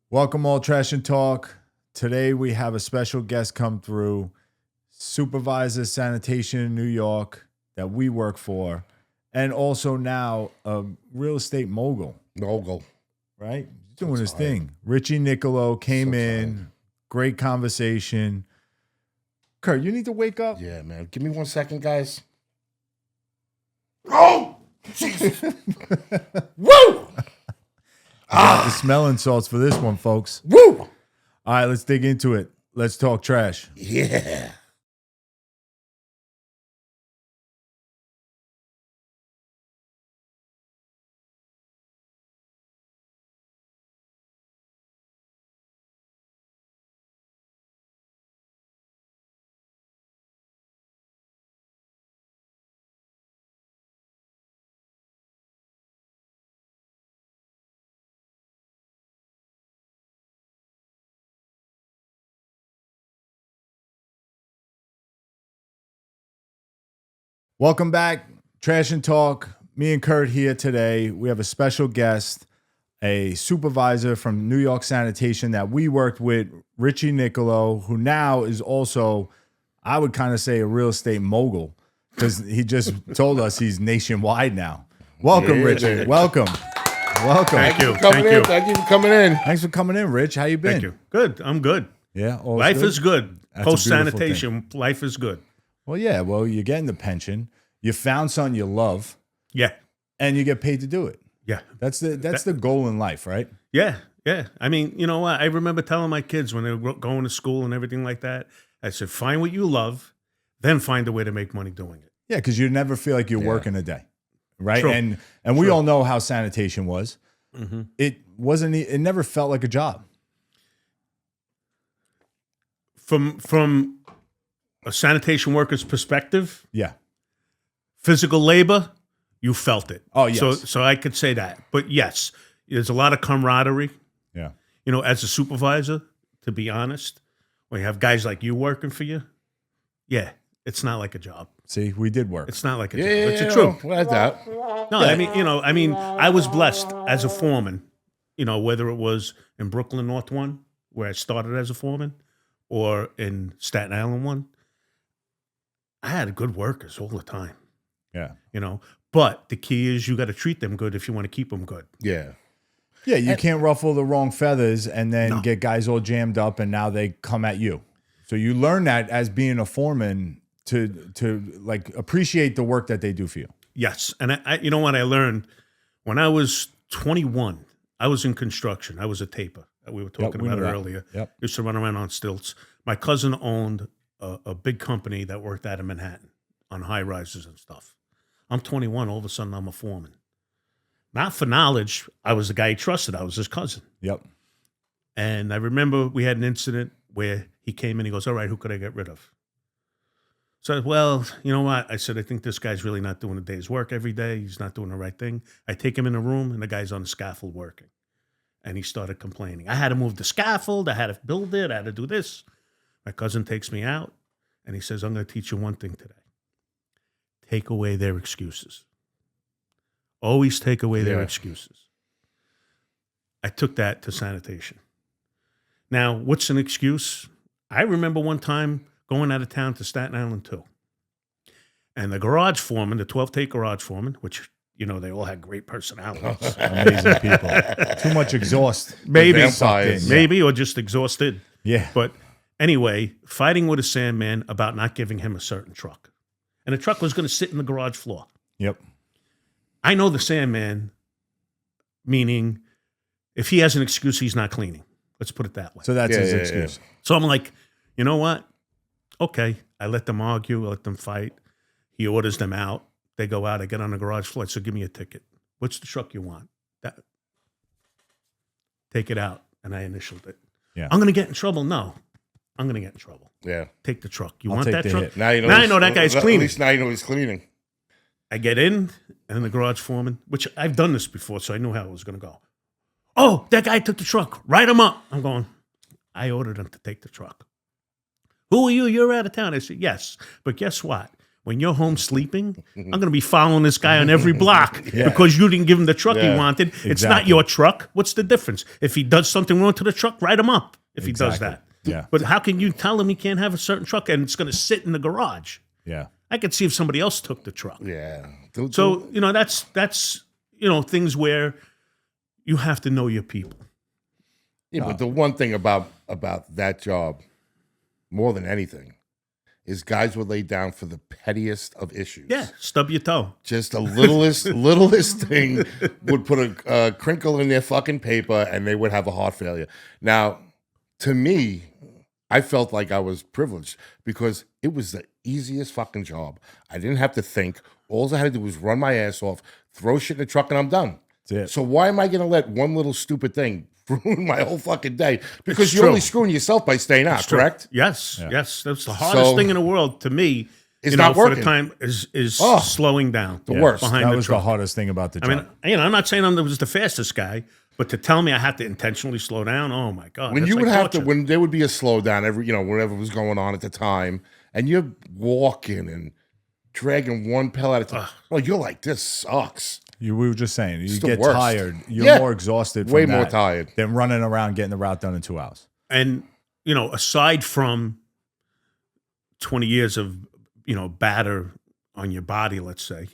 Welcome all Trash and Talk. Today we have a special guest come through, Supervisor Sanitation in New York that we work for, and also now a real estate mogul. Right? He's doing his thing. Richie Nichilo came in. Great conversation. Kurt, you need to wake up. Yeah, man. Give me 1 second, guys. Oh! Jesus. Woo! Got the smelling salts for this one, folks. Woo! All right, let's dig into it. Let's talk trash. Yeah. Welcome back, Trash and Talk. Me and Kurt here today. We have a special guest, a supervisor from New York Sanitation that we worked with, Richie Nichilo, who now is also, I would kind of say, a real estate mogul because he just told us he's nationwide now. Welcome, Richie. Man. Welcome. Thank you. Thank you for coming in. Thanks for coming in, Rich. How you been? Thank you. Good. I'm good. Yeah. All Life is good. That's a Post beautiful sanitation, life is good. Well, yeah. Well, you're getting the pension. You found something you love, Yeah. and you get paid to do it. Yeah. That's the goal in life, right? Yeah. Yeah. I mean, you know what? I remember telling my kids when they were going to school and everything like that, I said, find what you love, then find a way to make money doing it. Yeah, because you never feel like you're working a day, right? True. And we all know how sanitation was. Mm-hmm. It wasn't. It never felt like a job. From a sanitation worker's perspective, Yeah. physical labor, you felt it. Oh, yes. So I could say that. But yes, there's a lot of camaraderie. Yeah. You know, as a supervisor, to be honest, when you have guys like you working for you, yeah, it's not like a job. See, we did work. It's not like a Yeah, job. It's the yeah, truth. What is that? No, I mean, I was blessed as a foreman, you know, whether it was in Brooklyn North 1, where I started as a foreman, or in Staten Island 1. I had good workers all the time, Yeah. you know. But the key is you got to treat them good if you want to keep them good. Yeah. Yeah, you can't ruffle the wrong feathers and then No. get guys all jammed up, and now they come at you. So you learn that as being a foreman to like appreciate the work that they do for you. Yes. And I you know what I learned? When I was 21, I was in construction. I was a taper. We were talking we about it know that. earlier. Yep. Used to run around on stilts. My cousin owned a big company that worked out of Manhattan on high rises and stuff. I'm 21. All of a sudden, I'm a foreman. Not for knowledge. I was the guy he trusted. I was his cousin. Yep. And I remember we had an incident where he came in. He goes, all right, who could I get rid of? So I said, well, you know what? I said, I think this guy's really not doing a day's work every day. He's not doing the right thing. I take him in a room, and the guy's on the scaffold working. And he started complaining. I had to move the scaffold. I had to build it. I had to do this. My cousin takes me out, and he says, I'm going to teach you one thing today. Take away their excuses. Always take away their excuses. I took that to sanitation. Now, what's an excuse? I remember one time going out of town to Staten Island too. And the garage foreman, the 12-take garage foreman, which, you know, they all had great personalities. Amazing people. Too much exhaust. Maybe, Vampires. maybe, or just exhausted. Yeah. But anyway, fighting with a sandman about not giving him a certain truck. And the truck was going to sit in the garage floor. Yep. I know the sandman, meaning if he has an excuse, he's not cleaning. Let's put it that way. So that's Yeah, his yeah, excuse. So I'm like, you know what? Okay. I let them argue. I let them fight. He orders them out. They go out. I get on the garage floor. I said, give me a ticket. What's the truck you want? That. Take it out. And I initialed it. Yeah. I'm going to get in trouble. No. I'm going to get in trouble. Yeah. Take the truck. You I'll want take that the truck? hit. Now you know. Now I know that guy's At cleaning. least now you know he's cleaning. I get in, and the garage foreman, which I've done this before, so I knew how it was going to go. Oh, that guy took the truck. Write him up. I'm going, I ordered him to take the truck. Who are you? You're out of town. I said, yes. But guess what? when you're home sleeping, I'm going to be following this guy on every block because you didn't give him the truck he Yeah. wanted. It's not Exactly. your truck. What's the difference? If he does something wrong to the truck, write him up if he does Exactly. that. Yeah. But how can you tell him he can't have a certain truck and it's going to sit in the garage? Yeah. I could see if somebody else took the truck. Yeah. So, that's things where you have to know your people. Yeah, but the one thing about that job, more than anything, is guys would lay down for the pettiest of issues. Yeah, stub your toe. Just the littlest thing would put a crinkle in their fucking paper, and they would have a heart failure. Now, to me, I felt like I was privileged because it was the easiest fucking job. I didn't have to think. All I had to do was run my ass off, throw shit in the truck, and I'm done. That's it. So why am I going to let one little stupid thing ruin my whole fucking day? Because you're true. only screwing yourself by staying out, correct? Yes, yes. That's the hardest So, thing in the world to me. it's not for the working. time is Oh, slowing down. the worst. behind That the was truck. the hardest thing about the I job. mean, I'm not saying I was the fastest guy, but to tell me I had to intentionally slow down, oh my god! When that's you like would have to, torture. when there would be a slowdown, whatever was going on at the time, and you're walking and dragging one pill at a time. Well, you're like, this sucks. we were just saying, you It's the get worst. tired. You're Yeah. more exhausted. From Way more that tired. than running around getting the route done in 2 hours. And aside from 20 years of batter on your body, let's say,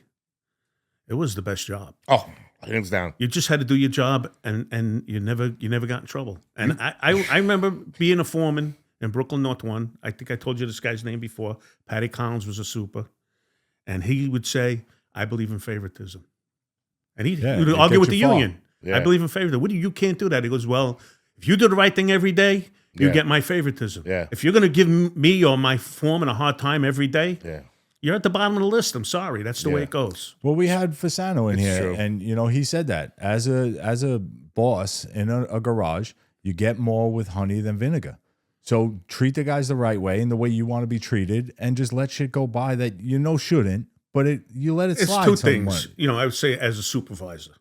it was the best job. Oh, hands down. You just had to do your job, and you never got in trouble. And I remember being a foreman in Brooklyn North 1. I think I told you this guy's name before. Patty Collins was a super, and he would say, "I believe in favoritism," and he Yeah, would it argue gets with the you far. union. Yeah. I believe in favoritism. What do you can't do that? He goes, "Well, if you do the right thing every day, you Yeah. get my favoritism. Yeah. If you're going to give me or my foreman a hard time every day, Yeah. you're at the bottom of the list. I'm sorry. That's the way Yeah. it goes." Well, we had Fasano in It's here, true. and he said that as a boss in a garage, you get more with honey than vinegar. So treat the guys the right way and the way you want to be treated, and just let shit go by that shouldn't. But you let it It's slide. two somewhat. things. I would say as a supervisor,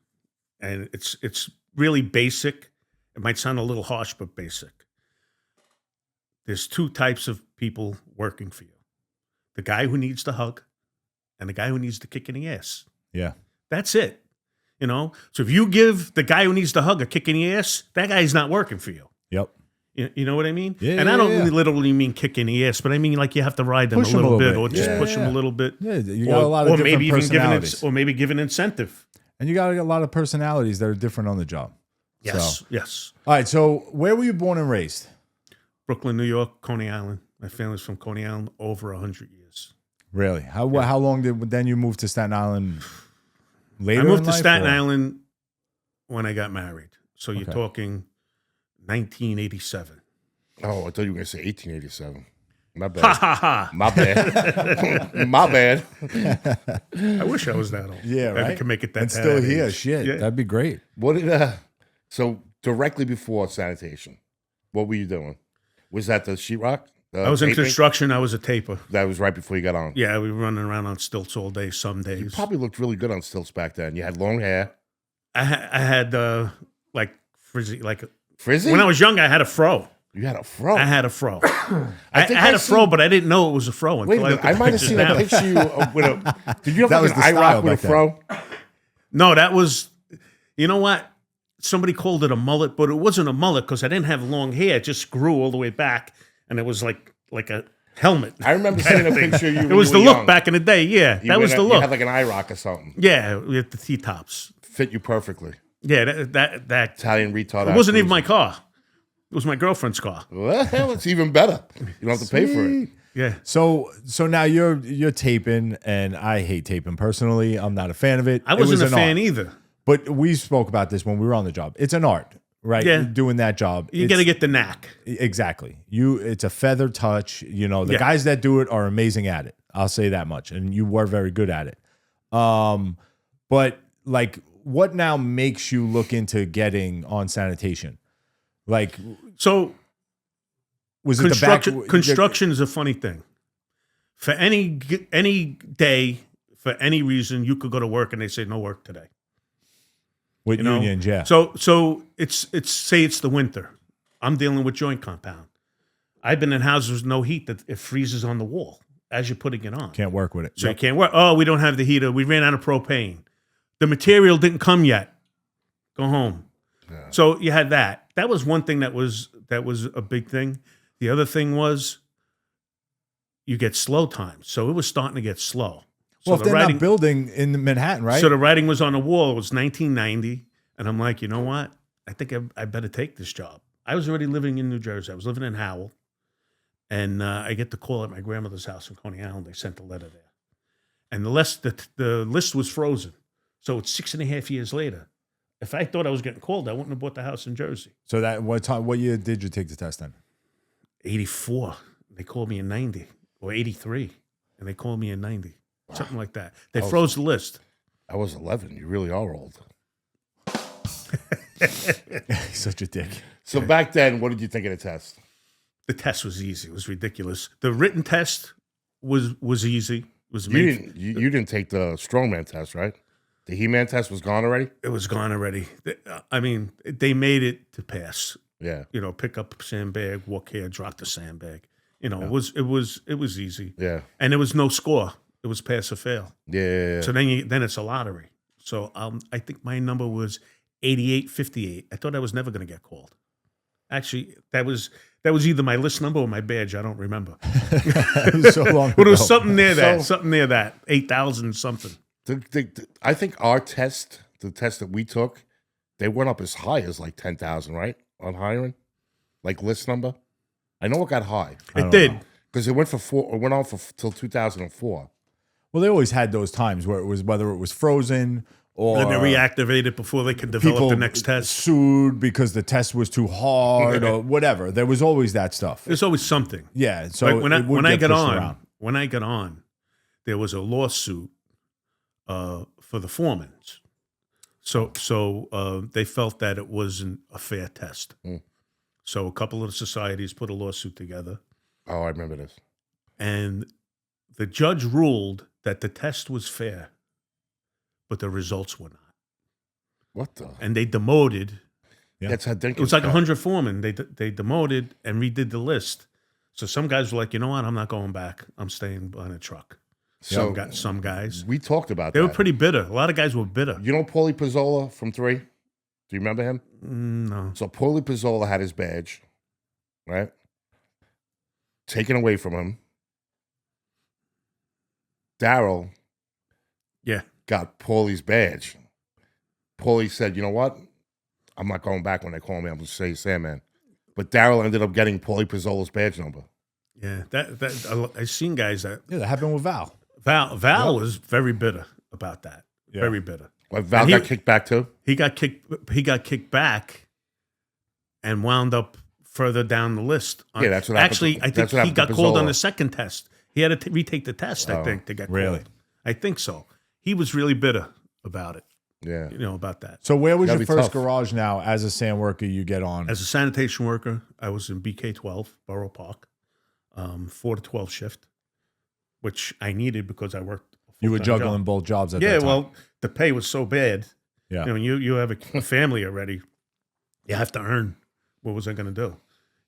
and it's really basic. It might sound a little harsh, but basic. There's two types of people working for you: the guy who needs the hug, and the guy who needs the kick in the ass. Yeah, That's it. So if you give the guy who needs the hug a kick in the ass, that guy's not working for you. yep. You know what I mean? Yeah, and I yeah, don't yeah. literally mean kick in the ass, but I mean like you have to ride them Push a 'em little bit, or bit. just Yeah, push yeah, them a yeah. little bit. Yeah, you got a lot of or different maybe even personalities, give an incentive. and you got a lot of personalities that are different on the job. Yes, So. yes. All right. So where were you born and raised? Brooklyn, New York, Coney Island. My family's from Coney Island over 100 years. Really? How long did then you move to Staten Island? Later, I moved in to life, Staten or? Island when I got married. So you're Okay. talking 1987. Oh, I thought you were going to say 1887. My Ha bad. ha ha. My bad. My bad. I wish I was that old. Yeah, I right. could make it that and still that here. age. Shit, Yeah. that'd be great. What did so directly before sanitation, what were you doing? Was that the sheetrock? I was in taping? construction. I was a taper. That was right before you got on. Yeah, we were running around on stilts all day some days. Probably looked really good on stilts back then. You had long hair. I had like frizzy, like Frizzy? when I was young, I had a fro. You had a fro. I had a fro. I think had I a fro, seen- but I didn't know it was a fro Wait until a minute. looked I at the might have pictures seen now. a picture of you with a. Did you have That like was an the eye style rock with a back then. fro? No, that was, you know what? Somebody called it a mullet, but it wasn't a mullet because I didn't have long hair. It just grew all the way back, and it was like a helmet. I remember seeing a picture of you. It when was you the were look young. back in the day. Yeah, You that was went- the You look. had like an eye rock or something. Yeah, with the T-tops. Fit you perfectly. Yeah, that Italian retard. it wasn't even my car. It was my girlfriend's car. Well, it's even better. You don't have to pay for it. Yeah. So now you're taping, and I hate taping personally. I'm not a fan of it. I It wasn't was a an fan art. either. But we spoke about this when we were on the job. It's an art, right? Yeah. Doing that job. You It's- got to get the knack. Exactly. It's a feather touch. The Yeah. guys that do it are amazing at it. I'll say that much. And you were very good at it. But like, what now makes you look into getting on sanitation? Like, So was it the back? construction is a funny thing. For any day, for any reason, you could go to work and they say no work today. With You know? unions, yeah. So it's say it's the winter. I'm dealing with joint compound. I've been in houses with no heat that it freezes on the wall. as you're putting it on. Can't work with it. So you can't work. Oh, we don't have the heater. We ran out of propane. The material didn't come yet. Go home. Yeah. So you had that. That was one thing that was a big thing. The other thing was you get slow times. So it was starting to get slow. So Well, if they're not building in Manhattan, right? So the writing was on the wall. It was 1990. And I'm like, you know what? I think I better take this job. I was already living in New Jersey. I was living in Howell. And I get the call at my grandmother's house in Coney Island. They sent a letter there. And the list was frozen. So it's 6.5 years later. If I thought I was getting called, I wouldn't have bought the house in Jersey. So what year did you take the test then? 84. They called me in 90. Or 83. And they called me in 90. Wow. Something like that. They froze the list. I was 11. You really are old. Such a dick. So back then, what did you think of the test? The test was easy. It was ridiculous. The written test was easy. It was You didn't take the strongman test, right? The He-Man test was gone already? It was gone already. I mean, they made it to pass. Yeah. You know, pick up sandbag, walk here, drop the sandbag. You know, it was easy. Yeah. And there was no score. It was pass or fail. Yeah. So then it's a lottery. So I think my number was 88-58. I thought I was never going to get called. Actually, that was either my list number or my badge. I don't remember. It was so long But it was ago. something near that. Something near that. 8,000 something. I think our test, the test that we took, they went up as high as like 10,000, right? On hiring? Like list number? I know it got high. It did. Because it went on till 2004. Well, they always had those times where it was whether it was frozen or Then they reactivated before they could develop people the next test. sued because the test was too hard or whatever. There was always that stuff. There's always something. Yeah. So Like when I got around. there was a lawsuit for the foremen. So they felt that it wasn't a fair test. So a couple of the societies put a lawsuit together. Oh, I remember this. And the judge ruled that the test was fair, but the results were not. What the? And they demoted. Yeah. That's how It was like 100 foremen. They demoted and redid the list. So some guys were like, you know what? I'm not going back. I'm staying behind a truck. So Some guys. we talked about They that. were pretty bitter. A lot of guys were bitter. You know Paulie Pizzola from 3? Do you remember him? No. So Paulie Pizzola had his badge, right? Taken away from him. Daryl got Paulie's badge. Paulie said, you know what? I'm not going back when they call me. I'm going to say Sandman. But Daryl ended up getting Paulie Pizzola's badge number. Yeah, that I've seen guys that. Yeah, that happened with Val. Val was very bitter about that. Yeah. Very bitter. Like Val got kicked back too? He got kicked back and wound up further down the list. Yeah, that's what actually, happened. I think he got called on the second test. He had to retake the test, I think, to get called. Really? I think so. He was really bitter about it. Yeah. You know, about that. So where was That'd your be first tough. garage now as a sand worker you get on? As a sanitation worker, I was in BK12, Borough Park, 4 to 12 shift, which I needed because I worked. You were juggling both jobs at that time. Well, the pay was so bad. Yeah. You know, you have a family already. You have to earn. What was I going to do?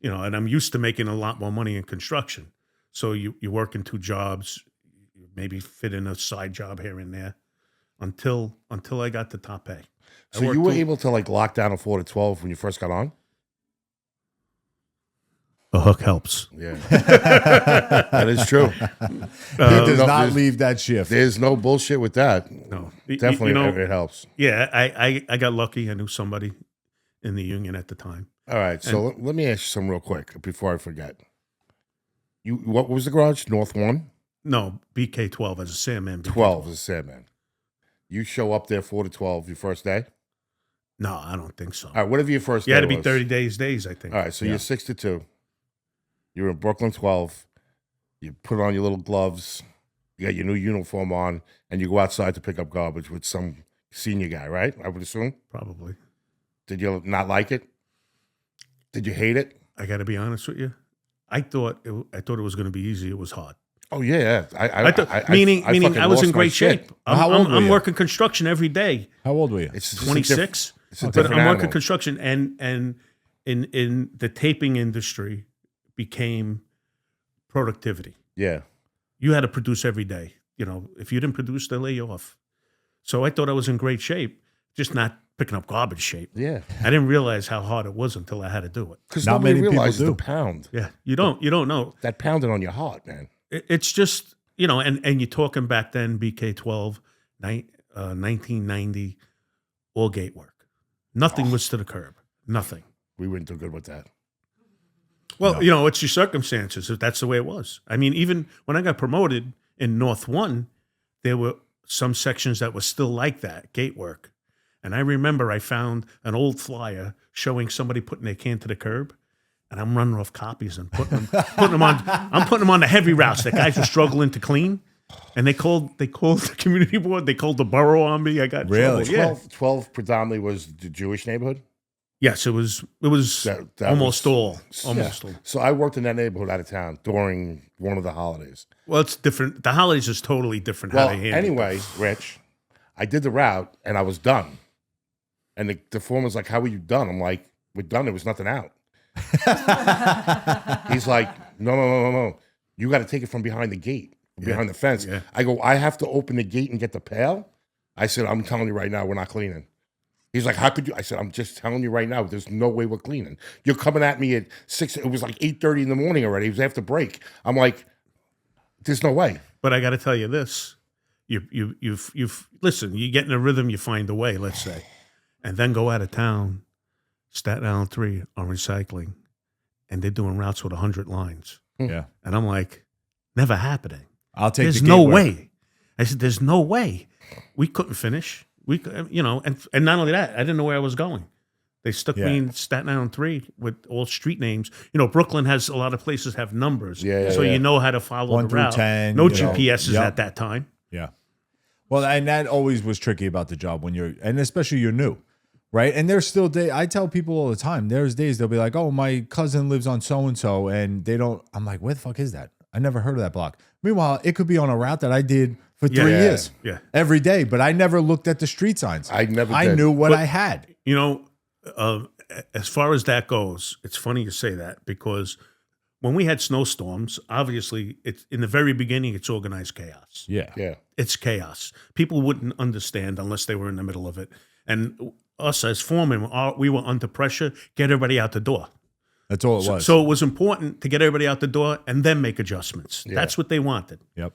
You know, and I'm used to making a lot more money in construction. So you work in 2 jobs, you maybe fit in a side job here and there until I got the top pay. So you were able to like lock down a 4 to 12 when you first got on? A hook helps. Yeah. That is true. He does not leave that shift. There's no bullshit with that. No. Definitely, You know, it helps. Yeah, I got lucky. I knew somebody in the union at the time. All right, so let me ask you something real quick before I forget. What was the garage? North 1? No, BK12 as a Sandman. 12 as a Sandman. You show up there 4 to 12 your first day? No, I don't think so. All right, whatever your first day You had to be was. 30 days, I think. All right, so you're 6 to 2. You're in Brooklyn 12. You put on your little gloves. You got your new uniform on, and you go outside to pick up garbage with some senior guy, right? I would assume. Probably. Did you not like it? Did you hate it? I got to be honest with you. I thought it was going to be easy. It was hard. Oh yeah, Meaning fucking I was in lost my great shit. shape. How old were I'm you? working construction every day. How old were you? It's just 26. It's a But different I'm working animal. construction, and in the taping industry became productivity. Yeah. you had to produce every day. You know, if you didn't produce, they lay you off. So I thought I was in great shape, just not picking up garbage shape. Yeah. I didn't realize how hard it was until I had to do it. Because Not nobody many people realizes do. the pound. Yeah, you don't know. That pounding on your heart, man. It's just, you know, and you're talking back then, BK12, 1990, all gate work. Nothing was to the curb. Nothing. We wouldn't do good with that. Well, you know, it's your circumstances. If that's the way it was. I mean, even when I got promoted in North 1, there were some sections that were still like that, gate work. And I remember I found an old flyer showing somebody putting their can to the curb, and I'm running off copies and putting them on the heavy routes that guys were struggling to clean. And they called the community board, they called the borough on me. I got in Really? trouble. Yeah. 12 predominantly was the Jewish neighborhood. Yes, it was That almost all. Yeah. Almost all. So I worked in that neighborhood out of town during one of the holidays. Well, it's different. The holidays is totally different Well, how they handle it. anyway, Rich, I did the route and I was done. And the foreman's like, "How are you done?" I'm like, "We're done. There was nothing out." He's like, No. You got to take it from behind the gate, behind the fence. Yeah. I go, "I have to open the gate and get the pail?" I said, "I'm telling you right now, we're not cleaning." He's like, "How could you?" I said, "I'm just telling you right now, there's no way we're cleaning. You're coming at me at 6. It was like 8:30 in the morning already. It was after break." I'm like, "There's no way." But I got to tell you this: you've listen. You get in a rhythm, you find a way. Let's say, and then go out of town. Staten Island 3 on recycling, and they're doing routes with 100 lines. Yeah. And I'm like, never happening. I'll take There's the no gate work. way. I said, there's no way. We couldn't finish. You know, and not only that, I didn't know where I was going. They stuck me in Staten Island 3 with all street names. You know, Brooklyn has a lot of places have numbers. So you know how to follow 1 the through route. 10, No you know. GPSs Yep. at that time. Yeah. Well, and that always was tricky about the job and especially you're new, right? And there's still I tell people all the time, there's days they'll be like, "Oh, my cousin lives on so-and-so," and they don't, I'm like, "Where the fuck is that? I never heard of that block." Meanwhile, it could be on a route that I did for 3 years. Yeah. Every day, but I never looked at the street signs. I never I did. knew what But- I had. You know, as far as that goes, it's funny you say that because when we had snowstorms, obviously, it's in the very beginning, it's organized chaos. Yeah. Yeah. It's chaos. People wouldn't understand unless they were in the middle of it. And us as foremen, we were under pressure, get everybody out the door. That's all it was. So it was important to get everybody out the door and then make adjustments. Yeah. That's what they wanted. Yep.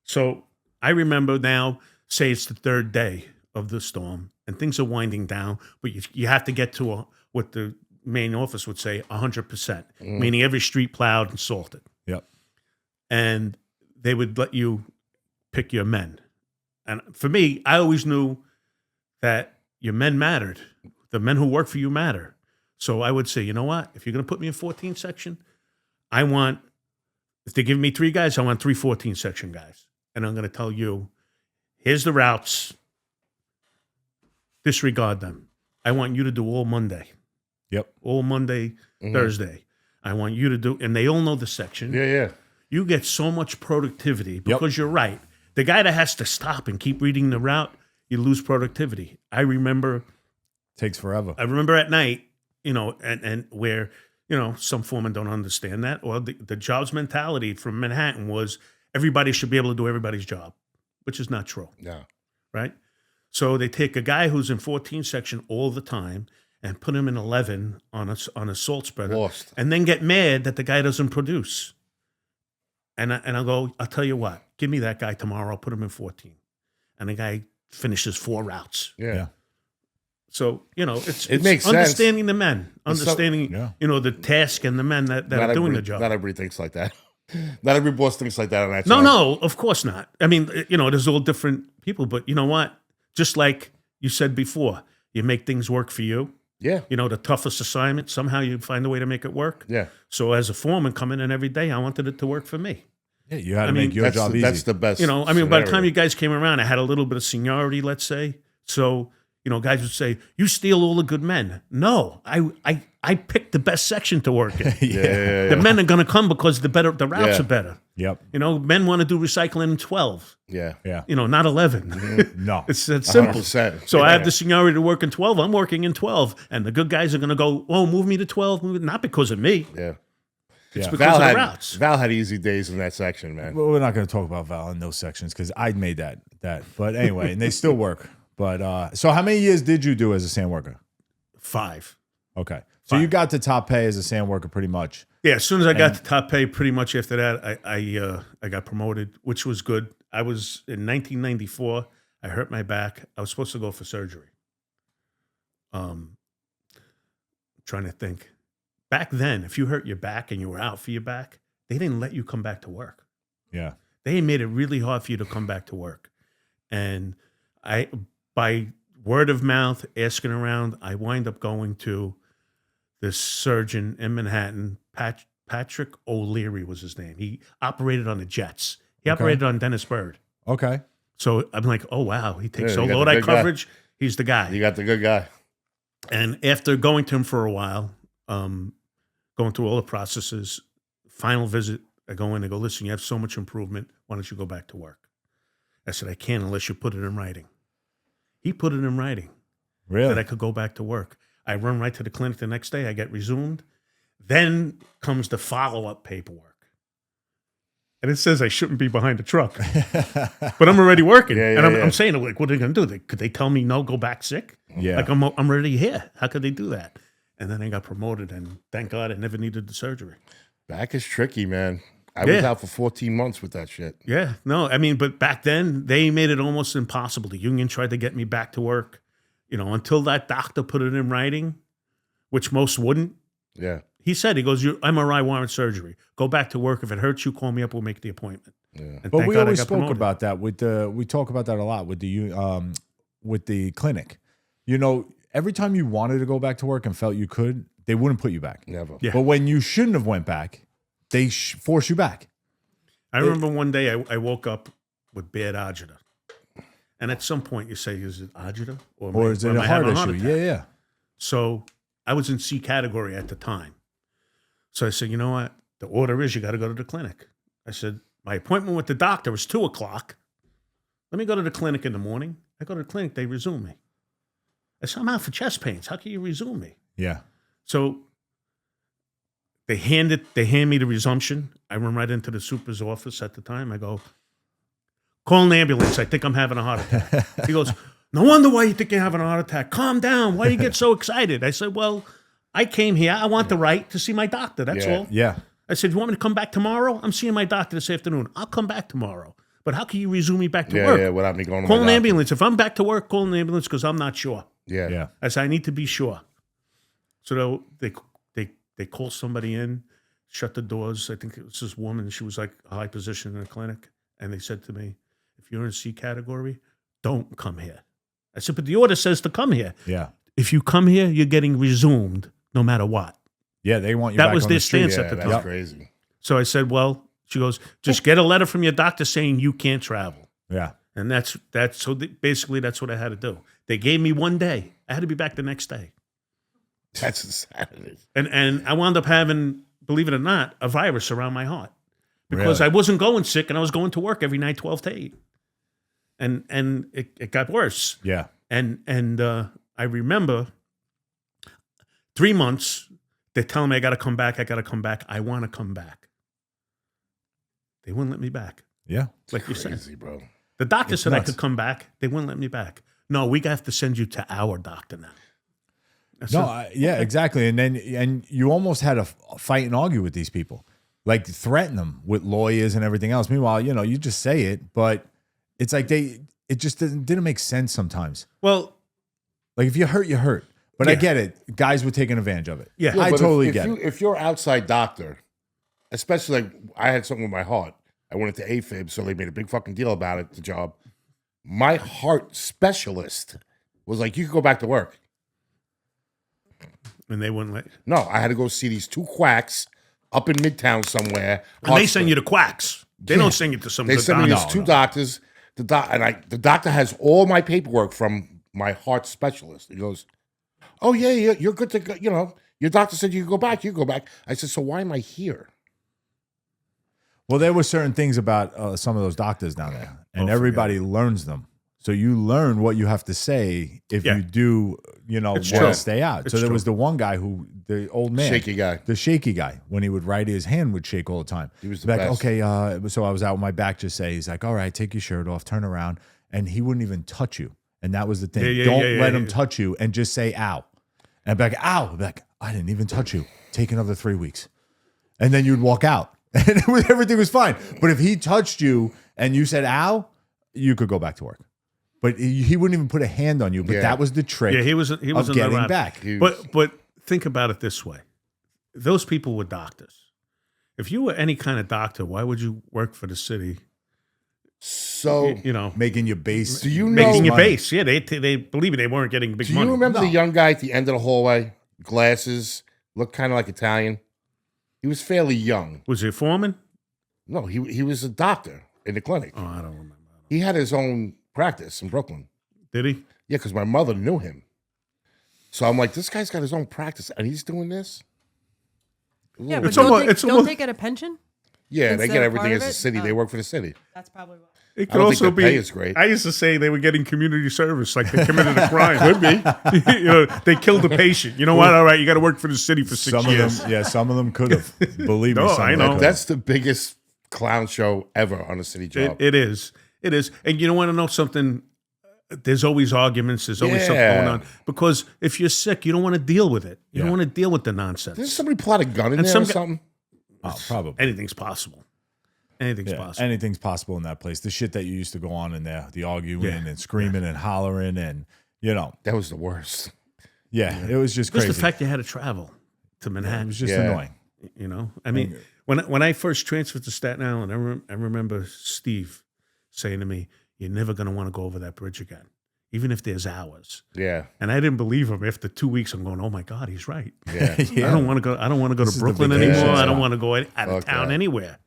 So I remember now, say it's the third day of the storm and things are winding down, but you have to get to what the main office would say 100%, meaning every street plowed and salted. Yep. And they would let you pick your men. And for me, I always knew that your men mattered. The men who work for you matter. So I would say, you know what? If you're going to put me in 14 section, if they give me 3 guys, I want 3 14 section guys. And I'm going to tell you, here's the routes. Disregard them. I want you to do all Monday. Yep. All Monday, Thursday. I want you to do, and they all know the section. Yeah. You get so much productivity because you're right. The guy that has to stop and keep reading the route, you lose productivity. I remember Takes forever. at night, you know, and where, you know, some foremen don't understand that. Or the job's mentality from Manhattan was everybody should be able to do everybody's job, which is not true, Yeah. right? So they take a guy who's in 14 section all the time and put him in 11 on a salt spreader, Lost. and then get mad that the guy doesn't produce. And I'll go, I'll tell you what, give me that guy tomorrow. I'll put him in 14. And the guy finishes 4 routes. Yeah. So, you know, it's makes sense. understanding the men, It's understanding, you know, the task and the men that are doing the job. Not everybody thinks like that. Not every boss thinks like that on that No, job. no, of course not. I mean, you know, there's all different people, but you know what? Just like you said before, you make things work for you. Yeah. You know, the toughest assignment, somehow you find a way to make it work. Yeah. So as a foreman coming in every day, I wanted it to work for me. Yeah, you had to I mean, make your job easy. That's the best. You know, I mean, by the time scenario. you guys came around, I had a little bit of seniority, let's say. So, you know, guys would say, "You steal all the good men." No, I picked the best section to work in. Yeah. The men are going to come because the routes Yeah. are better. Yep. You know, men want to do recycling in 12. Yeah. Yeah. You know, not 11. No. It's that simple. 100%. So I have Yeah. the seniority to work in 12. I'm working in 12, and the good guys are going to go, "Oh, move me to 12." Not because of me. Yeah. It's Yeah. because of the routes. Val had easy days in that section, man. Well, we're not going to talk about Val in those sections because I made that. But anyway, and they still work. But so how many years did you do as a sand worker? 5. Okay. So you got to top pay as a sand worker pretty much. Yeah, as soon as I got to top pay, pretty much after that, I got promoted, which was good. I was in 1994. I hurt my back. I was supposed to go for surgery. Trying to think. Back then, if you hurt your back and you were out for your back, they didn't let you come back to work. Yeah. They made it really hard for you to come back to work. And by word of mouth, asking around, I wind up going to this surgeon in Manhattan, Patrick O'Leary was his name. He operated on the jets. He operated on Dennis Bird. Okay. So I'm like, oh, wow, he takes Yeah, you got low the eye good guy. coverage. He's the guy. You got the good guy. And after going to him for a while, going through all the processes, final visit, I go in and go, listen, you have so much improvement. Why don't you go back to work? I said, I can't unless you put it in writing. He put it in writing Really? that I could go back to work. I run right to the clinic the next day. I get resumed. Then comes the follow-up paperwork. And it says I shouldn't be behind the truck. But I'm already working. Yeah, I'm saying, like, what are they going to do? Could they tell me, no, go back sick? Yeah. Like, I'm already here. How could they do that? And then I got promoted, and thank God I never needed the surgery. Back is tricky, man. I was out for 14 months with that shit. Yeah, no, I mean, but back then, they made it almost impossible. The union tried to get me back to work, until that doctor put it in writing, which most wouldn't. Yeah. He said, he goes, your MRI warrant surgery. Go back to work. If it hurts you, call me up. We'll make the appointment. Yeah. And But thank we God I always got spoke promoted. about that we talk about that a lot with the clinic. Every time you wanted to go back to work and felt you could, they wouldn't put you back. Never. Yeah. But when you shouldn't have went back, they force you back. I remember one day I woke up with bad agita. And at some point you say, is it agita? Or is it am a I heart having issue? attack? Yeah. So I was in C category at the time. So I said, you know what? The order is you got to go to the clinic. I said, my appointment with the doctor was 2:00. Let me go to the clinic in the morning. I go to the clinic, they resume me. I said, I'm out for chest pains. How can you resume me? Yeah. So they hand me the resumption. I run right into the super's office at the time. I go, call an ambulance. I think I'm having a heart attack. He goes, no wonder why you think you're having a heart attack. Calm down. Why do you get so excited? I said, well, I came here. I want the right to see my doctor. That's all. Yeah. I said, you want me to come back tomorrow? I'm seeing my doctor this afternoon. I'll come back tomorrow. But how can you resume me back to work? Yeah, without me going to Call my an doctor. ambulance. If I'm back to work, call an ambulance because I'm not sure. Yeah. Yeah. I said, I need to be sure. So they call somebody in, shut the doors. I think it was this woman. She was like a high position in the clinic. And they said to me, if you're in C category, don't come here. I said, but the order says to come here. Yeah. If you come here, you're getting resumed no matter what. Yeah. They want you That back was on their the street. stance Yeah, at the that's time. crazy. So I said, well, she goes, just get a letter from your doctor saying you can't travel. Yeah. And basically that's what I had to do. They gave me one day. I had to be back the next day. That's insanity. And I wound up having, believe it or not, a virus around my heart because Really? I wasn't going sick and I was going to work every night, 12 to 8. And it got worse. Yeah. And I remember 3 months, they're telling me I got to come back. I want to come back. They wouldn't let me back. Yeah. Like you said. Crazy, bro. The doctor It's said I nuts. could come back. They wouldn't let me back. No, we have to send you to our doctor now. I said, No, yeah, exactly. And you almost had to fight and argue with these people, like threaten them with lawyers and everything else. Meanwhile, you just say it, but it's like it just didn't make sense sometimes. well, Like if you hurt, you hurt. But I Yeah. get it. Guys were taking advantage of it. Yeah. I but totally if get you, it. If you're outside doctor, especially like I had something with my heart. I went into AFib, so they made a big fucking deal about it, the job. My heart specialist was like, you can go back to work. and they wouldn't let. No, I had to go see these 2 quacks up in Midtown somewhere. And they send you to quacks. They don't send you to some They good sent me doctor. these 2 doctors. The doctor has all my paperwork from my heart specialist. He goes, oh, yeah, you're good to go. Your doctor said you could go back. You go back. I said, so why am I here? Well, there were certain things about some of those doctors down there, and Oh, everybody learns them. So you learn what you have to say if you do, want true. to stay out. It's so there true. was the one guy the old man. Shaky guy. The shaky guy. When he would write, his hand would shake all the time. He was the like, best. okay, so I was out with my back, just say, he's like, all right, take your shirt off, turn around. And he wouldn't even touch you. And that was the thing. Don't let him touch you and just say, ow. And I'd be like, ow. I'd be like, I didn't even touch you. Take another 3 weeks. And then you'd walk out. And everything was fine. But if he touched you and you said, ow, you could go back to work. But he wouldn't even put a hand on you. But that was the trick he was of in the getting rap. back. But think about it this way. Those people were doctors. If you were any kind of doctor, why would you work for the city? So, Making your base. do you know? Making your base. Yeah, they believe me, they weren't getting big Do money. you remember the young guy at the end of the hallway? Glasses, looked kind of like Italian. He was fairly young. Was he a foreman? No, he was a doctor in the clinic. Oh, I don't remember. He had his own practice in Brooklyn. Did he? Yeah, because my mother knew him. So I'm like, this guy's got his own practice, and he's doing this? Yeah, but It's don't, almost- they, it's don't almost- they get a pension? Yeah, they Instead get of everything part as of a it? city. They work for the city. That's probably why. It I could don't also think their pay be. is great. I used to say they were getting community service, like they committed a crime. Could be. They killed the patient. You know what? All right, you got to work for the city for 6 Some years. of them, some of them could have. Believe me, No, some I of them know. could have. That's the biggest clown show ever on a city job. It is. It is. And you don't want to know something. There's always arguments. There's always something Yeah. going on. Because if you're sick, you don't want to deal with it. You don't want to deal with the nonsense. Didn't somebody plot a gun in And there some or guy- something? Oh, probably. Anything's possible. Anything's Yeah, possible. anything's possible in that place. The shit that you used to go on in there, the arguing and screaming and hollering and, That was the worst. it was just Just crazy. the fact you had to travel to It Manhattan. was just Yeah. annoying. I mean, when I first transferred to Staten Island, I remember Steve saying to me, "You're never going to want to go over that bridge again, even if there's hours." Yeah. And I didn't believe him. After 2 weeks, I'm going, "Oh my God, he's right." Yeah. Yeah. I don't want to go. I don't want to go This to is the Brooklyn vacation anymore. I spot. don't want to go out of Fuck town that. anywhere.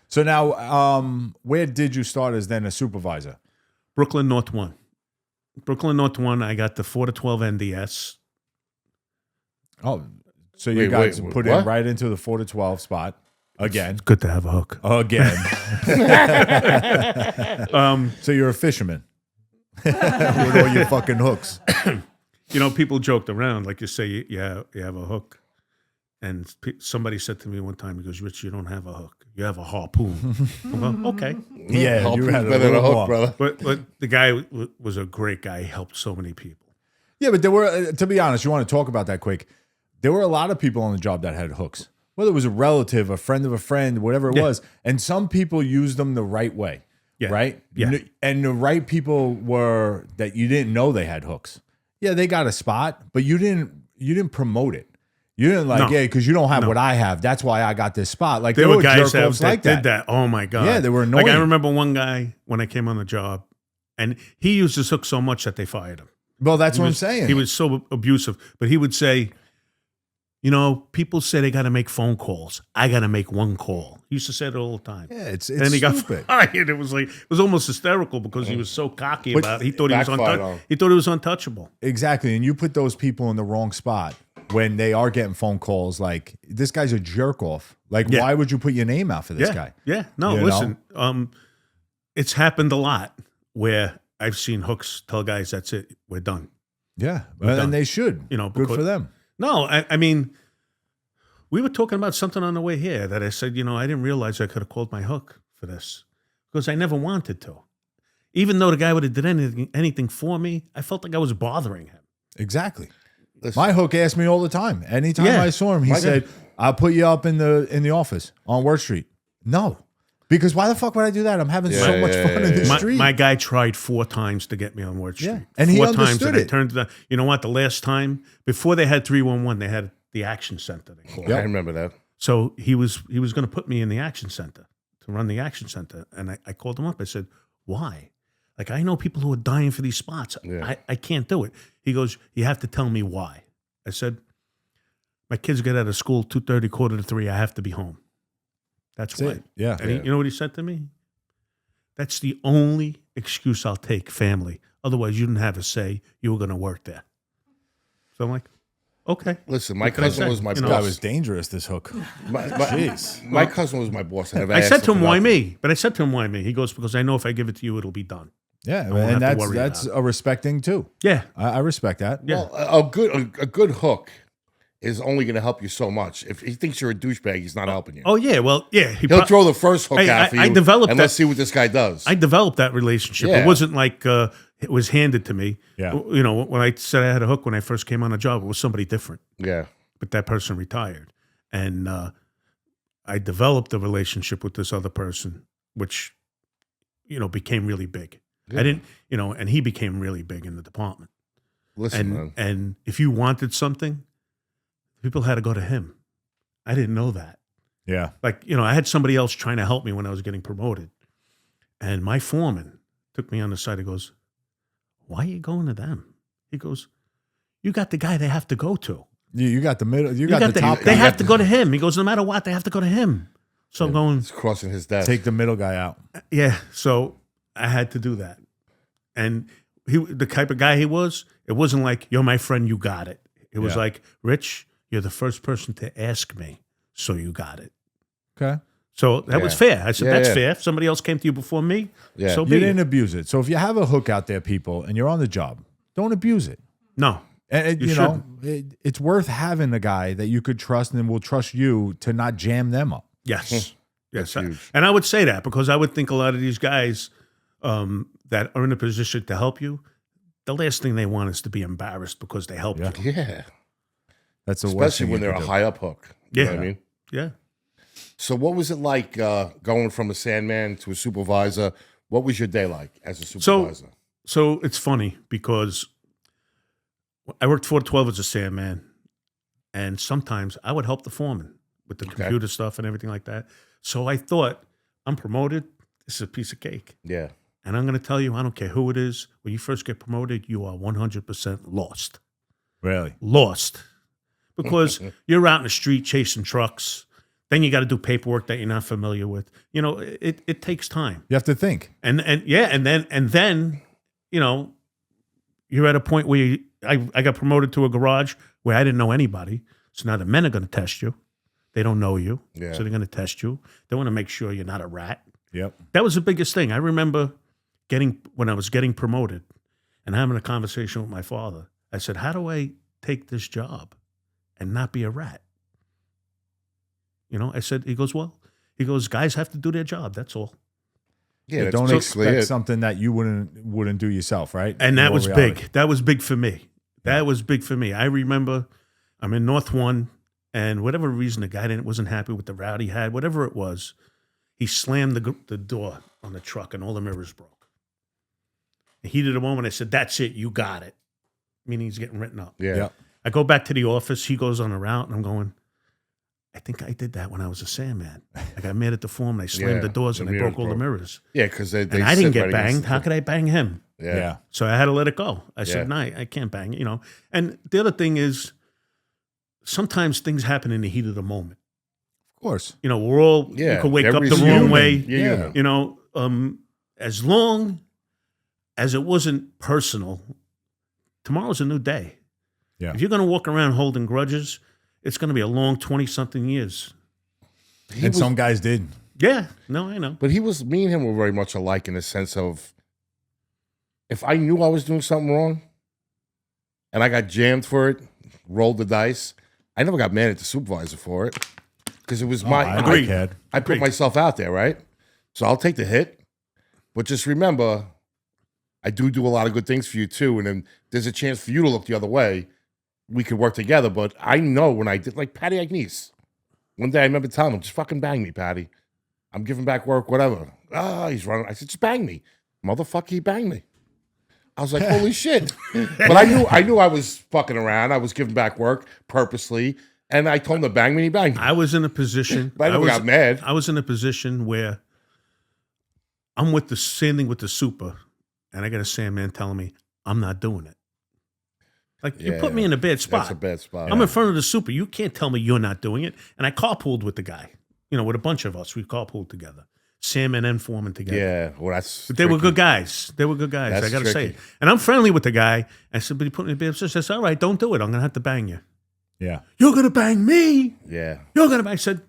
So now, where did you start as then a supervisor? Brooklyn North 1. Brooklyn North 1. I got the 4 to 12 NDS. Oh, so you Wait, guys wait, put what? in right into the 4 to 12 spot again. It's good to have a hook. Again. Um, So you're a fisherman with all your fucking hooks. People joked around, like you say, you have a hook. And somebody said to me one time, he goes, "Rich, you don't have a hook. You have a harpoon." Well, okay. Yeah, you Harpoon's had a better than a little hook, more. brother. But the guy was a great guy. He helped so many people. Yeah, but there were, to be honest, you want to talk about that quick. There were a lot of people on the job that had hooks, whether it was a relative, a friend of a friend, whatever it was. And some people used them the right way, Yeah. right? Yeah. And the right people were that you didn't know they had hooks. Yeah, they got a spot, but you didn't promote it. You didn't No. because you don't have what I have. That's why I got this spot. Like There were guys jerk-offs that did that. Oh my God. Yeah, they were Like I annoying. remember one guy when I came on the job, and he used his hook so much that they fired him. Well, that's He what was- I'm saying. He was so abusive. But he would say, people say they got to make phone calls. I got to make one call. He used to say it all the time. yeah, it's And he got stupid. fired. It was almost hysterical because he was so cocky But about it. He thought he was backfired on him. he thought he was untouchable. Exactly. And you put those people in the wrong spot when they are getting phone calls like, this guy's a jerk off. Like, Yeah. why would you put your name out for this guy? Yeah. No, You listen. It's happened a lot where I've seen hooks tell guys, "That's it. We're done." Yeah. done. And they should. You know, good because- for them. No, I mean, we were talking about something on the way here that I said, I didn't realize I could have called my hook for this because I never wanted to. Even though the guy would have did anything for me, I felt like I was bothering him. Exactly. Listen, My hook asked me all the time. Anytime Yeah. I saw him, he My said, "I'll put you up in the office on Work Street." No. Because why the fuck would I do that? I'm having so Yeah, much yeah, fun yeah, in the yeah. street. My guy tried 4 times to get me on Ward Street. Yeah, and he 4 times, understood and I it. turned to the. You know what? The last time before they had 311, they had the action center. They called it. I remember that. So he was going to put me in the action center to run the action center, and I called him up. I said, "Why? Like I know people who are dying for these spots. Yeah. I can't do it." He goes, "You have to tell me why." I said, "My kids get out of school 2:30, 2:45. I have to be home. That's why." it. Yeah. And you know what he said to me? "That's the only excuse I'll take, family. Otherwise, you didn't have a say. You were going to work there." So I'm like, okay. Listen, my What can I cousin say? was my You know, This guy boss. was dangerous, this hook. Jeez. My cousin was my boss. I said to him, "Why me?" But I said to him, "Why me?" He goes, "Because I know if I give it to you, it'll be done." Yeah, won't and have to worry that's about a respect thing too. Yeah. I respect that. Yeah. Well, a good hook is only going to help you so much. If he thinks you're a douchebag, he's not helping you. Oh, yeah. Well, yeah. He'll throw the first hook Hey, out for you. I developed and that- let's see what this guy does. I developed that relationship. Yeah. It wasn't like it was handed to me. Yeah. You know, when I said I had a hook when I first came on a job, it was somebody different. yeah. But that person retired. And I developed a relationship with this other person, which, you know, became really big. Yeah. I didn't, you know, and he became really big in the department. Listen, man. And if you wanted something, people had to go to him. I didn't know that. Yeah. Like, you know, I had somebody else trying to help me when I was getting promoted. And my foreman took me on the side. He goes, "Why are you going to them?" He goes, "You got the guy they have to go to. You got the middle. You got the top They guy. have to go to him." He goes, "No matter what, they have to go to him." So I'm going, He's crossing his desk. Take the middle guy out. yeah. So I had to do that. And the type of guy he was, it wasn't like, "You're my friend, you got it." It was Yeah. like, "Rich, you're the first person to ask me, so you got it." Okay. So that was Yeah. fair. I said, Yeah, "That's yeah. fair. If somebody else came to you before me, Yeah. so You be didn't it." abuse it. So if you have a hook out there, people, and you're on the job, don't abuse it. No. And You you know, it's worth having a guy that you could trust and will trust you to not jam them up. Yes. Yes. huge. And I would say that because I would think a lot of these guys that are in a position to help you, the last thing they want is to be embarrassed because they helped Yeah. you. Yeah. That's the worst Especially thing when you they're could a do. high up hook. You know Yeah. what I mean? Yeah. So what was it like going from a sandman to a supervisor? What was your day like as a supervisor? So it's funny because I worked 4 to 12 as a sandman, and sometimes I would help the foreman with the Okay. computer stuff and everything like that. So I thought, I'm promoted. This is a piece of cake. Yeah. And I'm going to tell you, I don't care who it is. When you first get promoted, you are 100% lost. Really? Lost. Because you're out in the street chasing trucks. Then you got to do paperwork that you're not familiar with. You know, it takes time. You have to think. And then, you know, you're at a point where I got promoted to a garage where I didn't know anybody. So now the men are going to test you. They don't know you. Yeah. So they're going to test you. They want to make sure you're not a rat. Yep. That was the biggest thing. I remember when I was getting promoted and having a conversation with my father. I said, "How do I take this job and not be a rat?" You know, I said, he goes, "Guys have to do their job. That's all." Yeah. That's Don't basically expect it. something that you wouldn't do yourself, right? And that More was reality. big. That was big for me. That was big for me. I remember I'm in North One, and whatever reason the guy wasn't happy with the route he had, whatever it was, he slammed the door on the truck and all the mirrors broke. And heat of the moment, I said, "That's it. You got it." Meaning he's getting written up. Yeah. Yep. I go back to the office. He goes on a route, and I'm going, I think I did that when I was a sandman. I got mad at the foreman. I slammed Yeah, the doors the and I mirrors broke all the broke. mirrors. Yeah, because they And I didn't sit get right against banged. the- How could I bang him? Yeah. So I had to let it go. I Yeah. said, "No, I can't bang," you know. And the other thing is, sometimes things happen in the heat of the moment. Of course. You know, we're all, Yeah. you could wake up the everybody's wrong human. way. You're Yeah. human. You know, as long as it wasn't personal, tomorrow's a new day. Yeah. If you're going to walk around holding grudges, it's going to be a long 20-something years. And some guys did. Yeah, no, I know. But me and him were very much alike in the sense of if I knew I was doing something wrong and I got jammed for it, rolled the dice, I never got mad at the supervisor for it because it was I agree. had. I put myself out there, right? So I'll take the hit. But just remember, I do a lot of good things for you too. And then there's a chance for you to look the other way. We could work together. But I know when I did, like Patty Agnes. One day I remember telling him, "Just fucking bang me, Patty. I'm giving back work, whatever." He's running. I said, "Just bang me." Motherfucker, he banged me. I was like, holy shit. But I knew I was fucking around. I was giving back work purposely. And I told him to bang me, and he banged me. I was in a position. But I never got mad. I was in a position where I'm sanding with the super, and I got a sandman telling me I'm not doing it. Like, you put me in a bad spot. That's a bad spot. I'm in front of the super. You can't tell me you're not doing it. And I carpooled with the guy. You know, with a bunch of us, we carpooled together. Sandman and foreman together. Yeah, well, that's. But they were tricky. good guys. They were good guys. That's I got to say tricky. it. And I'm friendly with the guy. I said, but he put me in a bad position. I said, "All right, don't do it. I'm going to have to bang you." Yeah. "You're going to bang me? Yeah, You're going to bang." I said,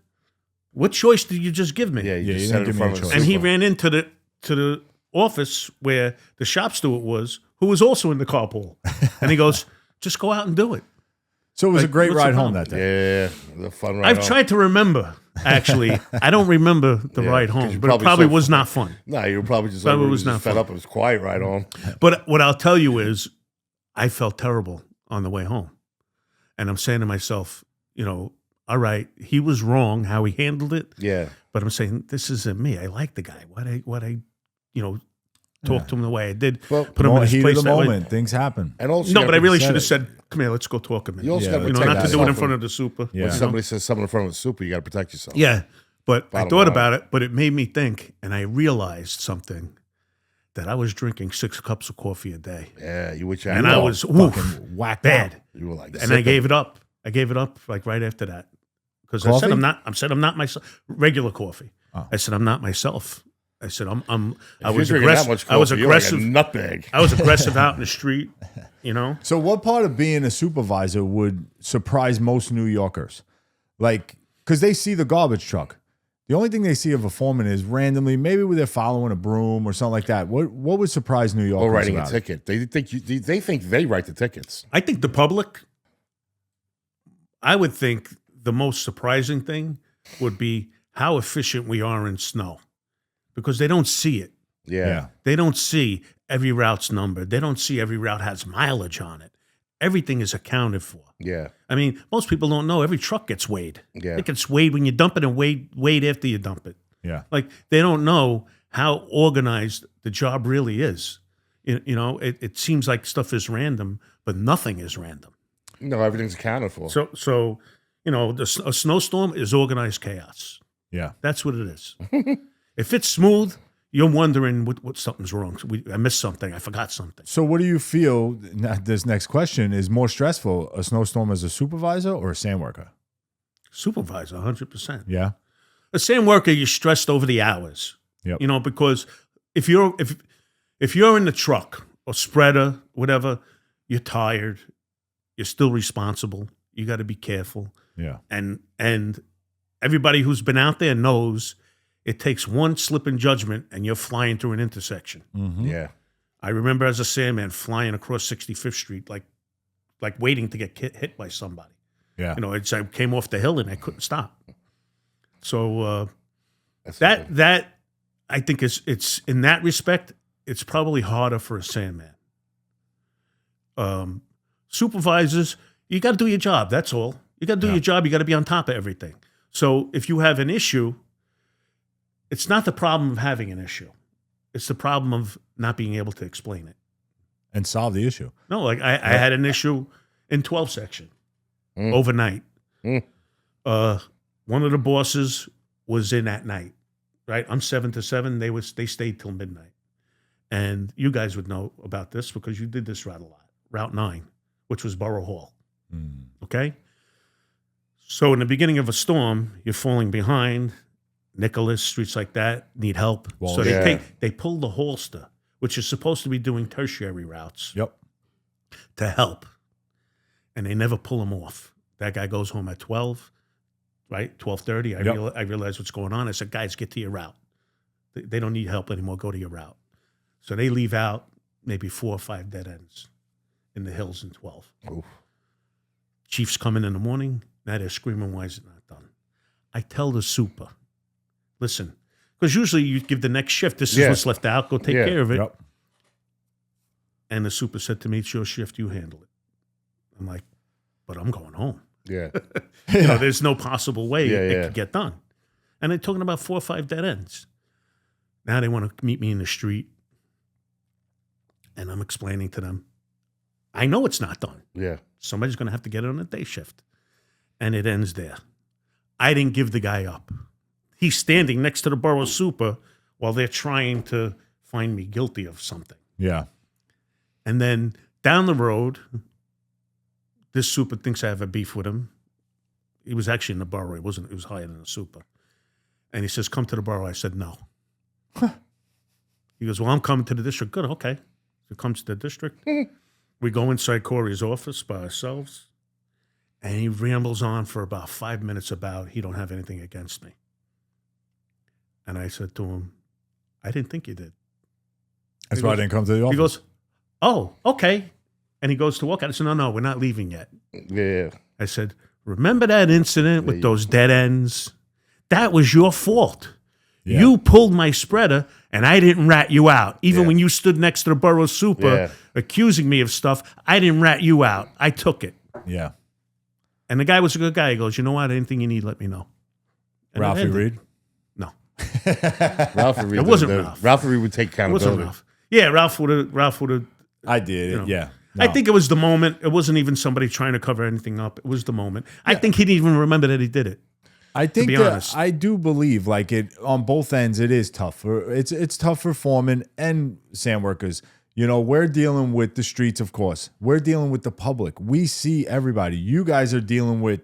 "What choice did you just give me?" yeah. You Yeah, just you said didn't it in give me front a of the choice. And he super. ran into the office where the shop steward was, who was also in the carpool. And he goes, just go out and do it. So it was a Like, great what's the ride home problem? that day. Yeah, the fun ride. I've home. tried to remember, actually. I don't remember the ride 'cause home, you but it probably so was not fun. No, you were probably just, Probably like, was just not fed fun. up. It was quiet ride home. But what I'll tell you is I felt terrible on the way home. And I'm saying to myself, you know, all right, he was wrong how he handled it. Yeah. But I'm saying, this isn't me. I like the guy. Why'd I you know, talk to him the way I did? Well, Put him in his Heat of place the that way. moment. Things happen. And also, No, you but I gotta really be- should have said, come here, let's go talk a minute. You also Yeah, got to You know, protect not to do it in yourself front of the super. Yeah. When you somebody know? says something in front of the super, you got to protect yourself. Yeah. But I Bottom thought line. about it, but it made me think, and I realized something, that I was drinking 6 cups of coffee a day. Yeah, you which And I was woof, Fucking whacked bad. out. you were like, And I gave it up. I gave it up like right after that. Because I said Coffee? I'm not myself. Regular coffee. Oh. I said I'm not myself. I said I If was you're drinking that aggressive. much I was coffee, you're like a aggressive. nutbag. I was aggressive out in the street. You know. So what part of being a supervisor would surprise most New Yorkers? Like, because they see the garbage truck. The only thing they see of a foreman is randomly, maybe when they're following a broom or something like that. What would surprise New Yorkers Or writing a about it? ticket. They think they write the tickets. I think the public. I would think the most surprising thing would be how efficient we are in snow, because they don't see it. Yeah. They don't see every route's numbered. They don't see every route has mileage on it. Everything is accounted for. Yeah. I mean, most people don't know every truck gets weighed. Yeah. It gets weighed when you dump it and weighed after you dump it. Yeah. Like, they don't know how organized the job really is. You know, it seems like stuff is random, but nothing is random. No, everything's accounted for. So you know, a snowstorm is organized chaos. Yeah. That's what it is. If it's smooth, you're wondering what something's wrong. I missed something. I forgot something. So what do you feel, this next question, is more stressful, a snowstorm as a supervisor or a sand worker? Supervisor, 100%. Yeah. A sand worker, you're stressed over the hours. Yep. You know, because if you're in the truck or spreader, whatever, you're tired. You're still responsible. You got to be careful. Yeah. And everybody who's been out there knows it takes one slip in judgment and you're flying through an intersection. Mm-hmm. Yeah. I remember as a sandman flying across 65th Street, like waiting to get hit by somebody. Yeah. You know, I came off the hill and I couldn't stop. So That's that I think it's in that respect, it's probably harder for a sandman. Supervisors, you got to do your job. That's all. You got to do your job. You got to be on top of everything. So if you have an issue, it's not the problem of having an issue. It's the problem of not being able to explain it. And solve the issue. No, like I had an issue in 12 section overnight. Mm. One of the bosses was in at night, right? I'm 7 to 7. They stayed till midnight. And you guys would know about this because you did this route a lot. Route 9, which was Borough Hall. Okay? So in the beginning of a storm, you're falling behind. Nicholas, streets like that need help. Well, so yeah. they pull the Holster, which is supposed to be doing tertiary routes, Yep. to help. And they never pull him off. That guy goes home at 12, right? 12:30. Yep. I realize what's going on. I said, guys, get to your route. They don't need help anymore. Go to your route. So they leave out maybe 4 or 5 dead ends in the hills in 12. Oof. Chiefs come in the morning. Now they're screaming, why is it not done? I tell the super, listen, because usually you give the next shift, this is Yeah. what's left out, go take Yeah. care of it. Yep. And the super said to me, it's your shift, you handle it. I'm like, but I'm going home. Yeah. You know, there's no possible way Yeah, it yeah. could get done. And they're talking about 4 or 5 dead ends. Now they want to meet me in the street. And I'm explaining to them, I know it's not done. Yeah. Somebody's going to have to get it on a day shift. And it ends there. I didn't give the guy up. He's standing next to the borough super while they're trying to find me guilty of something. Yeah. And then down the road, this super thinks I have a beef with him. He was actually in the borough. It was higher than the super. And he says, come to the borough. I said, no. He goes, well, I'm coming to the district. Good, okay. He comes to the district. We go inside Corey's office by ourselves. And he rambles on for about 5 minutes about he don't have anything against me. And I said to him, I didn't think you did. That's why I didn't come to the office. He goes, oh, okay. And he goes to walk out. I said, no, we're not leaving yet. Yeah. I said, remember that incident with those dead ends? That was your fault. Yeah. You pulled my spreader, and I didn't rat you out. Even when you stood next to the borough super accusing me of stuff, I didn't rat you out. I took it. Yeah. And the guy was a good guy. He goes, you know what? Anything you need, let me know. And Ralphie Reed? No. Ralphie Reed. It wasn't Ralph. Ralphie Reed would take It wasn't accountability. Ralph. Yeah, Ralph would have. I did. You know. Yeah. I No. think it was the moment. It wasn't even somebody trying to cover anything up. It was the moment. I think he didn't even remember that he did it. I think be that honest. I do believe like it on both ends. It is tough. It's tough for foremen and sand workers. You know, we're dealing with the streets, of course. We're dealing with the public. We see everybody. You guys are dealing with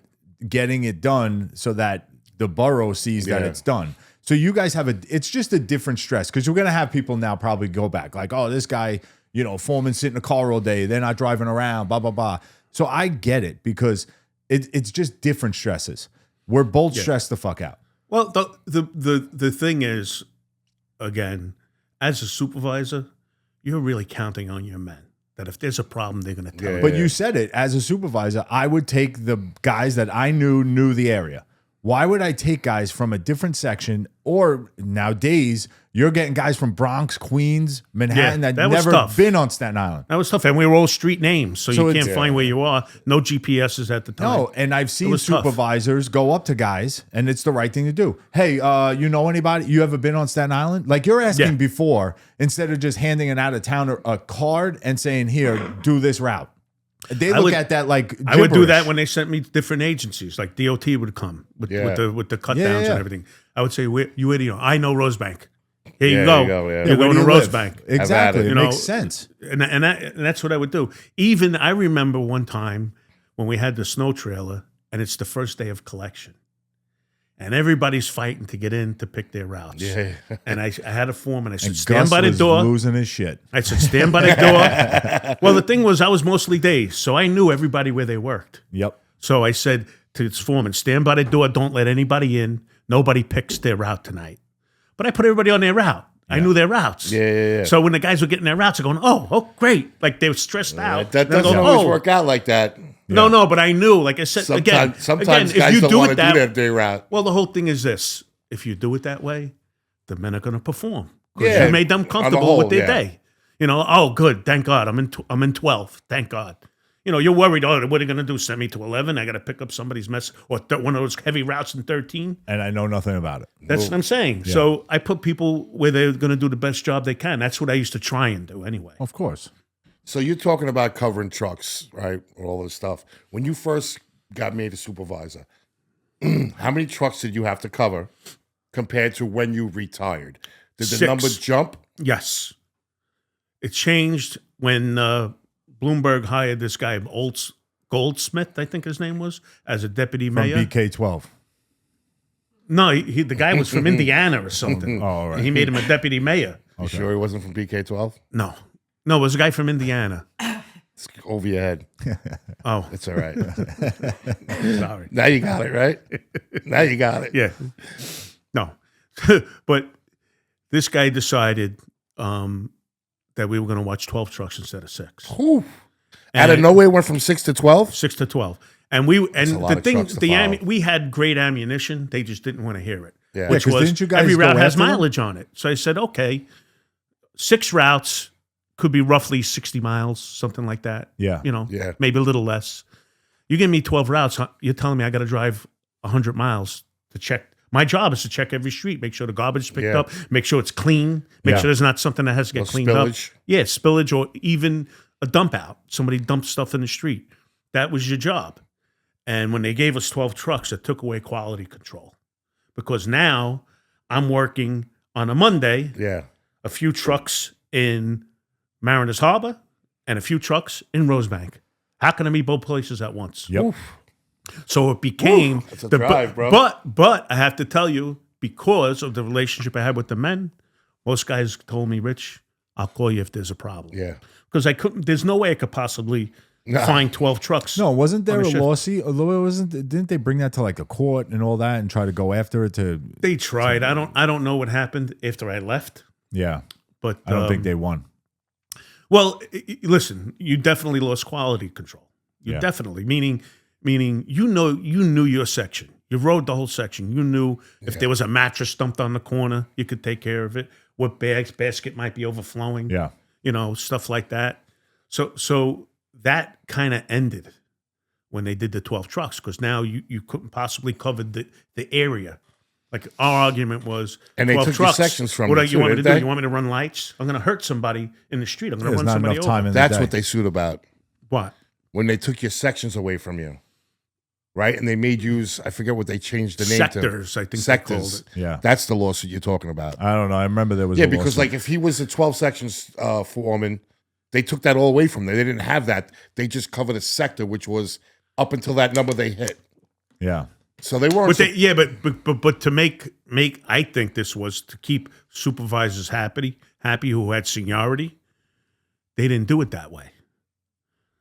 getting it done so that the borough sees that it's done. So you guys have it's just a different stress because you're gonna have people now probably go back like, oh, this guy, you know, foreman sit in a car all day. They're not driving around. Blah blah blah. So I get it because it's just different stresses. We're both stressed the fuck out. Well, the thing is, again, as a supervisor, you're really counting on your men. That if there's a problem, they're going to tell you. But you said it as a supervisor. I would take the guys that I knew the area. Why would I take guys from a different section? Or nowadays, you're getting guys from Bronx, Queens, Manhattan that that was never tough. been on Staten Island. That was tough. And we were all street names, so you it's- can't find where you are. No GPSs at the time. No, and I've seen was tough. supervisors go up to guys, and it's the right thing to do. Hey, you know anybody? You ever been on Staten Island? Like you're asking before, instead of just handing an out of towner a card and saying, "Here, do this route." They look at that like I would do gibberish. that when they sent me to different agencies, like DOT would come with the cut downs and everything. I would say, you idiot, I know Rosebank. Here you go. Yeah, You're where going do to you live? Rosebank. Exactly. it. It You know, makes sense. And that's what I would do. Even I remember one time when we had the snow trailer, and it's the first day of collection, and everybody's fighting to get in to pick their routes. Yeah. And I had a form, and I said, And stand Gus by the was door. losing his shit. I said, stand by the door. Well, the thing was, I was mostly days, so I knew everybody where they worked. Yep. So I said to its foreman, stand by the door, don't let anybody in. Nobody picks their route tonight. But I put everybody on their route. I knew their routes. Yeah. So when the guys were getting their routes, they're going, oh, great. Like they were stressed out. That And I doesn't go, always "Oh." work out like that. No, but I knew, like I said, Sometimes again, guys don't want to do their day route. well, the whole thing is this. If you do it that way, the men are going to perform. Because Yeah, you made them on the comfortable whole, with their yeah. day. You know, oh, good. Thank God. I'm in 12. Thank God. You know, you're worried, what are they going to do? Send me to 11? I got to pick up somebody's mess or one of those heavy routes in 13? And I know nothing about it. That's what I'm saying. So I put people where they're going to do the best job they can. That's what I used to try and do anyway. Of course. So you're talking about covering trucks, right? All this stuff. When you first got made a supervisor, how many trucks did you have to cover compared to when you retired? Did the 6. number jump? Yes. It changed when Bloomberg hired this guy, Goldsmith, I think his name was, as a deputy From mayor. BK12. No, the guy was from Indiana or something. Oh, all right. And he made him a deputy mayor. You sure he wasn't from BK12? No, it was a guy from Indiana. It's over your head. Oh, It's all right. sorry. Now you got it, right? Now you got it. Yeah. No. But this guy decided that we were going to watch 12 trucks instead of 6. Whew. Out of And- nowhere, went from 6 to 12? 6 to 12. And we a lot the of thing trucks to follow. we had great ammunition. They just didn't want to hear it. Yeah. Which 'cause was didn't you guys every go route has after them? mileage on it. So I said, okay, 6 routes could be roughly 60 miles, something like that. Yeah. You know, Yeah. maybe a little less. You give me 12 routes, you're telling me I got to drive 100 miles to check. My job is to check every street, make sure the garbage is picked Yeah. up, make sure it's clean, make Yeah. sure there's not something that has to get No cleaned spillage. up. Yeah, spillage or even a dump out. Somebody dumped stuff in the street. That was your job. And when they gave us 12 trucks, it took away quality control. Because now I'm working on a Monday, Yeah. a few trucks in Mariners Harbor and a few trucks in Rosebank. How can I be both places at once? Yep. So it became That's a drive, bro. But I have to tell you, because of the relationship I had with the men, most guys told me, Rich, I'll call you if there's a problem. Yeah. Because I couldn't. There's no way I could possibly find 12 trucks. No, wasn't there On a a shift. lawsuit? Didn't they bring that to like a court and all that and try to go after it They tried. I don't know what happened after I left. Yeah. But I don't think they won. Well, listen, you definitely lost quality control. You Yeah. definitely, meaning you knew your section. You rode the whole section. You knew if there was a mattress dumped on the corner, you could take care of it. What basket might be overflowing. Yeah. Stuff like that. So that kind of ended when they did the 12 trucks, because now you couldn't possibly cover the area. Like our argument was, And they 12 took trucks. your sections from what you you too, want me to didn't do? they? You want me to run lights? I'm going to hurt somebody in the street. I'm going to There's run not somebody enough over. time in the That's day. what they sued about. What? When they took your sections away from you, right? And they made you use, I forget what they changed the name Sectors, to. I think they Sectors. called it. Yeah. That's the lawsuit you're talking about. I don't know. I remember there was Yeah, a because lawsuit. like if he was a 12 sections foreman, they took that all away from them. They didn't have that. They just covered a sector, which was up until that number they hit. Yeah. So they weren't. But to make I think this was to keep supervisors happy who had seniority. They didn't do it that way.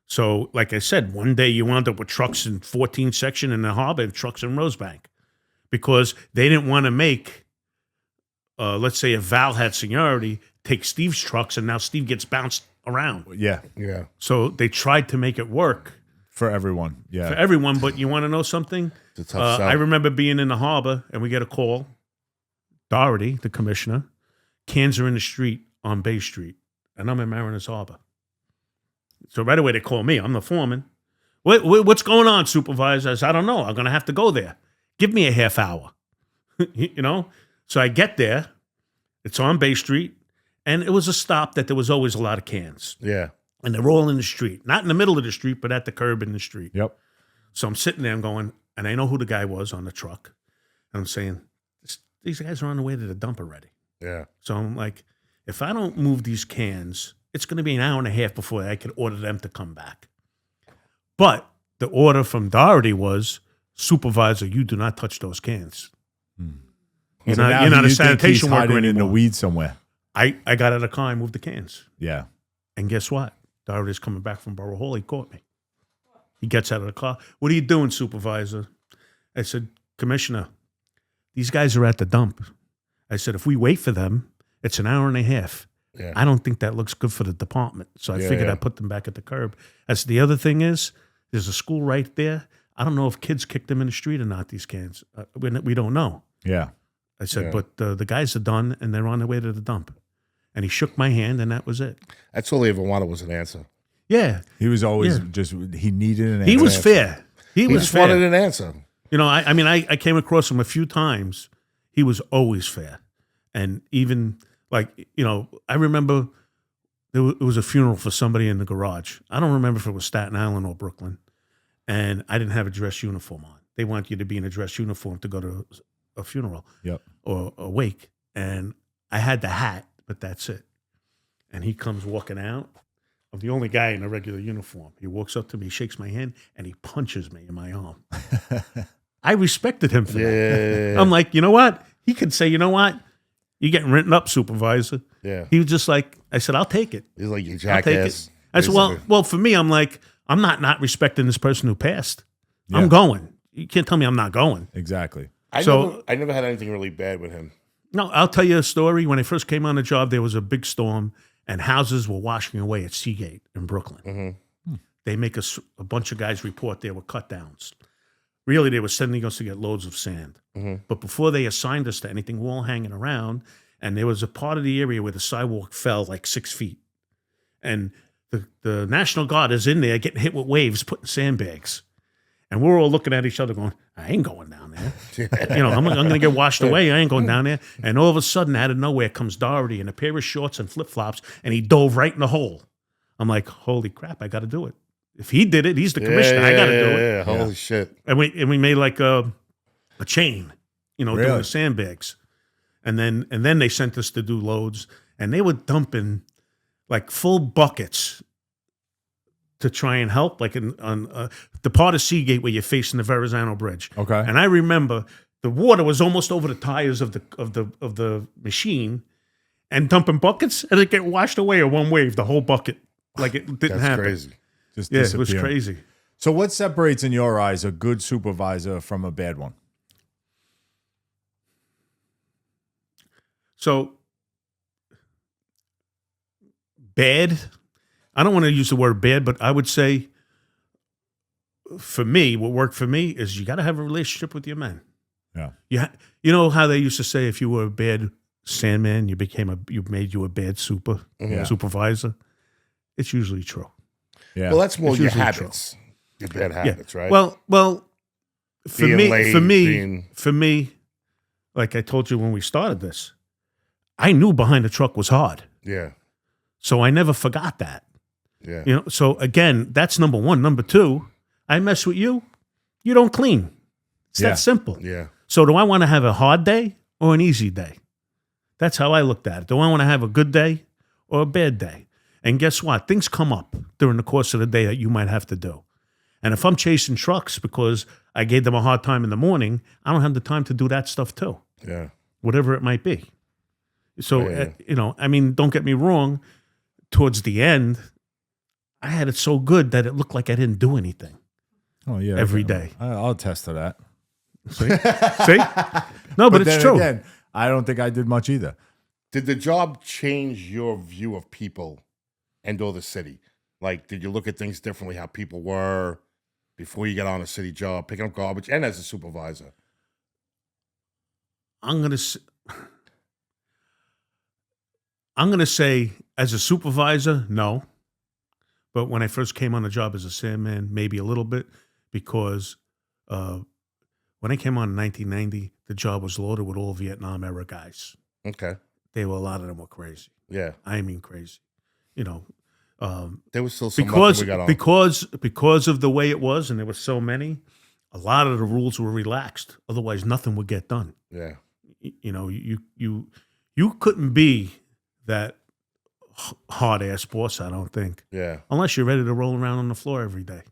So, like I said, one day you wound up with trucks in 14 section in the harbor and trucks in Rosebank, because they didn't want to make, let's say, if Val had seniority, take Steve's trucks, and now Steve gets bounced around. Yeah. yeah. So they tried to make it work For everyone. Yeah. for everyone. But you want to know something? It's a tough sell. I remember being in the harbor, and we get a call. Doherty, the commissioner, cans are in the street on Bay Street, and I'm in Mariners Harbor. So right away they call me. I'm the foreman. What's going on, supervisor? I said, I don't know. I'm going to have to go there. Give me a half hour. So I get there. It's on Bay Street, and it was a stop that there was always a lot of cans. Yeah. And they're all in the street. Not in the middle of the street, but at the curb in the street. Yep. So I'm sitting there, I'm going, and I know who the guy was on the truck. And I'm saying, these guys are on the way to the dump already. Yeah. So I'm like, if I don't move these cans, it's going to be an hour and a half before I can order them to come back. But the order from Doherty was, supervisor, you do not touch those cans. You're So not, now you're not you a think he's sanitation worker hiding in the anymore. weeds somewhere. I got out of the car and moved the cans. Yeah. And guess what? Doherty's coming back from Borough Hall. He caught me. He gets out of the car. What are you doing, supervisor? I said, Commissioner, these guys are at the dump. I said, if we wait for them, it's an hour and a half. Yeah. I don't think that looks good for the department. So I Yeah, figured yeah. I'd put them back at the curb. As the other thing is, there's a school right there. I don't know if kids kicked them in the street or not, these cans. We don't know. Yeah. I said, Yeah. but the guys are done, and they're on their way to the dump. And he shook my hand, and that was it. That's all he ever wanted was an answer. Yeah. He was always Yeah. he needed an He answer. was fair. He was just fair. wanted an answer. I came across him a few times. He was always fair. And even, I remember it was a funeral for somebody in the garage. I don't remember if it was Staten Island or Brooklyn. And I didn't have a dress uniform on. They want you to be in a dress uniform to go to a funeral Yep. or a wake. And I had the hat, but that's it. And he comes walking out. I'm the only guy in a regular uniform. He walks up to me, shakes my hand, and he punches me in my arm. I respected him for that. Yeah. I'm like, you know what? He could say, you know what? You're getting written up, supervisor. Yeah. He was just like, I said, I'll take it. He's like, you I'll take jackass. it. I said, basically. well, for me, I'm like, I'm not respecting this person who passed. I'm Yeah. going. You can't tell me I'm not going. Exactly. I never had anything really bad with him. No, I'll tell you a story. When I first came on the job, there was a big storm, and houses were washing away at Seagate in Brooklyn. They make a bunch of guys report there were cut downs. Really, they were sending us to get loads of sand. But before they assigned us to anything, we were all hanging around, and there was a part of the area where the sidewalk fell like 6 feet. And the National Guard is in there getting hit with waves, putting sandbags. And we're all looking at each other going, I ain't going down there. I'm going to get washed away. I ain't going down there. And all of a sudden, out of nowhere, comes Doherty in a pair of shorts and flip-flops, and he dove right in the hole. I'm like, holy crap, I got to do it. If he did it, he's the commissioner. I got to do it. Yeah, holy shit. And we made like a chain, doing Really? the sandbags. And then they sent us to do loads, and they were dumping like full buckets to try and help, like on the part of Seagate where you're facing the Verrazano Bridge. Okay. And I remember the water was almost over the tires of the machine, and dumping buckets, and it get washed away in one wave, the whole bucket, like it didn't That's happen. crazy. Just Yeah, it was disappearing. crazy. So what separates in your eyes a good supervisor from a bad one? So bad I don't want to use the word bad, but I would say for me, what worked for me is you got to have a relationship with your men. Yeah. You know how they used to say if you were a bad sandman, you made you a bad supervisor. It's usually true. Yeah. Well, that's more It's your usually habits, your bad habits, right? Well, for Being me, late, for me, like I told you when we started this, I knew behind the truck was hard, yeah, so I never forgot that. yeah, You know, so again, that's number one. Number two, I mess with you, you don't clean. It's Yeah. that simple. yeah. So do I want to have a hard day or an easy day? That's how I looked at it. Do I want to have a good day or a bad day? And guess what? Things come up during the course of the day that you might have to do. And if I'm chasing trucks because I gave them a hard time in the morning, I don't have the time to do that stuff too, Yeah. whatever it might be. So, Yeah. I mean, don't get me wrong. Towards the end, I had it so good that it looked like I didn't do anything. Oh yeah. every okay. day. I'll attest to that. See? See? No, but it's then true. Again, I don't think I did much either. Did the job change your view of people and/or the city? Like, did you look at things differently? How people were before you got on a city job, picking up garbage, and as a supervisor? I'm gonna say as a supervisor, no. But when I first came on the job as a sandman, maybe a little bit, because when I came on in 1990, the job was loaded with all Vietnam era guys. Okay, A lot of them were crazy. yeah, I mean, crazy. You know, there was still some because we got on. because of the way it was, and there were so many. A lot of the rules were relaxed. Otherwise, nothing would get done. Yeah, You know, you couldn't be that hard ass boss. I don't think, yeah. unless you're ready to roll around on the floor every day.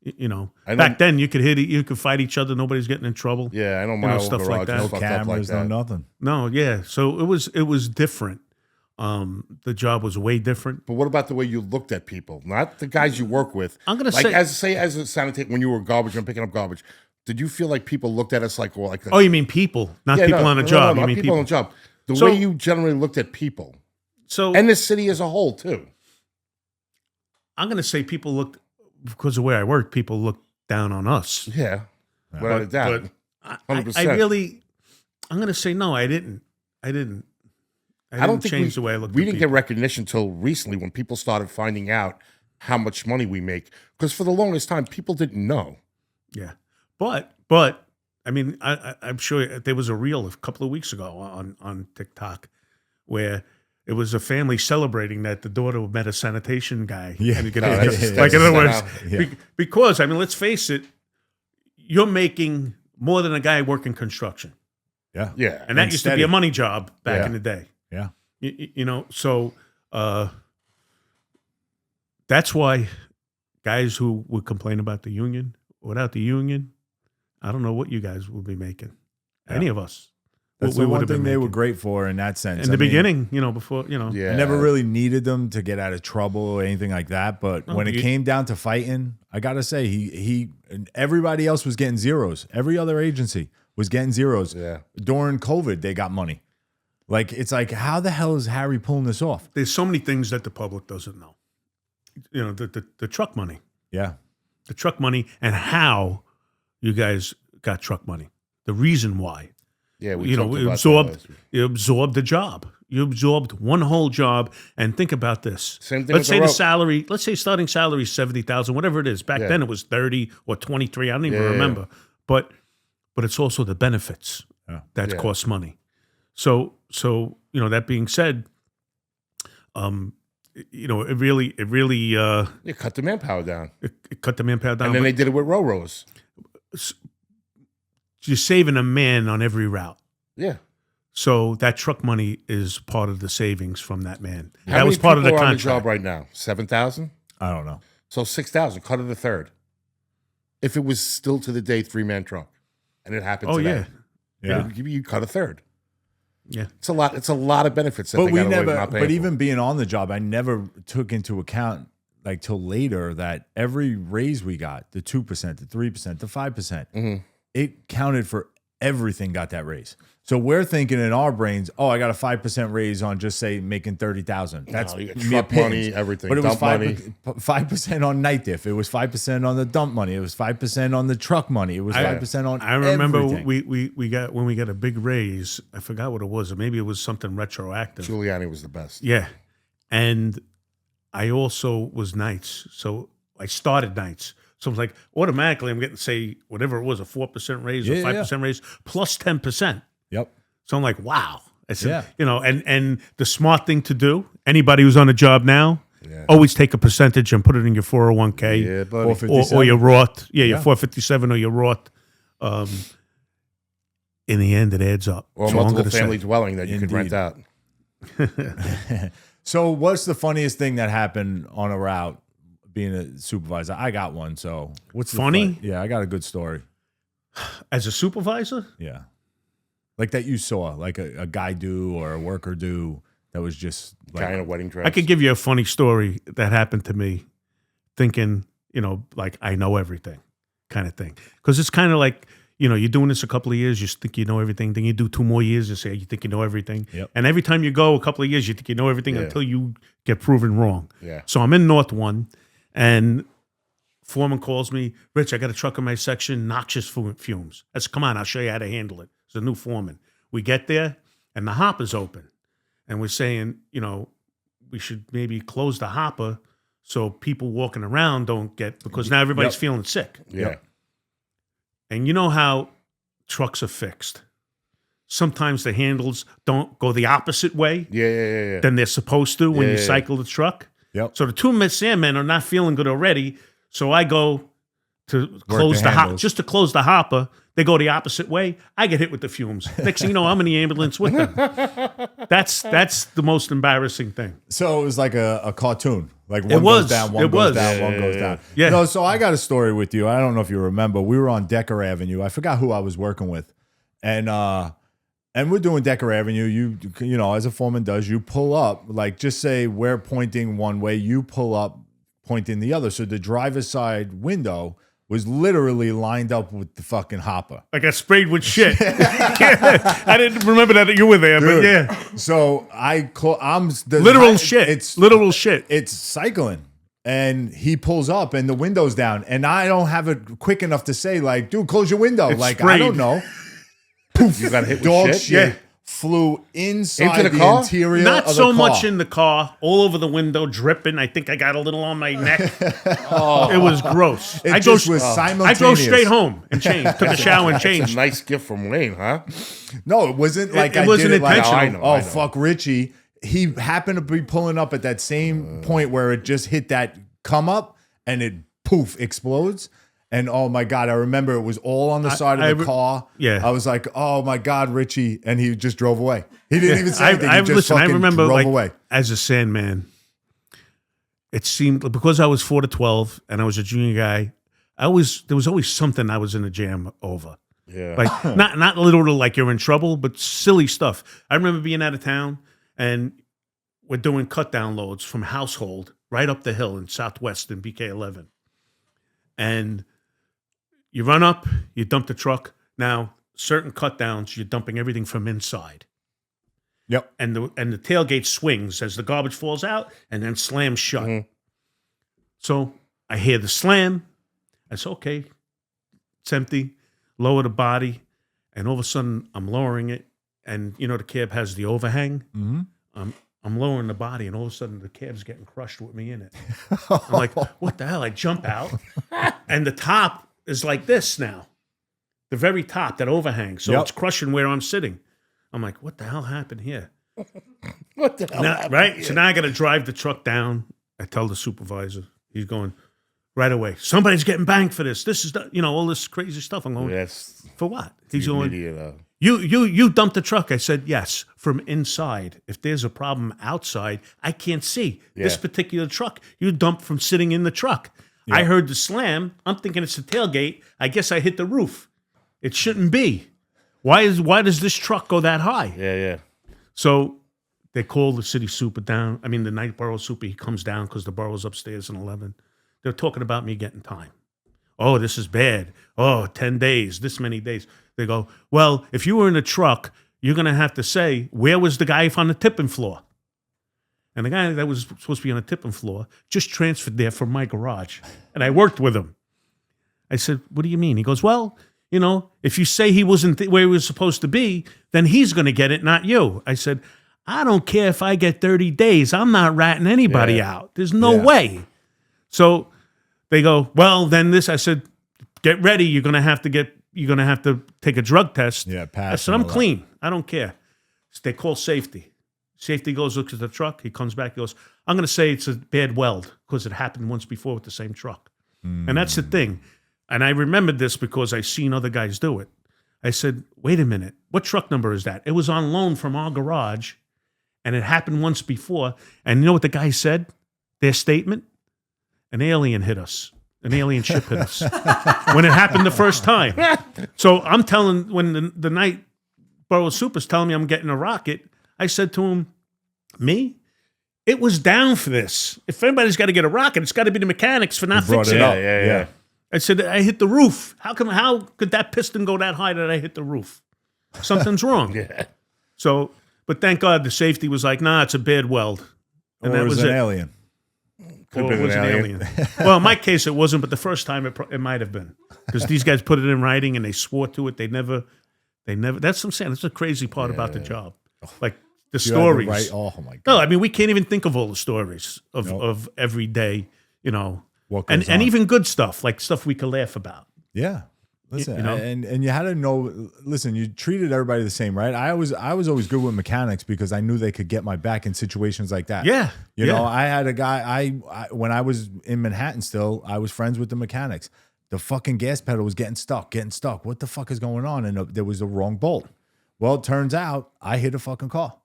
You know, I know- back then you could you could fight each other. Nobody's getting in trouble. Yeah, I know know, my old stuff like garage that. was No fucked up like cameras, no that. nothing. No, yeah. So it was different. The job was way different. But what about the way you looked at people? Not the guys you work with. I'm gonna like say- as a sanitation when you were garbage and picking up garbage. Did you feel like people looked at us like, well, like? Oh, you mean people, not Yeah, people no, on a no, job? no, You mean people on a job. The So- way you generally looked at people So and the city as a whole too. I'm gonna say people looked, because of where I worked, people looked down on us. Yeah, without a doubt. I 100%. really, I'm gonna say no. I didn't. I don't didn't think change the way I looked. we at didn't people. get recognition until recently when people started finding out how much money we make. Because for the longest time, people didn't know. Yeah, but I mean, I'm sure there was a reel a couple of weeks ago on TikTok where it was a family celebrating that the daughter met a sanitation guy. Yeah. And you get- No, that's- like in other words, that's- yeah. because I mean, let's face it, you're making more than a guy working construction, Yeah. Yeah, and that And used to be steady. a money job back Yeah. in the day. Yeah. You know, so that's why guys who would complain about the union, without the union, I don't know what you guys would be making. Any of us. That's what we the would one have been thing they were making. great for in that sense. In the I mean, beginning, you know, before, you know. yeah. I never really needed them to get out of trouble or anything like that. But No, when it you- came down to fighting, I gotta say he and everybody else was getting zeros. Every other agency was getting zeros. Yeah. During COVID, they got money. Like it's like, how the hell is Harry pulling this off? There's so many things that the public doesn't know. You know, the truck money. Yeah. The truck money and how you guys got truck money. The reason why. Yeah, we You know, talked you about absorbed that last week. you absorbed the job. You absorbed one whole job. And think about this. Same thing Let's with say the the rope. salary, let's say starting salary is 70,000, whatever it is. Back Yeah. then it was 30 or 23. I don't even Yeah, yeah, remember. But it's also the benefits that Yeah. cost money. So you know, that being said, you know, it really You cut the manpower down, it cut the manpower down. and then but they did it with Roro. you're saving a man on every route. Yeah, So that truck money is part of the savings from that man. How that was many part of the people are on contract. the job right now? 7,000. I don't know. So 6,000. Cut it a third. If it was still to the day 3-man truck, and it happened Oh today, Yeah. you cut a third. yeah. It's a lot. It's a lot of benefits that But they we got away with never, not paying but for. even being on the job, I never took into account like till later that every raise we got, the 2%, the 3%, the 5%, Mm-hmm. it counted for everything got that raise. So we're thinking in our brains, oh, I got a 5% raise on just say making 30,000. That's you got mere truck pittance. money, everything, But it was dump money. 5% on night diff. It was 5% on the dump money. It was 5% on the truck money. It was 5% on. I remember everything. we got when we got a big raise. I forgot what it was, or maybe it was something retroactive. Giuliani was the best. Yeah, and I also was nights, so I started nights. So I was like, automatically, I'm getting say whatever it was, a 4% raise or 5% raise plus 10%. Yep. So I'm like, wow. I said, Yeah. you know, and the smart thing to do, anybody who's on a job now, always take a percentage and put it in your 401k Yeah, buddy. or your Roth. Yeah, your Yeah. 457 or your Roth. In the end, it adds up. Or So I'm multiple gonna say- family dwelling that you could rent Indeed. out. So what's the funniest thing that happened on a route being a supervisor? I got one. So what's the Funny? Yeah, I got a good story. As a supervisor, Yeah. Like that you saw, like a guy do or a worker do that was just like, Guy in a wedding dress. I could give you a funny story that happened to me, thinking, you know, like I know everything kind of thing. Because it's kind of like, you know, you're doing this a couple of years, you think you know everything. Then you do 2 more years, you say you think you know everything. Yep. And every time you go a couple of years, you think you know everything until you get proven wrong. Yeah. So I'm in North 1, and foreman calls me, Rich, I got a truck in my section, noxious fumes. I said, come on, I'll show you how to handle it. It's a new foreman. We get there, and the hopper's open. And we're saying, you know, we should maybe close the hopper so people walking around don't get, because now everybody's feeling sick. Yeah. And you know how trucks are fixed. Sometimes the handles don't go the opposite way Yeah. than they're supposed to when you Yeah. cycle the truck. Yep. So the 2 Sandmen are not feeling good already. So I go to close the the hopper, handles. just to close the hopper. They go the opposite way. I get hit with the fumes. Next thing you know, I'm in the ambulance with them. That's the most embarrassing thing. So it was like a cartoon. Like one It was. goes down, one It goes was. down, one goes down. Yeah. No, so I got a story with you. I don't know if you remember. We were on Decker Avenue. I forgot who I was working with. And we're doing Decker Avenue. You know, as a foreman does, you pull up, like just say we're pointing one way, you pull up pointing the other. So the driver's side window was literally lined up with the fucking hopper. I got sprayed with shit. Yeah. I didn't remember that you were there, but yeah. So I'm the Literal shit. It's literal shit. it's cycling. And he pulls up and the window's down. And I don't have it quick enough to say, like, dude, close your window. It's like, sprayed. I don't know. You got hit with Dog shit? shit flew inside Into the car? interior Not of the so car. much in the car, all over the window, dripping. I think I got a little on my neck. It was gross. It I just drove, was I simultaneous. drove straight home and changed. Took a shower and It's a changed. nice gift from Wayne, huh? No, it wasn't like it I wasn't did it like, intentional. oh, I know. fuck Richie. He happened to be pulling up at that same point where it just hit that come up and it poof explodes. And oh my God, I remember it was all on the side of the car. Yeah. I was like, oh my God, Richie. And he just drove away. He didn't even say anything. He just listen, I fucking remember drove like, away. as a Sandman, it seemed because I was 4 to 12 and I was a junior guy, there was always something I was in a jam over. Yeah. Like not literal like you're in trouble, but silly stuff. I remember being out of town and we're doing cut down loads from Household right up the hill in Southwest in BK11. And you run up, you dump the truck. Now, certain cut downs, you're dumping everything from inside. Yep. And the tailgate swings as the garbage falls out and then slams shut. Mhm. So I hear the slam. I say, okay, it's empty. Lower the body. And all of a sudden, I'm lowering it. And, you know, the cab has the overhang. Mm-hmm. I'm lowering the body, and all of a sudden, the cab's getting crushed with me in it. I'm like, what the hell? I jump out. And the top is like this now. The very top, that overhang. So Yep. it's crushing where I'm sitting. I'm like, what the hell happened here? What the hell? Now, happened right? here? So now I got to drive the truck down. I tell the supervisor. He's going, right away, somebody's getting banged for this. This is, all this crazy stuff. I'm going, Yes. for what? He's You going, idiot, you dumped the truck. I said, yes, from inside. If there's a problem outside, I can't see. This Yeah. particular truck, you dumped from sitting in the truck. I heard the slam. I'm thinking it's the tailgate. I guess I hit the roof. It shouldn't be. Why does this truck go that high? Yeah. So they call the city super down. I mean, the night borough super, he comes down because the borough's upstairs in 11. They're talking about me getting time. oh, this is bad. Oh, 10 days, this many days. They go, well, if you were in a truck, you're going to have to say, where was the guy on the tipping floor? And the guy that was supposed to be on the tipping floor just transferred there from my garage. And I worked with him. I said, what do you mean? He goes, well, you know, if you say he wasn't where he was supposed to be, then he's going to get it, not you. I said, I don't care if I get 30 days. I'm not ratting anybody out. There's no way. So they go, well, then this. I said, get ready. You're going to have to take a drug test. Yeah, pass. I said, I'm clean. I don't care. So they call safety. Safety goes, looks at the truck. He comes back. He goes, I'm going to say it's a bad weld because it happened once before with the same truck. And that's the thing. And I remembered this because I seen other guys do it. I said, wait a minute. What truck number is that? It was on loan from our garage, and it happened once before. And you know what the guy said? Their statement? An alien hit us. An alien ship hit us when it happened the first time. So I'm telling, when the night Borough Super's telling me I'm getting a rocket, I said to him, me? It was down for this. If anybody's got to get a rocket, it's got to be the mechanics for not fixing it. Yeah. I said, I hit the roof. How could that piston go that high that I hit the roof? Something's wrong. So, but thank God the safety was like, nah, it's a bad weld. And Or that it was was an it. alien. Could Or have it been was an an alien. alien. Well, in my case, it wasn't, but the first time it might have been. Because these guys put it in writing and they swore to it. They never, that's what I'm saying. That's the crazy part about the job. Like the You had to stories. write- oh my God. No, I mean, we can't even think of all the stories of, Nope. of every day, you know, What and goes on. even good stuff, like stuff we could laugh about. Yeah. Listen, you know? and you had to know. Listen, you treated everybody the same, right? I was always good with mechanics because I knew they could get my back in situations like that. Yeah. You know, I had a guy. I when I was in Manhattan, still, I was friends with the mechanics. The fucking gas pedal was getting stuck. What the fuck is going on? And there was the wrong bolt. Well, it turns out I hit a fucking car,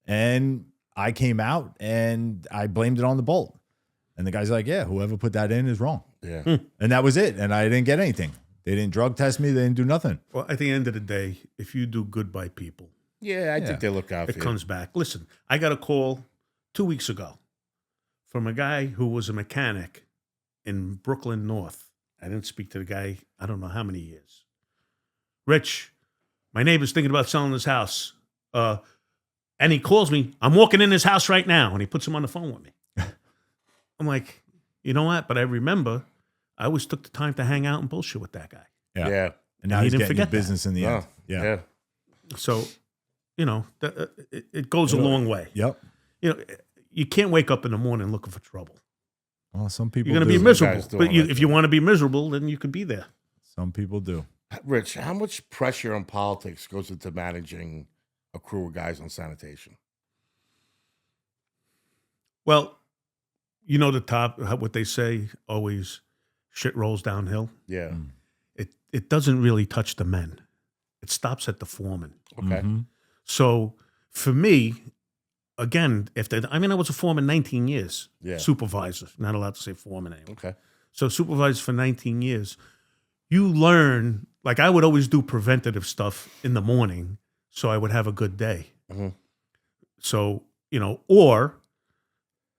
and I came out and I blamed it on the bolt. And the guy's like, "Yeah, whoever put that in is wrong." Yeah. And that was it. And I didn't get anything. They didn't drug test me. They didn't do nothing. Well, at the end of the day, if you do good by people, Yeah, I think they look out for it you. comes back. Listen, I got a call 2 weeks ago from a guy who was a mechanic in Brooklyn North. I didn't speak to the guy, I don't know how many years. Rich, my neighbor's thinking about selling his house. And he calls me, I'm walking in his house right now. And he puts him on the phone with me. I'm like, you know what? But I remember I always took the time to hang out and bullshit with that guy. Yeah. And now he he's didn't getting his forget that. business in the end. Yeah. So, you know, it goes a long way. Yep. You know, you can't wake up in the morning looking for trouble. Well, some people You're going to do. be miserable. guys do But all that if you want to be miserable, then you could be there. Some people do. Rich, how much pressure on politics goes into managing a crew of guys on sanitation? Well, you know what they say, always shit rolls downhill. Yeah. It doesn't really touch the men. It stops at the foreman. Okay. So for me, again, I was a foreman 19 years. Yeah. Supervisor, not allowed to say foreman anymore. Okay. So supervisor for 19 years. You learn, like I would always do preventative stuff in the morning so I would have a good day. Mhm. So, you know, or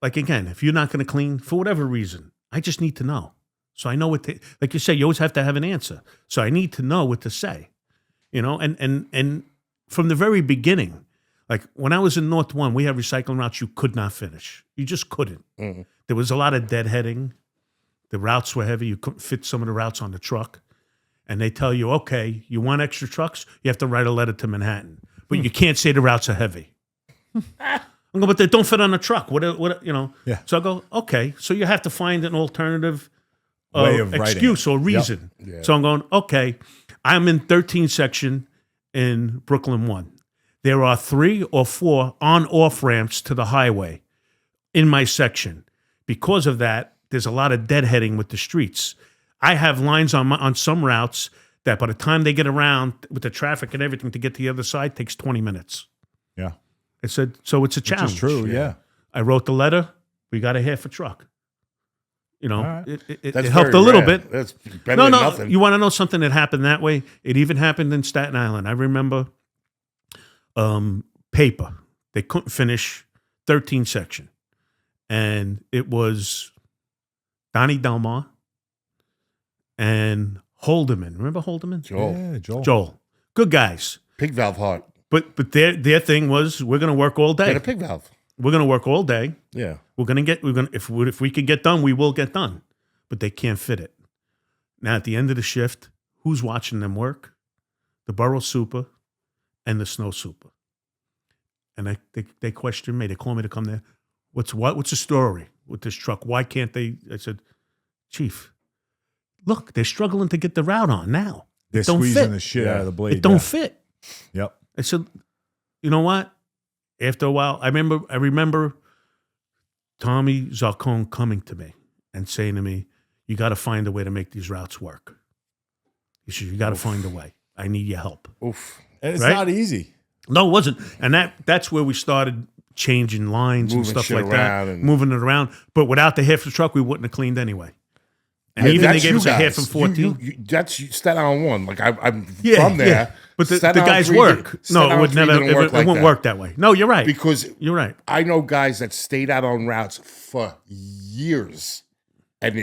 like again, if you're not going to clean for whatever reason, I just need to know. So I know what to, like you say, you always have to have an answer. So I need to know what to say, you know, and from the very beginning, like when I was in North One, we had recycling routes you could not finish. You just couldn't. Mhm. There was a lot of deadheading. The routes were heavy. You couldn't fit some of the routes on the truck. And they tell you, okay, you want extra trucks? You have to write a letter to Manhattan. But you can't say the routes are heavy. I go, but they don't fit on the truck. What, you know? Yeah. So I go, okay. So you have to find an alternative Way of writing excuse it. or reason. Yeah. So I'm going, okay, I'm in 13 section in Brooklyn 1. There are 3 or 4 on-off ramps to the highway in my section. Because of that, there's a lot of deadheading with the streets. I have lines on some routes that by the time they get around with the traffic and everything to get to the other side takes 20 minutes. Yeah. I said, so it's a Which challenge. is true. Yeah. I wrote the letter. We got a half a truck. You know, All right. it That's helped very a little rare. bit. That's better No, than no. nothing. You want to know something that happened that way? It even happened in Staten Island. I remember paper. They couldn't finish 13 section. And it was Donnie Delmar, and Holderman. Remember Holderman? Joel. Yeah, Joel. Joel. Good guys. Pig valve heart. But their thing was, we're going to work all day. And a pig valve. We're going to work all day. Yeah. If we could get done, we will get done. But they can't fit it. Now at the end of the shift, who's watching them work? The borough super and the snow super. And they questioned me. They called me to come there. What's the story with this truck? Why can't they? I said, Chief, look, they're struggling to get the route on now. They're Don't squeezing fit. the shit out of the blade. It don't fit. Yep. I said, you know what? After a while, I remember Tommy Zarcone coming to me and saying to me, you got to find a way to make these routes work. He said, you got to find a way. I need your help. Oof. And it's Right? not easy. No, it wasn't. And that's where we started changing lines and Moving stuff shit like that, around and- moving it around. But without the half the truck, we wouldn't have cleaned anyway. And Yeah, even they that's gave you us a half guys. and 14. That's Staten Island 1. Like, I'm Yeah, from there. yeah. But the Staten Island guys 3 work. Staten No, it Island would 3 never. didn't It work like wouldn't that. work that way. No, you're right. Because You're right. I know guys that stayed out on routes for years, and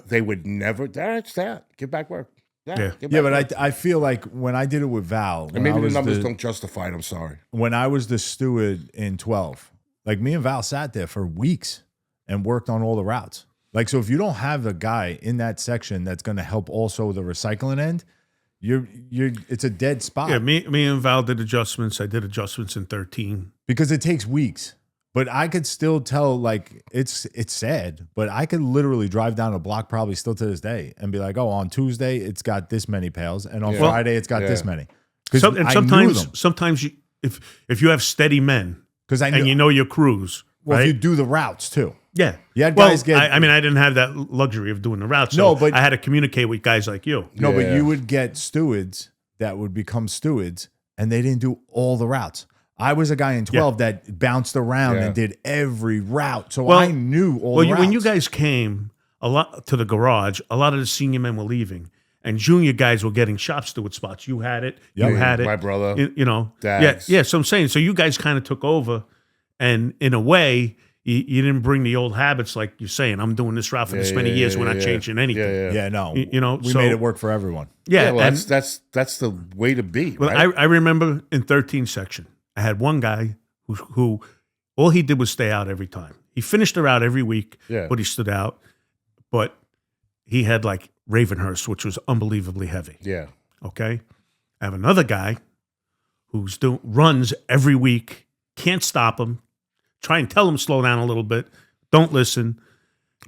they would never, that's that. Get back work. Yeah. Get Yeah, back but work. I feel like when I did it with Val, And when maybe I the was numbers don't justify it. I'm sorry. when I was the steward in 12, like me and Val sat there for weeks and worked on all the routes. Like, so if you don't have a guy in that section that's going to help also the recycling end, it's a dead spot. Yeah, me and Val did adjustments. I did adjustments in 13. Because it takes weeks. But I could still tell, like, it's sad, but I could literally drive down a block probably still to this day and be like, oh, on Tuesday it's got this many pails, and on Yeah. Friday it's got Yeah. this many. Because And sometimes you, if you have steady men I knew, and you know your crews, well, right? if you do the routes too. Yeah. You had Well, guys get- I mean, I didn't have that luxury of doing the routes. So No, but- I had to communicate with guys like you. No, but Yeah. you would get stewards that would become stewards, and they didn't do all the routes. I was a guy in 12 that bounced around Yeah. and did every route, so Well- I knew all Well, the routes. when you guys came a lot to the garage, a lot of the senior men were leaving, and junior guys were getting shop steward spots. You had it. Yep. You had it. My brother. You know. Dags. Yeah. So I'm saying, so you guys kind of took over, and in a way, you didn't bring the old habits like you're saying. I'm doing this route for this many years. We're not changing anything. Yeah. yeah, no, You know, we so- made it work for everyone. Yeah. Well, and- that's the way to be. Well, Right? I remember in 13 section, I had one guy who all he did was stay out every time. He finished the route every week, Yeah. but he stood out. But he had like Ravenhurst, which was unbelievably heavy. Yeah. Okay. I have another guy who's runs every week, can't stop him, try and tell him slow down a little bit, don't listen.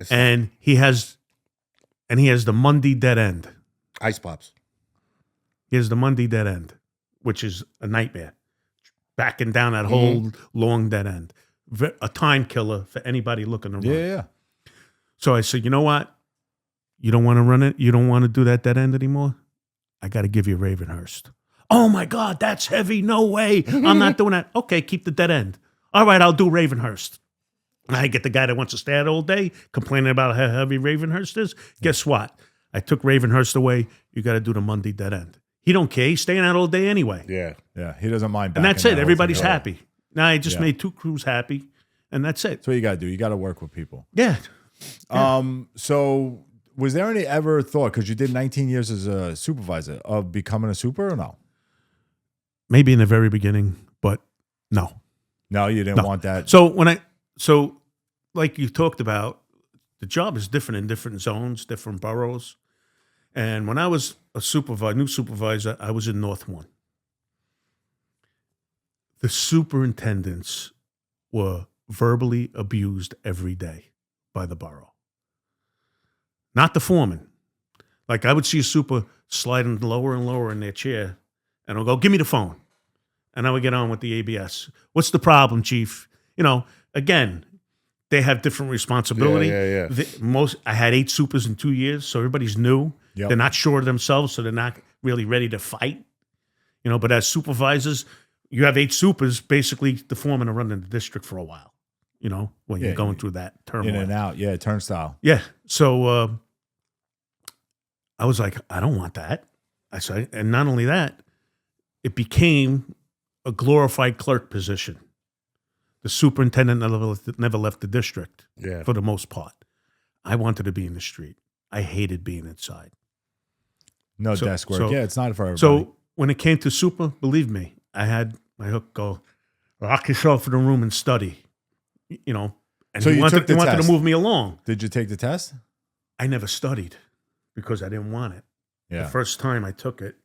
And he has the Monday dead end. Ice pops. He has the Monday dead end, which is a nightmare. Backing down that whole long dead end. A time killer for anybody looking to run. Yeah. So I said, you know what? You don't want to run it? You don't want to do that dead end anymore? I got to give you Ravenhurst. Oh my God, that's heavy. No way. I'm not doing that. Okay, keep the dead end. All right, I'll do Ravenhurst. And I get the guy that wants to stay out all day complaining about how heavy Ravenhurst is. Guess what? I took Ravenhurst away. You got to do the Monday dead end. He don't care. He's staying out all day anyway. Yeah. Yeah, he doesn't mind. And that's backing it. that Everybody's whole thing. happy. Now I just Yeah. made two crews happy, and that's it. That's what you got to do. You got to work with people. Yeah. So was there any ever thought, because you did 19 years as a supervisor, of becoming a super or no? Maybe in the very beginning, but no. No, you didn't No. want that. So like you talked about, the job is different in different zones, different boroughs. And when I was a new supervisor, I was in North 1. The superintendents were verbally abused every day by the borough. Not the foreman. Like I would see a super sliding lower and lower in their chair, and I'll go, give me the phone. And I would get on with the ABS. What's the problem, chief? You know, again, they have different responsibility. Yeah. I had 8 supers in 2 years, so everybody's new. Yep. They're not sure of themselves, so they're not really ready to fight. You know, but as supervisors, you have 8 supers. Basically, the foreman are running the district for a while. You know, when you're going through that turmoil. In and out. Yeah, turnstile. Yeah. So I was like, I don't want that. I said, and not only that, it became a glorified clerk position. The superintendent never left the district Yeah. for the most part. I wanted to be in the street. I hated being inside. No desk work. Yeah, it's not for everybody. So when it came to super, believe me, I had my hook go, lock yourself in a room and study. You know, and So he you wanted, took the he wanted test. to move me along. Did you take the test? I never studied because I didn't want it. Yeah. The first time I took it,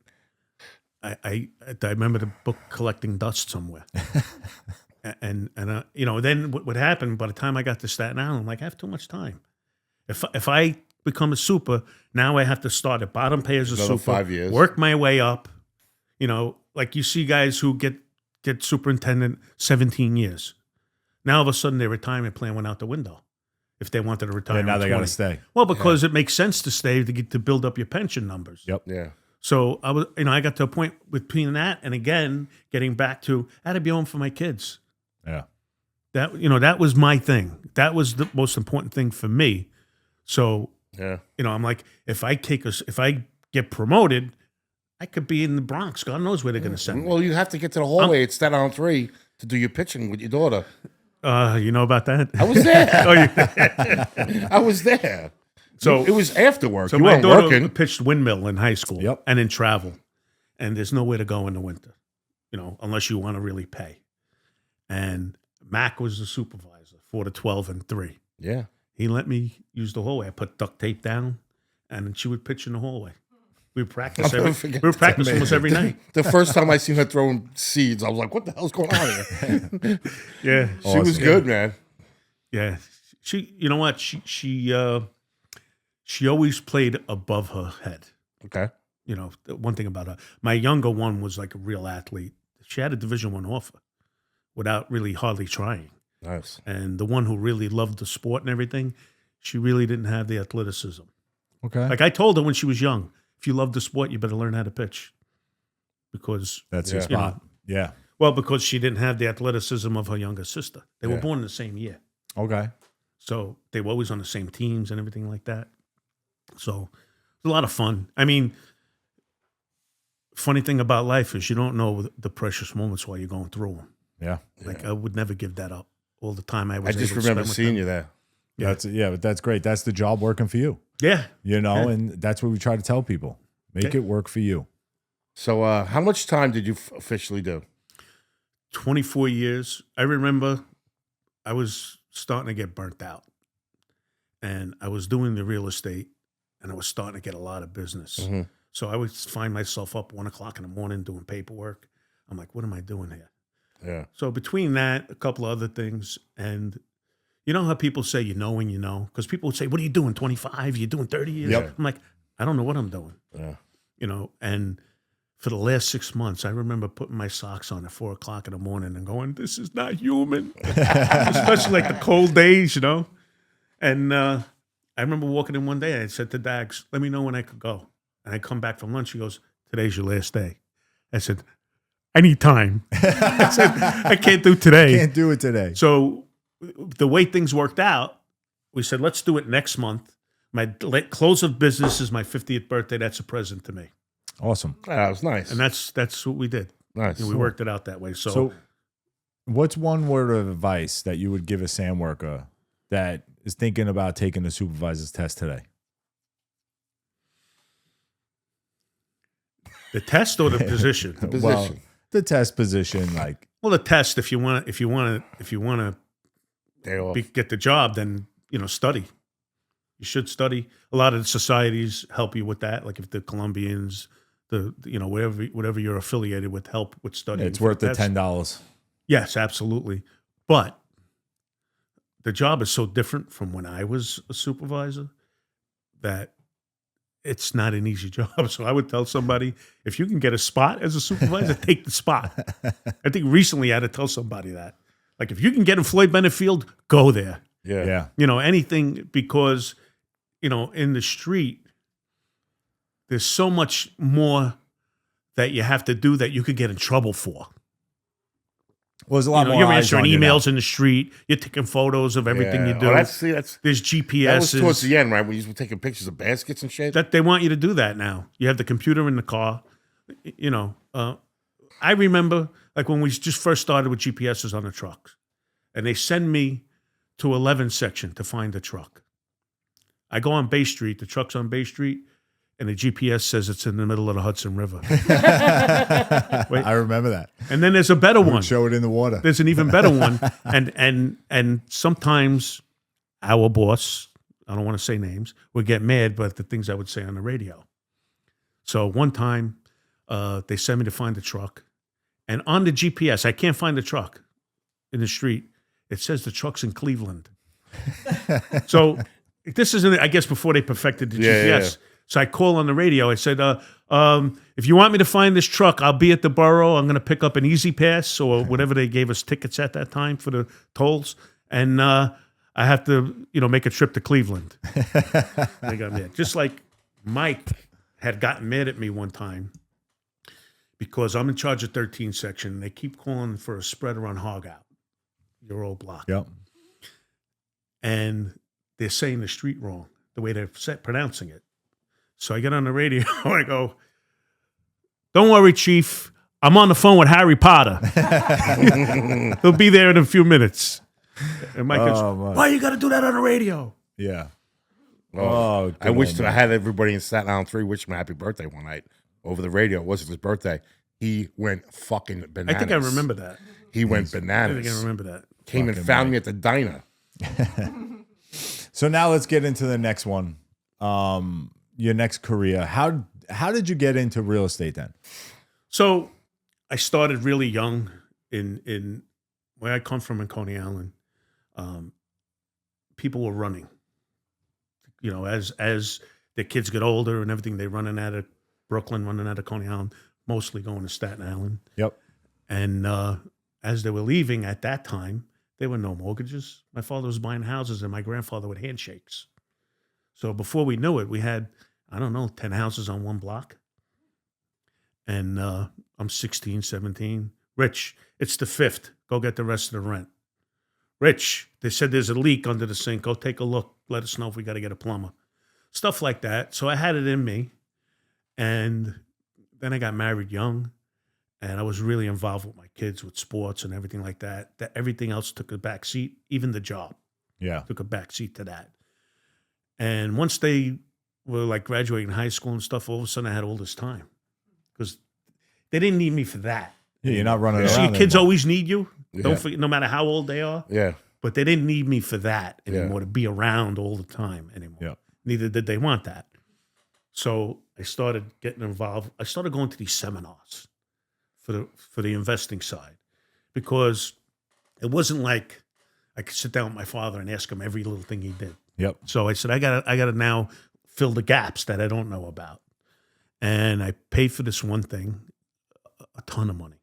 I remember the book Collecting Dust somewhere. and you know, then what happened by the time I got to Staten Island, I'm like, I have too much time. If I become a super, now I have to start at bottom pay as a Another super, 5 years. work my way up. You know, like you see guys who get superintendent 17 years. Now all of a sudden their retirement plan went out the window. If they wanted to retire, Yeah, now at they got 20. to stay. Well, because it makes sense to stay to build up your pension numbers. Yep. Yeah. So I was, I got to a point between that and again getting back to I had to be home for my kids. Yeah. That was my thing. That was the most important thing for me. So Yeah. I'm like, if I get promoted, I could be in the Bronx. God knows where they're going to send me. Well, you have to get to the hallway at Staten Island 3 to do your pitching with your daughter. You know about that? I was there. Oh, yeah. I was there. So it was after work. So you my weren't daughter working. pitched windmill in high school. Yep. And in travel, and there's nowhere to go in the winter, unless you want to really pay. And Mac was the supervisor, 4 to 12 and 3. Yeah. He let me use the hallway. I put duct tape down, and she would pitch in the hallway. We would practice I'll never forget almost every night. The first time I seen her throwing seeds, I was like, what the hell's going on here? Yeah, She was good, man. yeah. She, you know what? She always played above her head. Okay. The one thing about her, my younger one was like a real athlete. She had a Division I offer without really hardly trying. Nice. And the one who really loved the sport and everything, she really didn't have the athleticism. Okay. Like I told her when she was young, if you love the sport, you better learn how to pitch. Because That's your Yeah. spot. Yeah. well, because she didn't have the athleticism of her younger sister. They were Yeah. born in the same year. Okay. So they were always on the same teams and everything like that. So it was a lot of fun. I mean, funny thing about life is you don't know the precious moments while you're going through them. Yeah. Like I would never give that up. All the time I was I just able to remember spend with seeing them. you there. Yeah. But that's great. That's the job working for you. Yeah. And that's what we try to tell people. Make Okay. it work for you. So how much time did you officially do? 24 years. I remember I was starting to get burnt out. And I was doing the real estate and I was starting to get a lot of business. Mhm. So I would find myself up 1:00 in the morning doing paperwork. I'm like, what am I doing here? Yeah. So between that, a couple of other things, and you know how people say you know when you know? Because people would say, what are you doing, 25? You're doing 30 years? Yep. I'm like, I don't know what I'm doing. Yeah. And for the last 6 months, I remember putting my socks on at 4:00 in the morning and going, this is not human. Especially like the cold days, And I remember walking in one day, I said to Dags, let me know when I could go. And I come back from lunch, he goes, today's your last day. I said, I need time. I said, I can't do today. Can't do it today. So the way things worked out, we said, let's do it next month. My close of business is my 50th birthday. That's a present to me. Awesome. That was nice. And that's what we did. nice. And we worked it out that way. So what's one word of advice that you would give a SAM worker that is thinking about taking the supervisor's test today? The test or the position? The Well, position. the test position, like, Well, the test, if you want to Day off. get the job, then, study. You should study. A lot of the societies help you with that. Like if the Colombians, whatever you're affiliated with, help with studying. it's for worth the test. $10. Yes, absolutely. But the job is so different from when I was a supervisor that it's not an easy job. So I would tell somebody, if you can get a spot as a supervisor, take the spot. I think recently I had to tell somebody that. Like if you can get in Floyd Bennett Field, go there. Yeah. Yeah. Anything, because, in the street, there's so much more that you have to do that you could get in trouble for. Well, there's a lot more You're eyes answering on you now. emails in the street. You're taking photos of everything Yeah. you do. Oh, that's There's that was GPSs. towards the end, right? When you were taking pictures of baskets and shit. That they want you to do that now. You have the computer in the car. I remember like when we just first started with GPSs on the trucks, and they send me to 11 section to find the truck. I go on Bay Street. The truck's on Bay Street. and the GPS says it's in the middle of the Hudson River. I remember that. And then there's a better one. Show it in the water. There's an even better one. And sometimes our boss, I don't want to say names, would get mad about the things I would say on the radio. So one time, they sent me to find the truck. And on the GPS, I can't find the truck in the street. It says the truck's in Cleveland. So this isn't, I guess, before they perfected the GPS. Yeah. So I call on the radio. I said, if you want me to find this truck, I'll be at the borough. I'm going to pick up an Easy Pass or whatever they gave us tickets at that time for the tolls. And I have to, make a trip to Cleveland. They got mad. Just like Mike had gotten mad at me one time because I'm in charge of 13 section. And they keep calling for a spreader on Hog Out, your old block. Yep. And they're saying the street wrong, the way they're pronouncing it. So I get on the radio and I go, don't worry, Chief. I'm on the phone with Harry Potter. He'll be there in a few minutes. And Mike goes, why you got to do that on the radio? Yeah. Oh, good I wished old I man. had everybody in Staten Island 3 wish him a happy birthday one night over the radio. It wasn't his birthday. He went fucking bananas. I think I remember that. He went I bananas. think I remember that. Came and Fucking found Mike. me at the diner. So now let's get into the next one. Your next career. How did you get into real estate then? So I started really young in where I come from in Coney Island. People were running. As the kids get older and everything, they're running out of Brooklyn, running out of Coney Island, mostly going to Staten Island. Yep. And as they were leaving at that time, there were no mortgages. My father was buying houses and my grandfather with handshakes. So before we knew it, we had, 10 houses on one block. And I'm 16, 17. Rich, it's the 5th. Go get the rest of the rent. Rich, they said there's a leak under the sink. Go take a look. Let us know if we got to get a plumber. Stuff like that. So I had it in me. And then I got married young. And I was really involved with my kids, with sports and everything like that. Everything else took a back seat. Even the job Yeah. took a back seat to that. And once they were like graduating high school and stuff, all of a sudden I had all this time. Because they didn't need me for that. Yeah, you're not running See, around. kids anymore. always need you. Yeah. Don't forget, no matter how old they are. Yeah. But they didn't need me for that Yeah. anymore, to be around all the time anymore. Yeah. Neither did they want that. So I started getting involved. I started going to these seminars for the investing side, because it wasn't like I could sit down with my father and ask him every little thing he did. Yep. So I said, I gotta now fill the gaps that I don't know about. And I paid for this one thing a ton of money,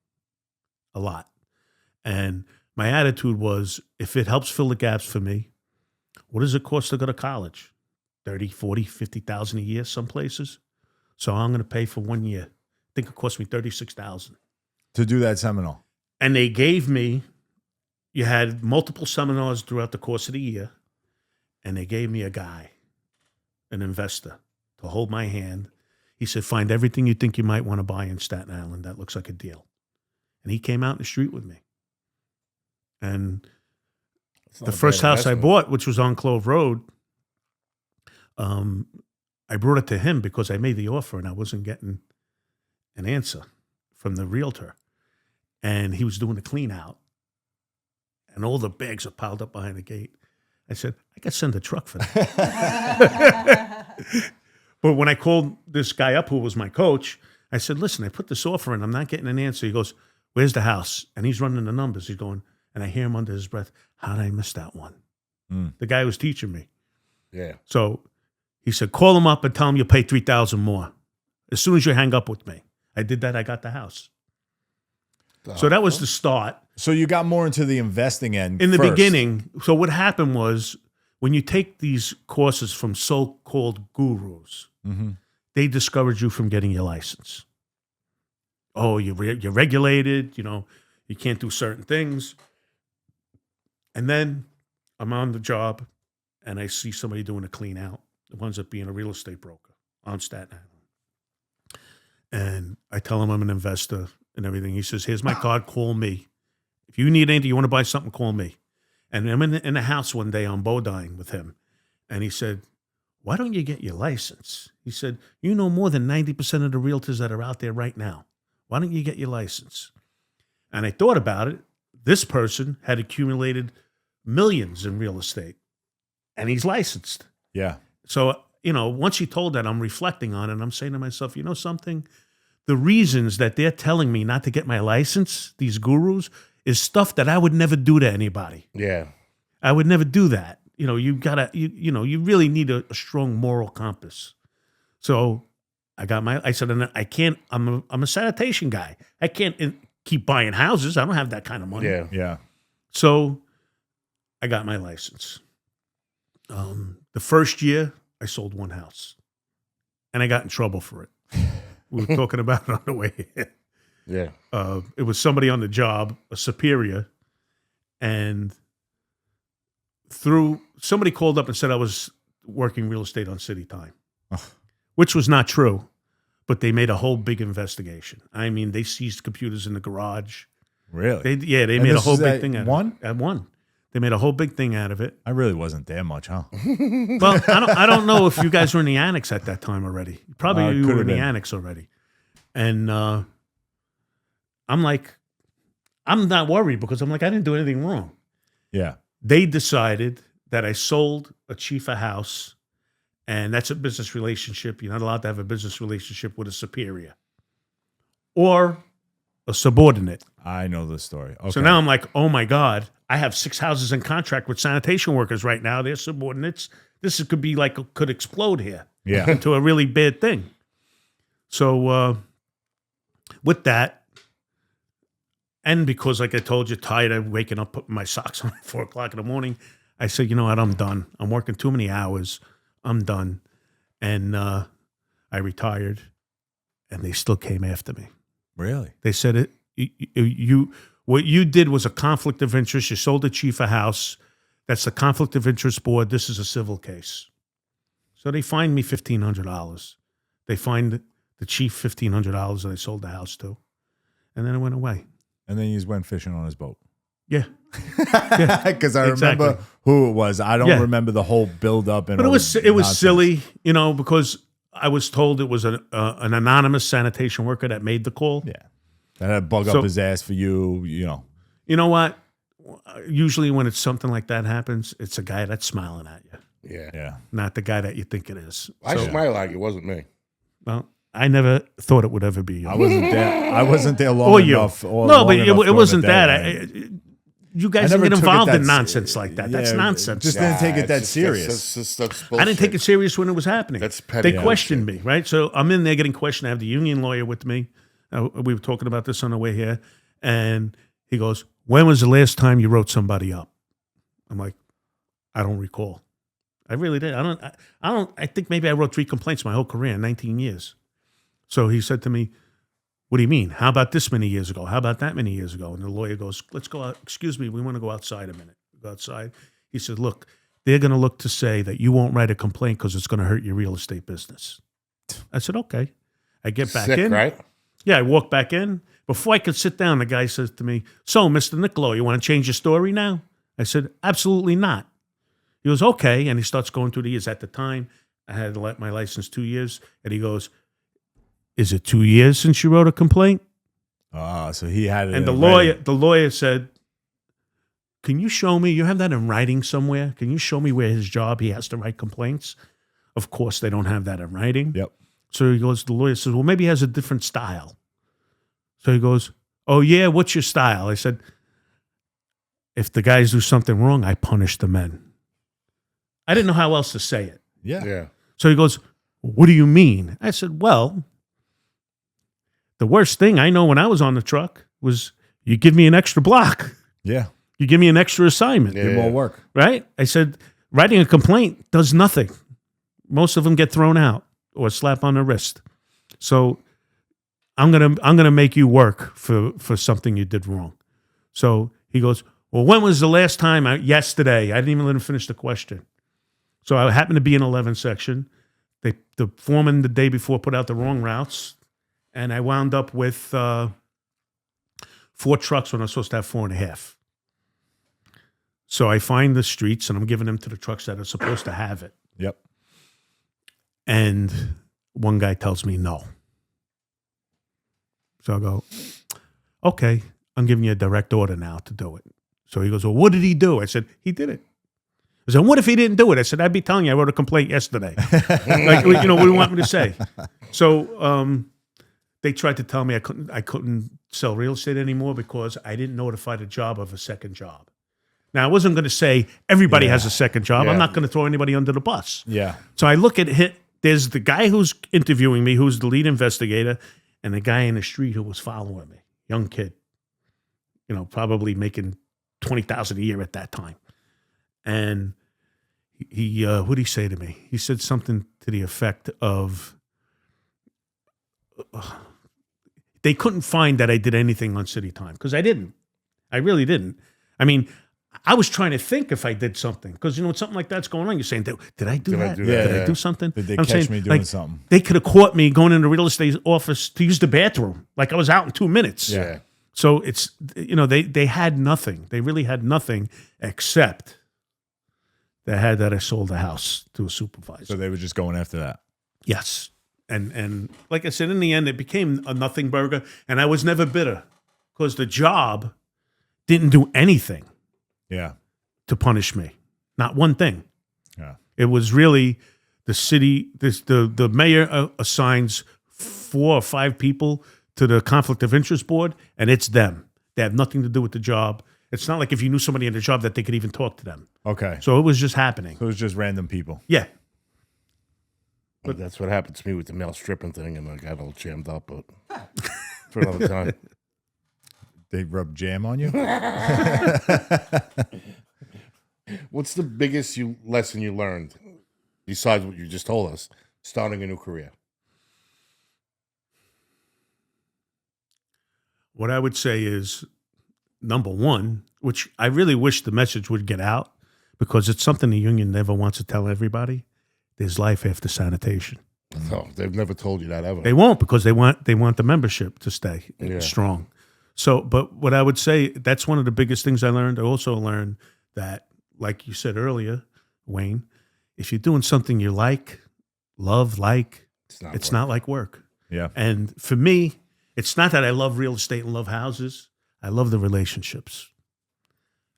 a lot. And my attitude was, if it helps fill the gaps for me, what does it cost to go to college? 30, 40, 50,000 a year, some places. So I'm going to pay for 1 year. I think it cost me 36,000. To do that seminar. And they gave me, you had multiple seminars throughout the course of the year, and they gave me a guy, an investor, to hold my hand. He said, find everything you think you might want to buy in Staten Island. That looks like a deal. And he came out in the street with me. And the first house I bought, which was on Clove Road, I brought it to him because I made the offer and I wasn't getting an answer from the realtor. And he was doing a clean out. And all the bags are piled up behind the gate. I said, I could send a truck for that. But when I called this guy up who was my coach, I said, listen, I put this offer in. I'm not getting an answer. He goes, where's the house? And he's running the numbers. He's going, and I hear him under his breath, how did I miss that one? The guy was teaching me. Yeah. So he said, call him up and tell him you'll pay $3,000 more as soon as you hang up with me. I did that. I got the house. So that was the start. So you got more into the investing end In the first. beginning, so what happened was, when you take these courses from so-called gurus, they discourage you from getting your license. Oh, you're regulated, you can't do certain things. And then I'm on the job and I see somebody doing a clean out. It winds up being a real estate broker on Staten Island. And I tell him I'm an investor and everything. He says, here's my card, call me. If you need anything, you want to buy something, call me. And I'm in the house one day on Bodine with him. And he said, why don't you get your license? He said, you know more than 90% of the realtors that are out there right now. Why don't you get your license? And I thought about it. This person had accumulated millions in real estate, and he's licensed. Yeah. So, once he told that, I'm reflecting on it, and I'm saying to myself, you know something? The reasons that they're telling me not to get my license, these gurus, is stuff that I would never do to anybody. Yeah. I would never do that. You really need a strong moral compass. So I said, I can't, I'm a sanitation guy. I can't keep buying houses. I don't have that kind of money. Yeah. Yeah. So I got my license. The first year I sold one house and I got in trouble for it. We were talking about it on the way here. Yeah. It was somebody on the job, a superior, and somebody called up and said I was working real estate on city time, which was not true, but they made a whole big investigation. I mean, they seized computers in the garage. Really? They And made a this whole is big at thing out one? of it. At one. They made a whole big thing out of it. I really wasn't there much, huh? Well, I don't know if you guys were in the annex at that time already. Probably you could were have in the been. annex already. And I'm like, I'm not worried because I'm like, I didn't do anything wrong. Yeah. They decided that I sold a chief a house, and that's a business relationship. You're not allowed to have a business relationship with a superior or a subordinate. I know the story. Okay. So now I'm like, oh my God, I have 6 houses in contract with sanitation workers right now. They're subordinates. This could be like, could explode here Yeah. into a really bad thing. So with that, and because like I told you, tired of waking up, putting my socks on at 4 o'clock in the morning, I said, you know what, I'm done. I'm working too many hours. I'm done. And I retired, and they still came after me. Really? They said what you did was a conflict of interest. You sold the chief a house. That's the conflict of interest board. This is a civil case. So they fined me $1,500. They fined the chief $1,500 that I sold the house to. And then it went away. And then you just went fishing on his boat. Yeah. Because I Exactly. remember who it was. I don't Yeah. rememb the whole build up. And But it all was the nonsense. silly, because I was told it was an anonymous sanitation worker that made the call. Yeah. That had a bug So- up his ass for you, you know. You know what? Usually when it's something like that happens, it's a guy that's smiling at you, Yeah. Yeah. not the guy that you think it is. I So, smile like it wasn't me. well, I never thought it would ever be you. I wasn't there. I wasn't there long or you. enough. Or No, long but enough it during wasn't the that. day. You I guys didn't never get took it involved in that- nonsense like that. That's yeah, nonsense. just didn't take it that It's serious. that's I didn't take it serious when it was happening. That's petty They questioned me, right? So I'm in there getting questioned. I have the union lawyer with me. We were talking about this on the way here. And he goes, when was the last time you wrote somebody up? I'm like, I don't recall. I really did. I think maybe I wrote 3 complaints my whole career, 19 years. So he said to me, what do you mean? How about this many years ago? How about that many years ago? And the lawyer goes, let's go out. Excuse me, we want to go outside a minute. Go outside. He said, look, they're going to look to say that you won't write a complaint because it's going to hurt your real estate business. I said, okay. I get back Sick, in. right? Yeah, I walk back in. Before I could sit down, the guy says to me, so, Mr. Nichilo, you want to change your story now? I said, absolutely not. He goes, okay. And he starts going through the years. At the time, I had my license 2 years. And he goes, is it 2 years since you wrote a complaint? So he had it. And the ready. lawyer said, can you show me, you have that in writing somewhere? Can you show me where his job, he has to write complaints? Of course, they don't have that in writing. Yep. So he goes, the lawyer says, well, maybe he has a different style. So he goes, oh, yeah, what's your style? I said, if the guys do something wrong, I punish the men. I didn't know how else to say it. Yeah. Yeah. So he goes, what do you mean? I said, well, the worst thing I know when I was on the truck was you give me an extra block. Yeah. You give me an extra assignment, Yeah. Did more work. right? I said, writing a complaint does nothing. Most of them get thrown out or a slap on the wrist. So I'm gonna make you work for something you did wrong. So he goes, well, when was the last time? Yesterday. I didn't even let him finish the question. So I happened to be in 11 section. The foreman the day before put out the wrong routes, and I wound up with 4 trucks when I was supposed to have 4.5. So I find the streets, and I'm giving them to the trucks that are supposed to have it. Yep. And one guy tells me no. So I go, okay, I'm giving you a direct order now to do it. So he goes, well, what did he do? I said, he did it. I said, what if he didn't do it? I said, I'd be telling you I wrote a complaint yesterday. Like, what do you want me to say? So they tried to tell me I couldn't sell real estate anymore because I didn't notify the job of a second job. Now, I wasn't going to say everybody has a second job. Yeah. I'm not going to throw anybody under the bus. Yeah. So I look at it. There's the guy who's interviewing me, who's the lead investigator, and the guy in the street who was following me, young kid, probably making $20,000 a year at that time. And he what did he say to me? He said something to the effect of, they couldn't find that I did anything on city time, because I didn't. I really didn't. I mean, I was trying to think if I did something, because something like that's going on. You're saying, did I do that? Did I do something? Did they I'm catch saying, me doing like, something? They could have caught me going into the real estate office to use the bathroom. Like I was out in 2 minutes. Yeah. So it's, they had nothing. They really had nothing except they had that I sold a house to a supervisor. So they were just going after that. Yes. And like I said, in the end, it became a nothing burger. And I was never bitter because the job didn't do anything Yeah. to punish me. Not one thing. Yeah. It was really the city, the mayor assigns 4 or 5 people to the conflict of interest board, and it's them. They have nothing to do with the job. It's not like if you knew somebody in the job that they could even talk to them. Okay. So it was just happening. So it was just random people. Yeah. But that's what happened to me with the male stripping thing, and I got all jammed up. But for another time. They rub jam on you? What's the biggest lesson you learned, besides what you just told us, starting a new career? What I would say is, number one, which I really wish the message would get out, because it's something the union never wants to tell everybody, there's life after sanitation. No, they've never told you that ever. They won't, because they want the membership to stay Yeah. strong. So, but what I would say, that's one of the biggest things I learned. I also learned that, like you said earlier, Wayne, if you're doing something you love, it's not like work. Yeah. And for me, it's not that I love real estate and love houses. I love the relationships.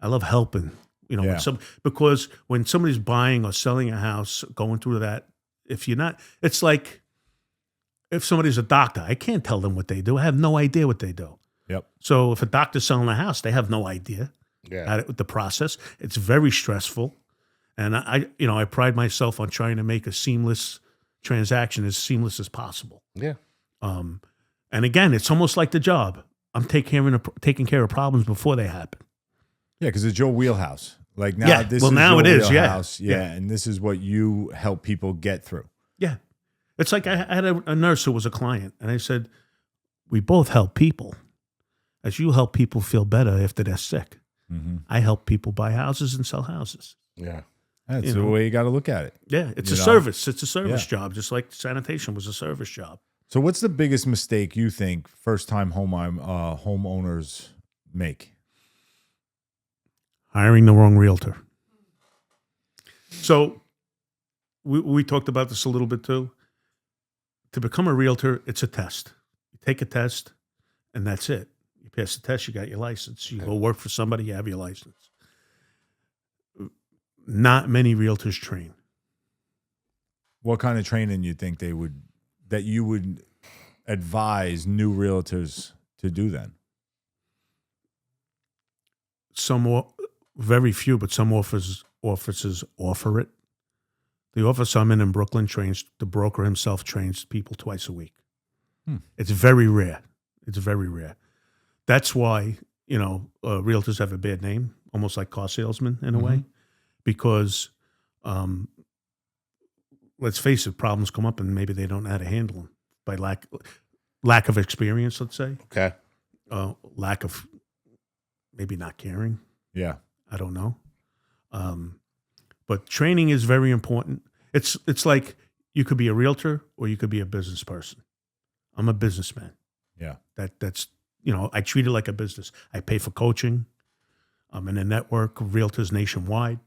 I love helping, Yeah. because when somebody's buying or selling a house, going through that, if you're not, it's like if somebody's a doctor, I can't tell them what they do. I have no idea what they do. Yep. So if a doctor's selling a house, they have no idea Yeah. the process. It's very stressful. And I pride myself on trying to make a seamless transaction as seamless as possible. Yeah. And again, it's almost like the job. I'm taking care of problems before they happen. Yeah, because it's your wheelhouse. Like now, Yeah, this well, is now your it is, yeah. wheelhouse. Yeah. Yeah. And this is what you help people get through. Yeah. It's like I had a nurse who was a client, and I said, we both help people. As you help people feel better after they're sick. Mm-hmm. I help people buy houses and sell houses. Yeah. That's You the know. way you got to look at it. Yeah, it's You a know? service. It's a service Yeah. job, just like sanitation was a service job. So, what's the biggest mistake you think first-time homeowners make? Hiring the wrong realtor. So we talked about this a little bit too. To become a realtor, it's a test. You take a test, and that's it. You pass the test, you got your license. You go work for somebody, you have your license. Not many realtors train. What kind of training you think that you would advise new realtors to do then? Very few, but some offices offer it. The office I'm in Brooklyn trains, the broker himself trains people twice a week. It's very rare. It's very rare. That's why, realtors have a bad name, almost like car salesmen in a way, because let's face it, problems come up and maybe they don't know how to handle them by lack of experience, let's say, Okay. lack of maybe not caring. Yeah. I don't know. But training is very important. It's like you could be a realtor or you could be a business person. I'm a businessman. Yeah. That's I treat it like a business. I pay for coaching. I'm in a network of realtors nationwide.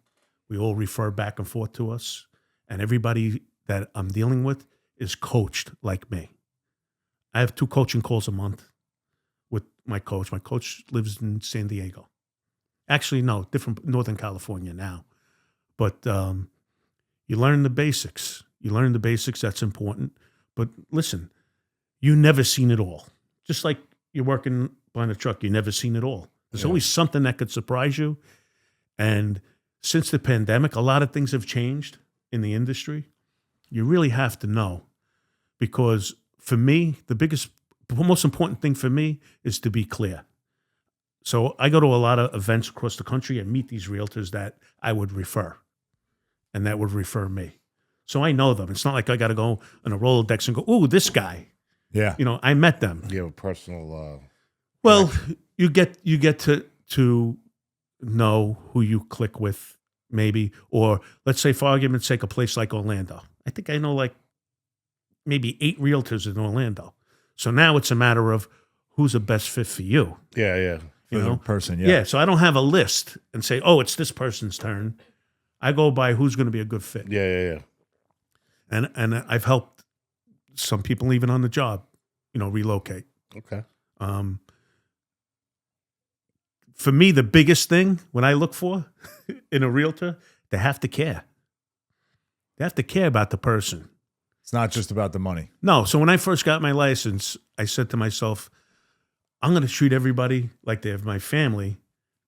We all refer back and forth to us. And everybody that I'm dealing with is coached like me. I have 2 coaching calls a month with my coach. My coach lives in San Diego. Actually, no, different, Northern California now. But you learn the basics. You learn the basics. That's important. But listen, you never seen it all. Just like you're working behind a truck, you never seen it all. There's always something that could surprise you. And since the pandemic, a lot of things have changed in the industry. You really have to know, because for me, the most important thing for me is to be clear. So I go to a lot of events across the country and meet these realtors that I would refer, and that would refer me. So I know them. It's not like I got to go on a Rolodex and go, "Ooh, this guy." Yeah. You know, I met them. You have a personal. Well, you get to know who you click with, maybe, or let's say, for argument's sake, a place like Orlando. I think I know like maybe 8 realtors in Orlando. So now it's a matter of who's the best fit for you. Yeah. For You the know, person, yeah. So I don't have a list and say, "Oh, it's this person's turn." I go by who's going to be a good fit. Yeah. And I've helped some people even on the job, relocate. Okay. For me, the biggest thing when I look for in a realtor, they have to care. They have to care about the person. It's not just about the money. No. So when I first got my license, I said to myself, I'm going to treat everybody like they have my family,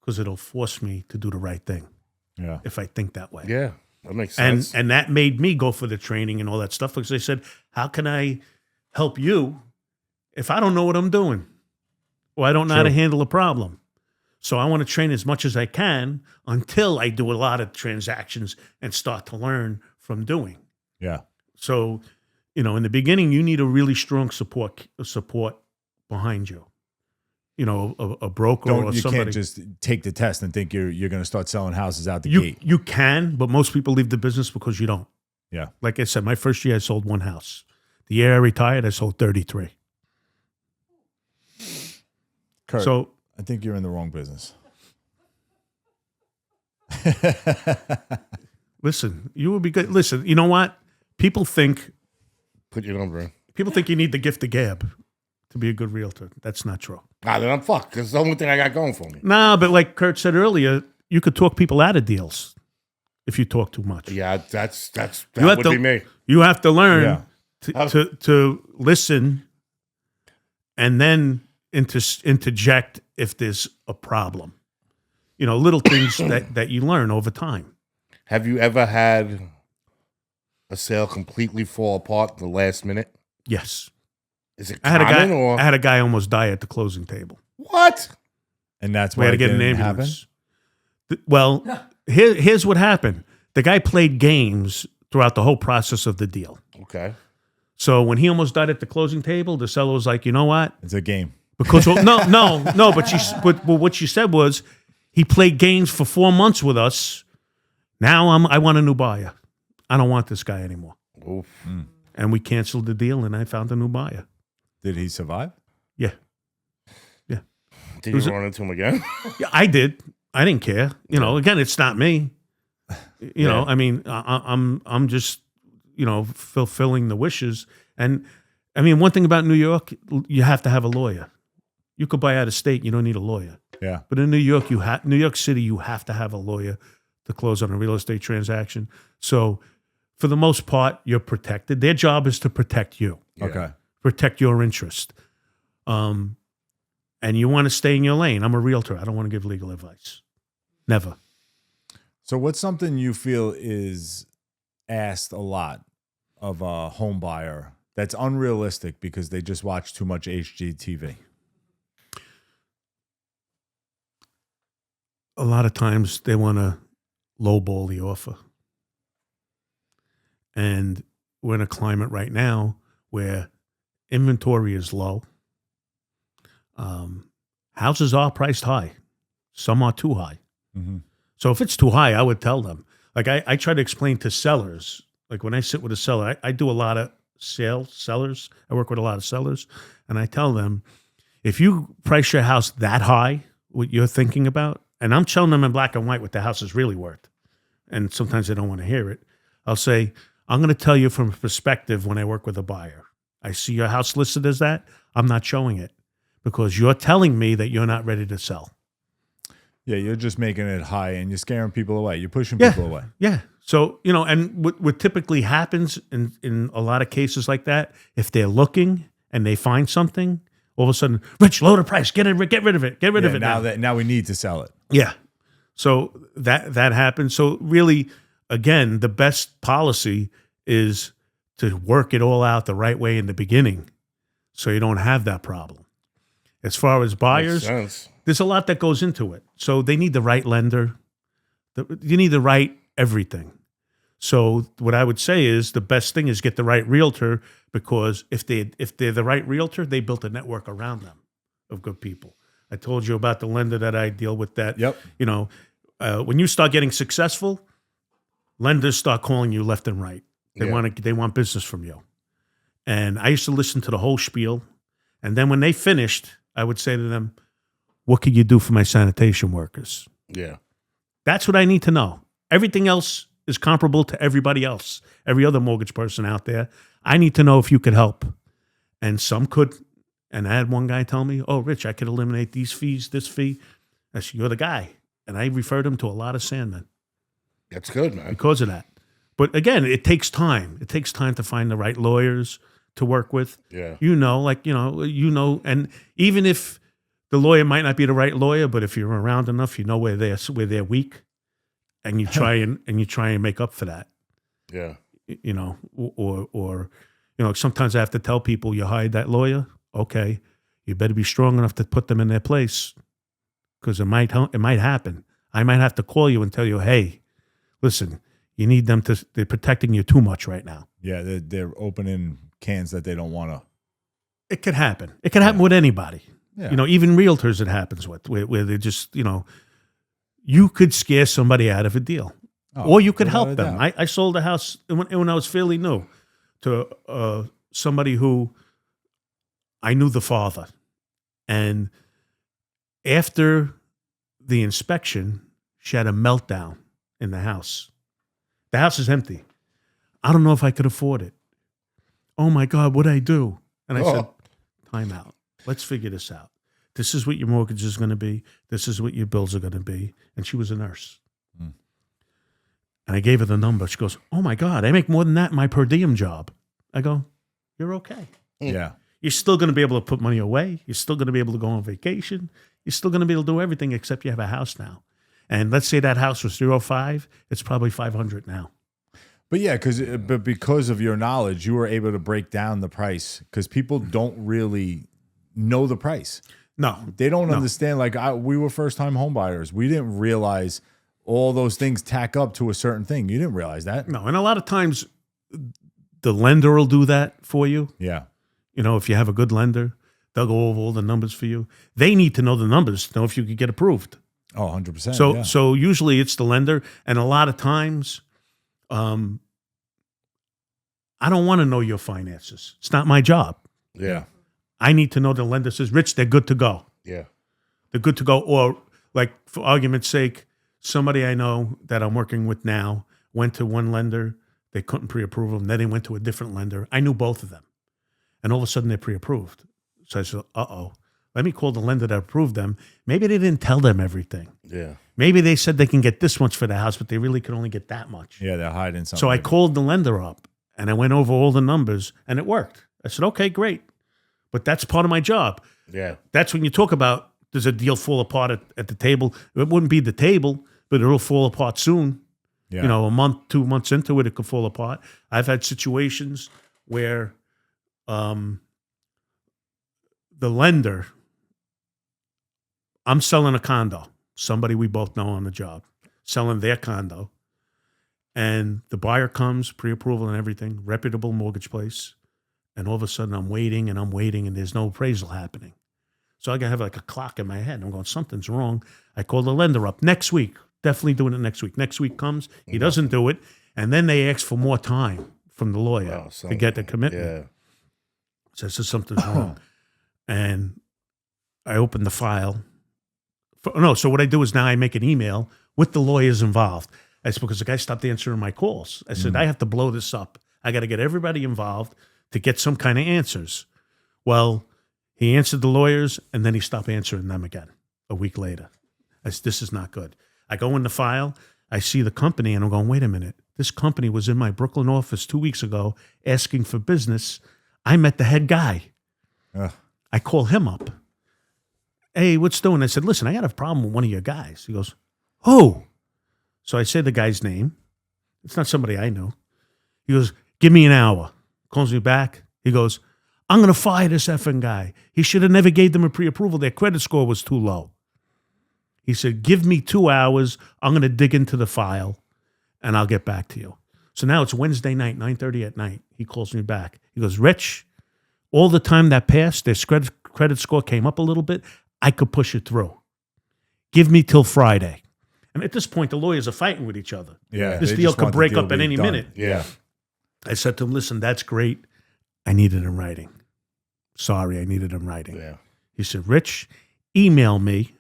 because it'll force me to do the right thing Yeah. if I think that way. Yeah, that makes And sense. and that made me go for the training and all that stuff, because I said, how can I help you if I don't know what I'm doing, or I don't know how to True. handle a problem? So I want to train as much as I can until I do a lot of transactions and start to learn from doing. Yeah. So, in the beginning, you need a really strong support behind you. A broker or You somebody. can't just take the test and think you're going to start selling houses out the You gate. you can, but most people leave the business because you don't. Yeah. Like I said, my first year I sold 1 house. The year I retired, I sold 33. Kurt, So I think you're in the wrong business. listen, you will be good. Listen, you know what? People think Put your number in. you need the gift of gab to be a good realtor. That's not true. Then I'm fucked, because it's the only thing I got going for me. Nah, but like Kurt said earlier, you could talk people out of deals if you talk too much. Yeah, that You have would to- be me. You have to learn Yeah. to listen and then interject if there's a problem. Little things that you learn over time. Have you ever had a sale completely fall apart at the last minute? Yes. Is it I had common or I had a guy almost die at the closing table. what? And that's We why had to it get an didn't happen. ambulance. Well, here's what happened. The guy played games throughout the whole process of the deal. Okay. So when he almost died at the closing table, the seller was like, "You know what? It's a game. Because no. But what she said was, he played games for 4 months with us. Now I want a new buyer. I don't want this guy anymore." Oof. And we canceled the deal, and I found a new buyer. Did he survive? Yeah, Did Was you it- run into him again? yeah, I did. I didn't care. Again, it's not me. Yeah. I mean, I'm just fulfilling the wishes. And I mean, one thing about New York, you have to have a lawyer. You could buy out of state, you don't need a lawyer. Yeah. But in New York, New York City, you have to have a lawyer to close on a real estate transaction. So for the most part, you're protected. Their job is to protect you, Yeah. Okay. protect your interest. And you want to stay in your lane. I'm a realtor. I don't want to give legal advice. Never. So what's something you feel is asked a lot of a home buyer that's unrealistic because they just watch too much HGTV? A lot of times they want to lowball the offer. And we're in a climate right now where inventory is low. Houses are priced high. Some are too high. Mm-hmm. So if it's too high, I would tell them. Like I try to explain to sellers, like when I sit with a seller, I do a lot of sellers. I work with a lot of sellers. And I tell them, if you price your house that high, what you're thinking about, and I'm telling them in black and white what the house is really worth, and sometimes they don't want to hear it, I'll say, I'm going to tell you from a perspective when I work with a buyer. I see your house listed as that. I'm not showing it because you're telling me that you're not ready to sell. Yeah, you're just making it high and you're scaring people away. You're pushing Yeah. people away. Yeah. So, and what typically happens in a lot of cases like that, if they're looking and they find something, all of a sudden, Rich, lower the price, get rid of it, get rid of it Now we need to sell it. Yeah. So that happens. So really, again, the best policy is to work it all out the right way in the beginning so you don't have that problem. As far as buyers, Makes sense. there's a lot that goes into it. So they need the right lender. You need the right everything. So what I would say is the best thing is get the right realtor, because if they're the right realtor, they built a network around them of good people. I told you about the lender that I deal with that. Yep. When you start getting successful, lenders start calling you left and right. They want business from you. And I used to listen to the whole spiel. And then when they finished, I would say to them, what can you do for my sanitation workers? Yeah. That's what I need to know. Everything else is comparable to everybody else, every other mortgage person out there. I need to know if you could help. And some could. And I had one guy tell me, oh, Rich, I could eliminate these fees, this fee. I said, you're the guy. And I referred him to a lot of sandmen That's good, man. because of that. But again, it takes time. It takes time to find the right lawyers to work with. Yeah. And even if the lawyer might not be the right lawyer, but if you're around enough, you know where they're weak, and you try and make up for that. Yeah. Or sometimes I have to tell people, you hired that lawyer, okay, you better be strong enough to put them in their place, because it might happen. I might have to call you and tell you, hey, listen, you need them they're protecting you too much right now. Yeah, they're opening cans that they don't want to. It could happen. It could happen with anybody. Yeah. Even realtors it happens with, where they just, you could scare somebody out of a deal. Or you could help them. I sold a house when I was fairly new to somebody who I knew the father. And after the inspection, she had a meltdown in the house. The house is empty. I don't know if I could afford it. Oh my God, what'd I do? And I said, time out. Let's figure this out. This is what your mortgage is going to be. This is what your bills are going to be. And she was a nurse. And I gave her the number. She goes, oh my God, I make more than that in my per diem job. I go, you're okay. Yeah. You're still going to be able to put money away. You're still going to be able to go on vacation. You're still going to be able to do everything except you have a house now. And let's say that house was 305. It's probably 500 now. But yeah, because of your knowledge, you were able to break down the price, because people don't really know the price. No. They don't understand. Like we were first-time home buyers. We didn't realize all those things tack up to a certain thing. You didn't realize that. No. And a lot of times the lender will do that for you. Yeah. If you have a good lender, they'll go over all the numbers for you. They need to know the numbers to know if you could get approved. Oh, 100%. So usually it's the lender. And a lot of times, I don't want to know your finances. It's not my job. Yeah. I need to know the lender says, Rich, they're good to go. Yeah. They're good to go. Or, like, for argument's sake, somebody I know that I'm working with now went to one lender. They couldn't pre-approve them. Then they went to a different lender. I knew both of them. And all of a sudden, they're pre-approved. So I said, let me call the lender that approved them. Maybe they didn't tell them everything. Yeah. Maybe they said they can get this much for the house, but they really could only get that much. Yeah, they're hiding something. So I called the lender up, and I went over all the numbers, and it worked. I said, okay, great. But that's part of my job. Yeah. That's when you talk about, does a deal fall apart at the table? It wouldn't be the table, but it'll fall apart soon. Yeah. A month, 2 months into it, it could fall apart. I've had situations where the lender, I'm selling a condo, somebody we both know on the job, selling their condo, and the buyer comes, pre-approval and everything, reputable mortgage place, and all of a sudden I'm waiting, and there's no appraisal happening. So I gotta have like a clock in my head. I'm going, something's wrong. I call the lender up next week, definitely doing it next week. Next week comes, he doesn't do it, and then they ask for more time from the lawyer to get the commitment. Yeah. So something's wrong. And I open the file. So what I do is now I make an email with the lawyers involved. I said, because the guy stopped answering my calls. I said, I have to blow this up. I got to get everybody involved to get some kind of answers. Well, he answered the lawyers, and then he stopped answering them again a week later. I said, this is not good. I go in the file. I see the company, and I'm going, wait a minute. This company was in my Brooklyn office 2 weeks ago asking for business. I met the head guy. I call him up. Hey, what's doing? I said, listen, I got a problem with one of your guys. He goes, who? So I say the guy's name. It's not somebody I know. He goes, give me an hour. Calls me back. He goes, I'm going to fire this effing guy. He should have never gave them a pre-approval. Their credit score was too low. He said, give me 2 hours. I'm going to dig into the file, and I'll get back to you. So now it's Wednesday night, 9:30 at night. He calls me back. He goes, Rich, all the time that passed, their credit score came up a little bit. I could push it through. Give me till Friday. And at this point, the lawyers are fighting with each other. Yeah, This they deal just could want the break deal up at be any done. minute. Yeah. I said to him, listen, that's great. I need it in writing. Sorry, I need it in writing. Yeah. He said, Rich, email me,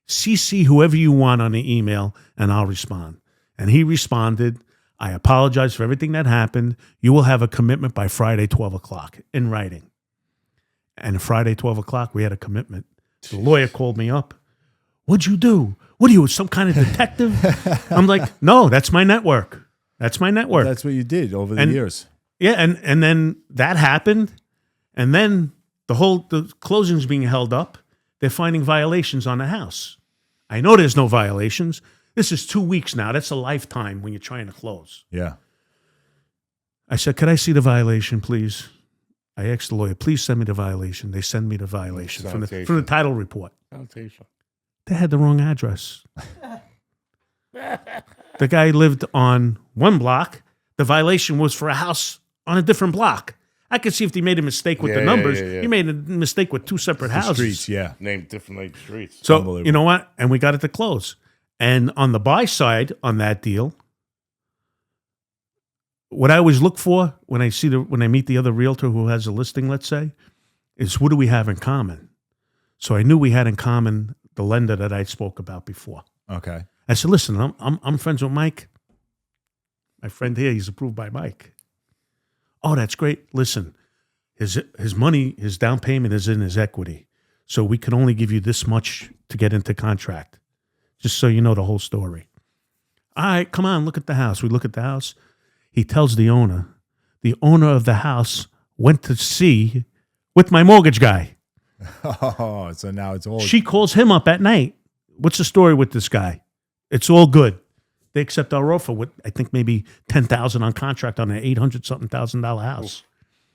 CC whoever you want on the email, and I'll respond. And he responded, I apologize for everything that happened. You will have a commitment by Friday, 12 o'clock in writing. And Friday, 12 o'clock, we had a commitment. The lawyer called me up. What'd you do? What are you, some kind of detective? I'm like, no, that's my network. That's my network. That's what you did over the And- years. Yeah, and then that happened, and then the closing's being held up. They're finding violations on the house. I know there's no violations. This is 2 weeks now. That's a lifetime when you're trying to close. Yeah. I said, could I see the violation, please? I asked the lawyer, please send me the violation. They send me the violation from the title report. Sanitation. They had the wrong address. The guy lived on one block. The violation was for a house on a different block. I could see if he made a mistake with the Yeah, numbers. yeah. He made a mistake with two separate The houses. streets, yeah. Named different like streets. So, Unbelievable. you know what? And we got it to close. And on the buy side on that deal, what I always look for when I meet the other realtor who has a listing, let's say, is what do we have in common? So I knew we had in common the lender that I spoke about before. Okay. I said, listen, I'm friends with Mike. My friend here, he's approved by Mike. Oh, that's great. Listen, his money, his down payment is in his equity. So we can only give you this much to get into contract. Just so you know the whole story. All right, come on, look at the house. We look at the house. He tells the owner of the house went to see with my mortgage guy. Oh, so now it's all. She calls him up at night. What's the story with this guy? It's all good. They accept our offer with, I think, maybe $10,000 on contract on an $800,000 house,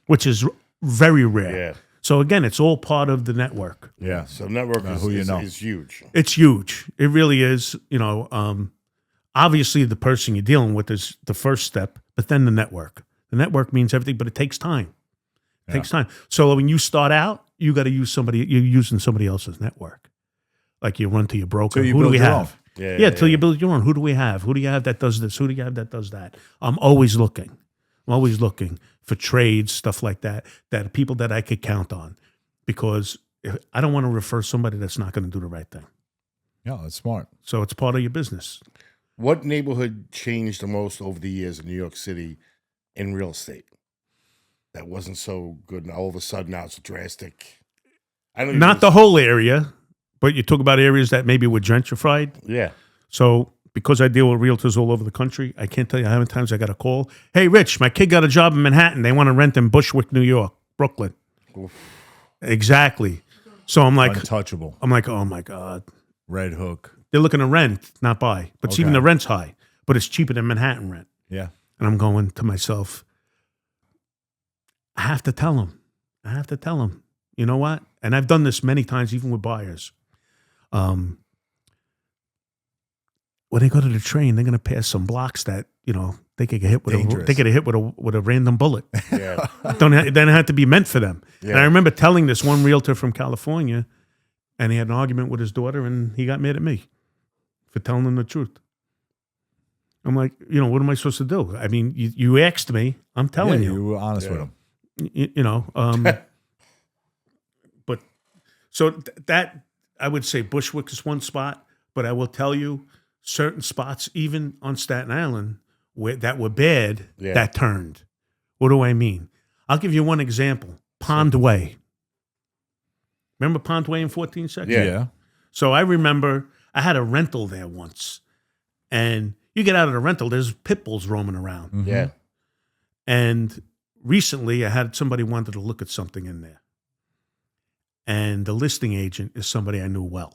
which is very rare. Yeah. So again, it's all part of the network. Yeah. So network who you know. is huge. It's huge. It really is. You know, obviously the person you're dealing with is the first step, but then the network. The network means everything, but it takes time. It takes time. So when you start out, you got to use somebody. You're using somebody else's network. Like you run to your broker. So you Who do build we your have? own. Yeah, till you build your own. Who do we have? Who do you have that does this? Who do you have that does that? I'm always looking. I'm always looking for trades, stuff like that, that people that I could count on. Because I don't want to refer somebody that's not going to do the right thing. Yeah, that's smart. So it's part of your business. What neighborhood changed the most over the years in New York City in real estate? That wasn't so good, and all of a sudden now it's drastic. I don't Not the whole area, but you talk about areas that maybe were gentrified. Yeah. So because I deal with realtors all over the country, I can't tell you how many times I got a call. Hey, Rich, my kid got a job in Manhattan. They want to rent in Bushwick, New York, Brooklyn. Oof. Exactly. So I'm like, Untouchable. oh my God. Red Hook. They're looking to rent, not buy. But Okay. even the rent's high, but it's cheaper than Manhattan rent. Yeah. And I'm going to myself, I have to tell them. You know what? And I've done this many times, even with buyers. When they go to the train, they're going to pass some blocks that, you know, they could get hit with Dangerous. they could get hit with a random bullet. Yeah. They don't have to be meant for them. Yeah. And I remember telling this one realtor from California, and he had an argument with his daughter, and he got mad at me for telling him the truth. I'm like, you know, what am I supposed to do? I mean, you asked me, I'm telling Yeah, you. you were honest with him. You know, but so that I would say Bushwick is one spot, but I will tell you certain spots, even on Staten Island, that were bad, Yeah. that turned. What do I mean? I'll give you one example. Pond Way. Remember Pond Way in 14 Section? Yeah. So I remember I had a rental there once. And you get out of the rental, there's pit bulls roaming around. Mhm. Yeah. And recently I had somebody wanted to look at something in there. And the listing agent is somebody I knew well.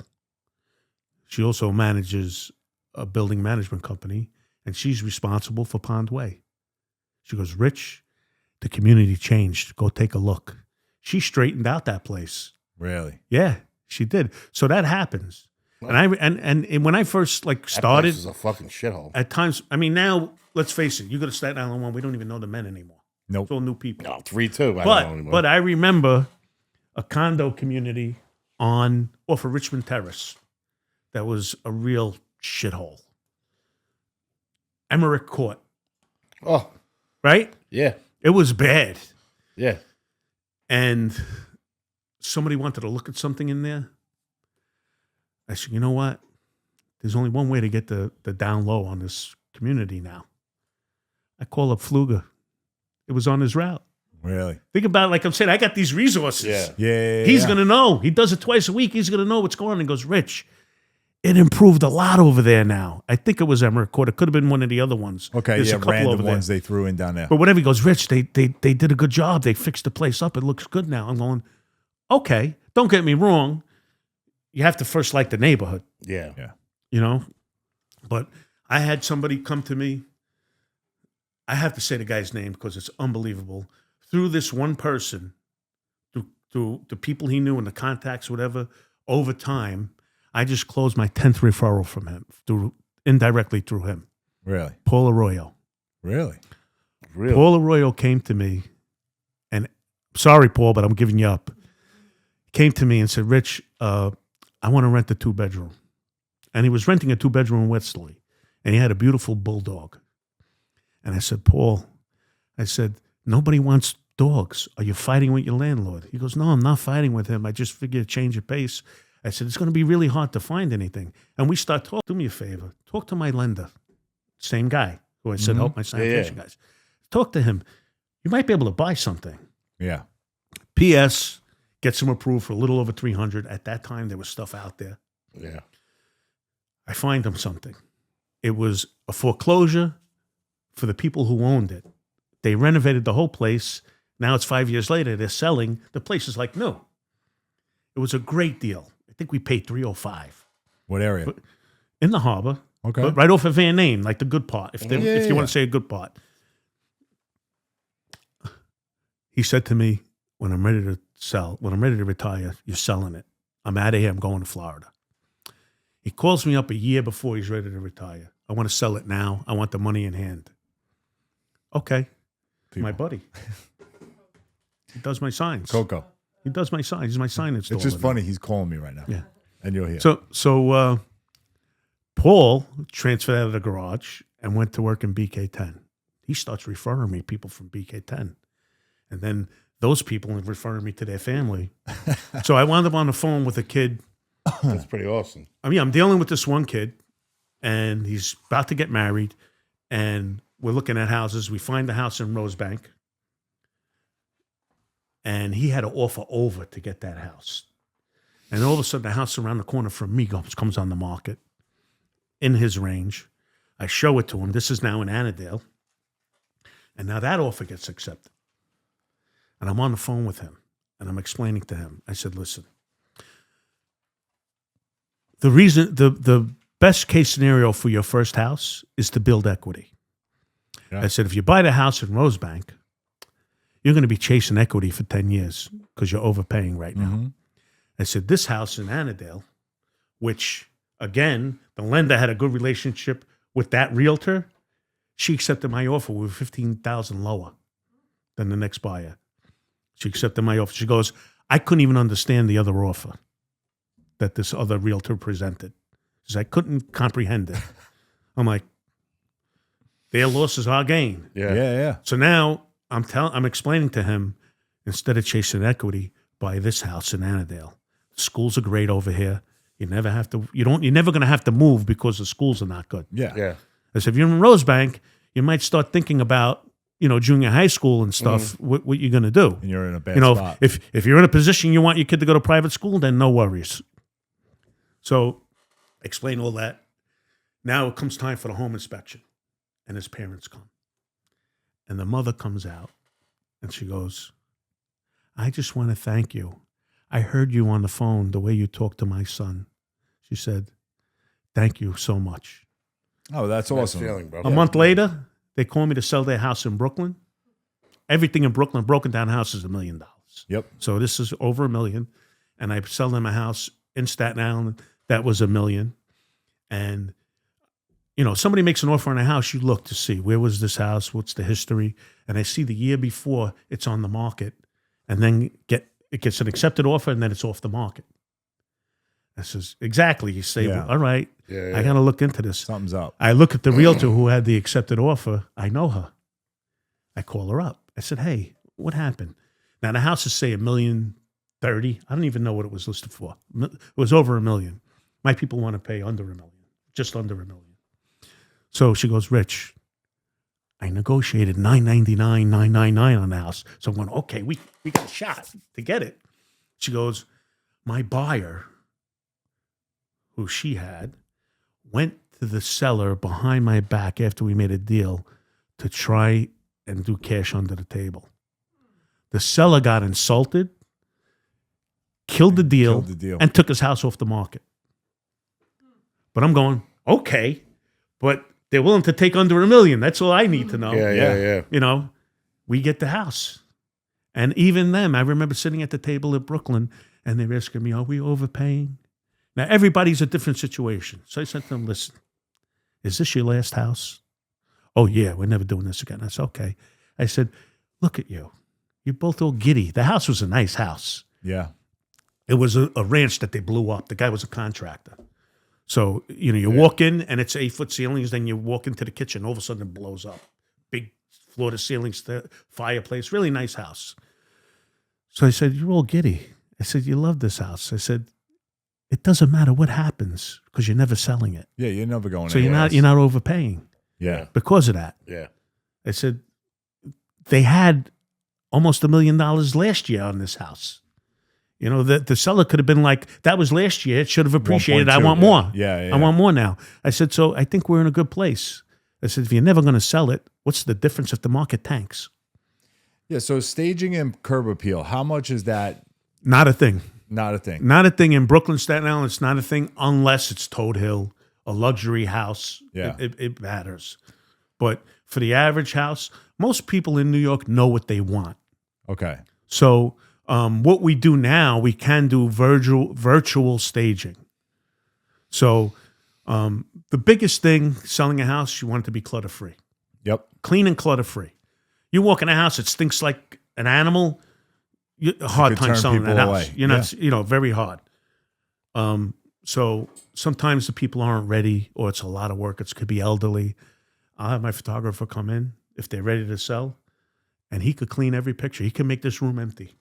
She also manages a building management company, and she's responsible for Pond Way. She goes, Rich, the community changed. Go take a look. She straightened out that place. Really? Yeah, she did. So that happens. And and when I first That started, place is a fucking shithole. at times, I mean, now let's face it, you go to Staten Island 1, we don't even know the men anymore. Nope. It's all new people. No, 3-2. I don't know anymore. But I remember a condo community off of Richmond Terrace that was a real shithole. Emmerich Court, Oh, right? yeah. It was bad. Yeah. And somebody wanted to look at something in there. I said, you know what? There's only one way to get the down low on this community now. I call up Fluger. It was on his route. Really? Think about it, like I'm saying, I got these resources. Yeah. Yeah. He's going to know. He does it twice a week. He's going to know what's going on. He goes, Rich, it improved a lot over there now. I think it was Emmerich Court. It could have been one of the other ones. Okay, There's yeah, a couple random over there. ones they threw in down there. But whatever, he goes, Rich, they did a good job. They fixed the place up. It looks good now. I'm going, okay, don't get me wrong. You have to first like the neighborhood, Yeah. you know? But I had somebody come to me. I have to say the guy's name because it's unbelievable. Through this one person, through the people he knew and the contacts, whatever, over time, I just closed my 10th referral from him, indirectly through him. Really? Paul Arroyo. Really? Really? Paul Arroyo came to me, and sorry, Paul, but I'm giving you up. Came to me and said, Rich, I want to rent a 2-bedroom. And he was renting a 2-bedroom in Westerly, and he had a beautiful bulldog. And I said, Paul, I said, nobody wants dogs. Are you fighting with your landlord? He goes, no, I'm not fighting with him. I just figured change of pace. I said, it's going to be really hard to find anything. And we start talking. Do me a favor. Talk to my lender. Same guy who I said, help my sanitation guys. Talk to him. You might be able to buy something. Yeah. P.S. Gets him approved for a little over 300. At that time, there was stuff out there. Yeah. I find him something. It was a foreclosure for the people who owned it. They renovated the whole place. Now it's 5 years later. They're selling. The place is like new. It was a great deal. I think we paid $305 What area? in the harbor, Okay. but right off of Van Name, like the good part. If Yeah, you want to say a good part. He said to me, when I'm ready to retire, you're selling it. I'm out of here. I'm going to Florida. He calls me up a year before he's ready to retire. I want to sell it now. I want the money in hand. Okay. People. My buddy. He does my signs. Coco. He does my signs. He's my sign installer. It's just now. funny. He's calling me right now. Yeah. And you're here. So Paul transferred out of the garage and went to work in BK10. He starts referring me people from BK10. And then those people are referring me to their family. So I wound up on the phone with a kid. That's pretty awesome. I mean, I'm dealing with this one kid, and he's about to get married, and we're looking at houses. We find the house in Rosebank, and he had to offer over to get that house. And all of a sudden, the house around the corner from me comes on the market in his range. I show it to him. This is now in Annandale. And now that offer gets accepted. And I'm on the phone with him, and I'm explaining to him. I said, listen, the best case scenario for your first house is to build equity. Yeah. I said, if you buy the house in Rosebank, you're going to be chasing equity for 10 years because you're overpaying right now. Mm-hmm. I said, this house in Annandale, which, again, the lender had a good relationship with that realtor, she accepted my offer. We were $15,000 lower than the next buyer. She accepted my offer. She goes, I couldn't even understand the other offer that this other realtor presented. She said, I couldn't comprehend it. I'm like, their loss is our gain. Yeah. Yeah. So now I'm explaining to him, instead of chasing equity, buy this house in Annandale. Schools are great over here. You never have to. You're never going to have to move because the schools are not good. Yeah. Yeah. I said, if you're in Rosebank, you might start thinking about, junior high school and stuff. What you're going to do? And you're in a bad spot. If you're in a position you want your kid to go to private school, then no worries. So, explain all that. Now it comes time for the home inspection, and his parents come, and the mother comes out, and she goes, "I just want to thank you. I heard you on the phone, the way you talked to my son." She said, "Thank you so much." Oh, that's Nice awesome. feeling, bro. A month later, they call me to sell their house in Brooklyn. Everything in Brooklyn, broken down house is $1 million. Yep. So this is over $1 million. And I sell them a house in Staten Island that was $1 million. And, somebody makes an offer on a house, you look to see where was this house, what's the history. And I see the year before it's on the market. And then it gets an accepted offer, and then it's off the market. I says, exactly. You say, Yeah. well, all right, Yeah, I got to look into this. Something's up. I look at the realtor who had the accepted offer. I know her. I call her up. I said, hey, what happened? Now, the house is, say, $1,030,000. I don't even know what it was listed for. It was over $1 million. My people want to pay under $1 million, just under $1 million. So she goes, Rich, I negotiated $999, $999 on the house. So I'm going, okay, we got a shot to get it. She goes, my buyer, who she had, went to the seller behind my back after we made a deal to try and do cash under the table. The seller got insulted, killed the deal, and took his house off the market. But I'm going, okay, but they're willing to take under $1 million. That's all I need to know. Yeah. We get the house. And even them, I remember sitting at the table at Brooklyn, and they're asking me, are we overpaying? Now, everybody's a different situation. So I said to them, listen, is this your last house? Oh, yeah, we're never doing this again. I said, okay. I said, look at you. You're both all giddy. The house was a nice house. Yeah. It was a ranch that they blew up. The guy was a contractor. So, you walk in, and it's 8-foot ceilings. Then you walk into the kitchen. All of a sudden, it blows up. Big floor-to-ceiling fireplace. Really nice house. So I said, you're all giddy. I said, you love this house. I said, it doesn't matter what happens because you're never selling it. Yeah, you're never going So anywhere you're not overpaying. Yeah. Because of that. Yeah. I said, they had almost $1 million last year on this house. The seller could have been like, that was last year. It should have appreciated. 1.2, I want more. Yeah. I want more now. I said, so I think we're in a good place. I said, if you're never going to sell it, what's the difference if the market tanks? Yeah. So staging and curb appeal, how much is that? Not a thing. Not a thing. Not a thing in Brooklyn, Staten Island. It's not a thing unless it's Toad Hill, a luxury house. Yeah. It matters. But for the average house, most people in New York know what they want. Okay. So what we do now, we can do virtual staging. So the biggest thing selling a house, you want it to be clutter-free. Yep. Clean and clutter-free. You walk in a house, it stinks like an animal. A hard time selling that house. Away. You're not, very hard. So sometimes the people aren't ready, or it's a lot of work. It could be elderly. I'll have my photographer come in if they're ready to sell, and he could clean every picture. He can make this room empty.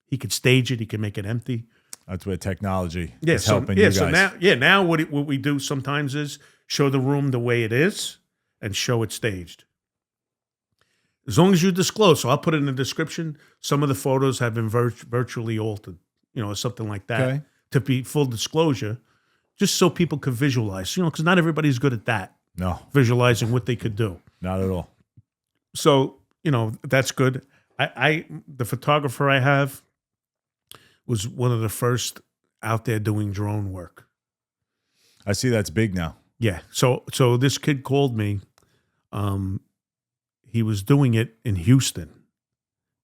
He could stage it. He can make it empty. That's where technology is helping you guys. So now what we do sometimes is show the room the way it is and show it staged. As long as you disclose, so I'll put it in the description, some of the photos have been virtually altered, or something like that. Okay. To be full disclosure, just so people could visualize, because not everybody's good at that, No, visualizing what they could do. not at all. So, that's good. The photographer I have was one of the first out there doing drone work. I see that's big now. Yeah. So this kid called me. He was doing it in Houston,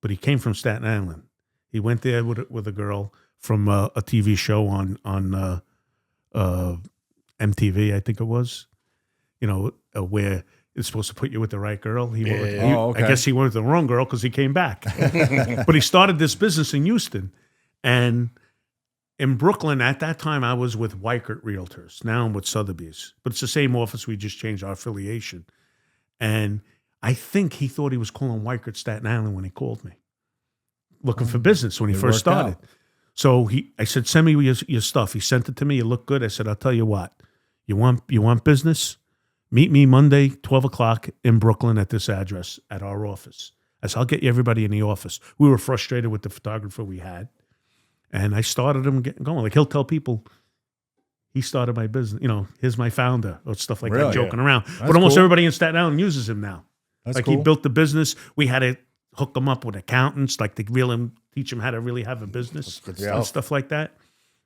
but he came from Staten Island. He went there with a girl from a TV show on MTV, I think it was. Where it's supposed to put you with the right girl. okay. I guess he went with the wrong girl because he came back. But he started this business in Houston, and in Brooklyn at that time I was with Weichert Realtors. Now I'm with Sotheby's, but it's the same office. We just changed our affiliation, and I think he thought he was calling Weichert Staten Island when he called me, looking for business when he first started. out. So I said, send me your stuff. He sent it to me. It looked good. I said, I'll tell you what. You want business? Meet me Monday, 12 o'clock in Brooklyn at this address at our office. I said, I'll get you everybody in the office. We were frustrated with the photographer we had. And I started him getting going. Like, he'll tell people he started my business. Here's my founder or stuff like that, Really? joking around. That's But almost cool. everybody in Staten Island uses him now. That's Like, cool. he built the business. We had to hook him up with accountants, like to teach him how to really have a business good and stuff like that.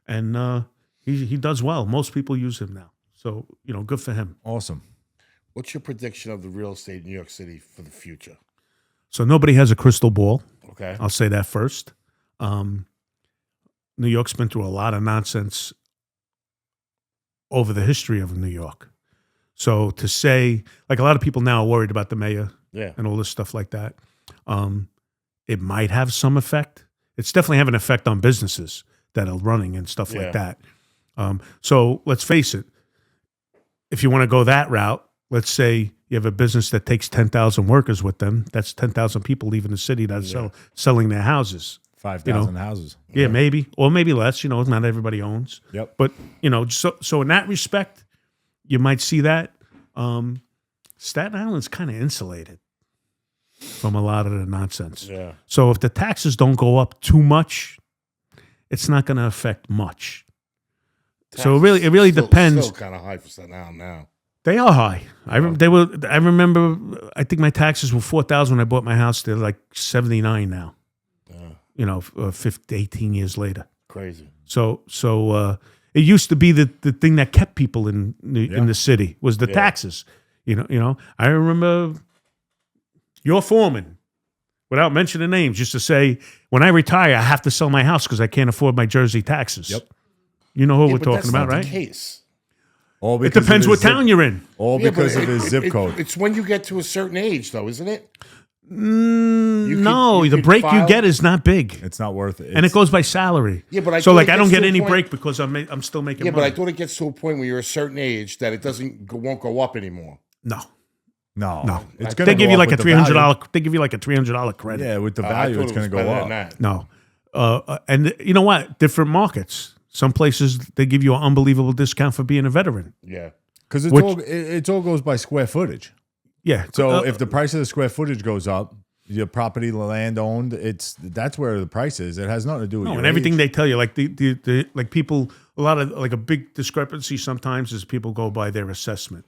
And he does well. Most people use him now. So, good for him. Awesome. What's your prediction of the real estate in New York City for the future? So nobody has a crystal ball. Okay. I'll say that first. New York's been through a lot of nonsense over the history of New York. So to say, like, a lot of people now are worried about the mayor Yeah. and all this stuff like that. It might have some effect. It's definitely having an effect on businesses that are running and stuff like that. So let's face it. If you want to go that route, let's say you have a business that takes 10,000 workers with them. That's 10,000 people leaving the city that are selling their houses. 5,000 houses. Yeah, maybe. Or maybe less. Not everybody owns. Yep. But, so in that respect, you might see that. Staten Island's kind of insulated from a lot of the nonsense. Yeah. So if the taxes don't go up too much, it's not going to affect much. So it really depends. Still kind of high for Staten Island now. They are high. I remember. I think my taxes were $4,000 when I bought my house. They're like $79 now. 18 years later. Crazy. So it used to be the thing that kept people in the city was the taxes. I remember your foreman, without mentioning names, used to say, "When I retire, I have to sell my house because I can't afford my Jersey taxes." Yep. You know who Yeah, we're but talking that's about, not right? the case. All It because of depends his what zip- town you're in. All Yeah, because but of his zip code. It's when you get to a certain age, though, isn't it? No, you the could break you file- get is not big, It's not worth it. and it goes by salary. Yeah, but I so thought like it I don't gets get to a any point- break because I'm still making Yeah, but money. I thought it gets to a point where you're a certain age that it won't go up anymore. No. It's They gonna give go you up like a with the value. $300. They give you like a $300 credit. Yeah, with the I value, thought it's it going to was go better up. than that. No. And you know what? Different markets. Some places they give you an unbelievable discount for being a veteran. Yeah. Because it all goes by square footage. Yeah. So if the price of the square footage goes up, your property, the land owned, that's where the price is. It has nothing to do with no, your and everything age. they tell you, like the like people, a lot of like a big discrepancy sometimes is people go by their assessment.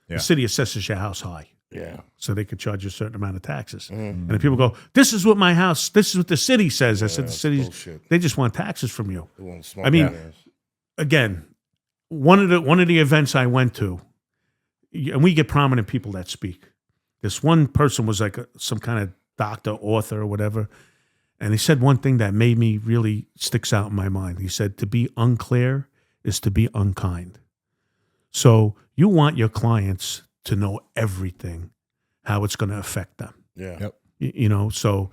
Yeah. The city assesses your house high, Yeah. so they could charge you a certain amount of taxes. Mm-hmm. And then people go, "This is what my house. This is what the city says." I said, "The that's city's bullshit. they just want taxes from you." They won't smoke I mean, gas. Again, one of the events I went to, and we get prominent people that speak. This one person was like some kind of doctor, author, or whatever, and he said one thing that made me really sticks out in my mind. He said, "To be unclear is to be unkind." So you want your clients to know everything, how it's going to affect them. Yeah. Yep. So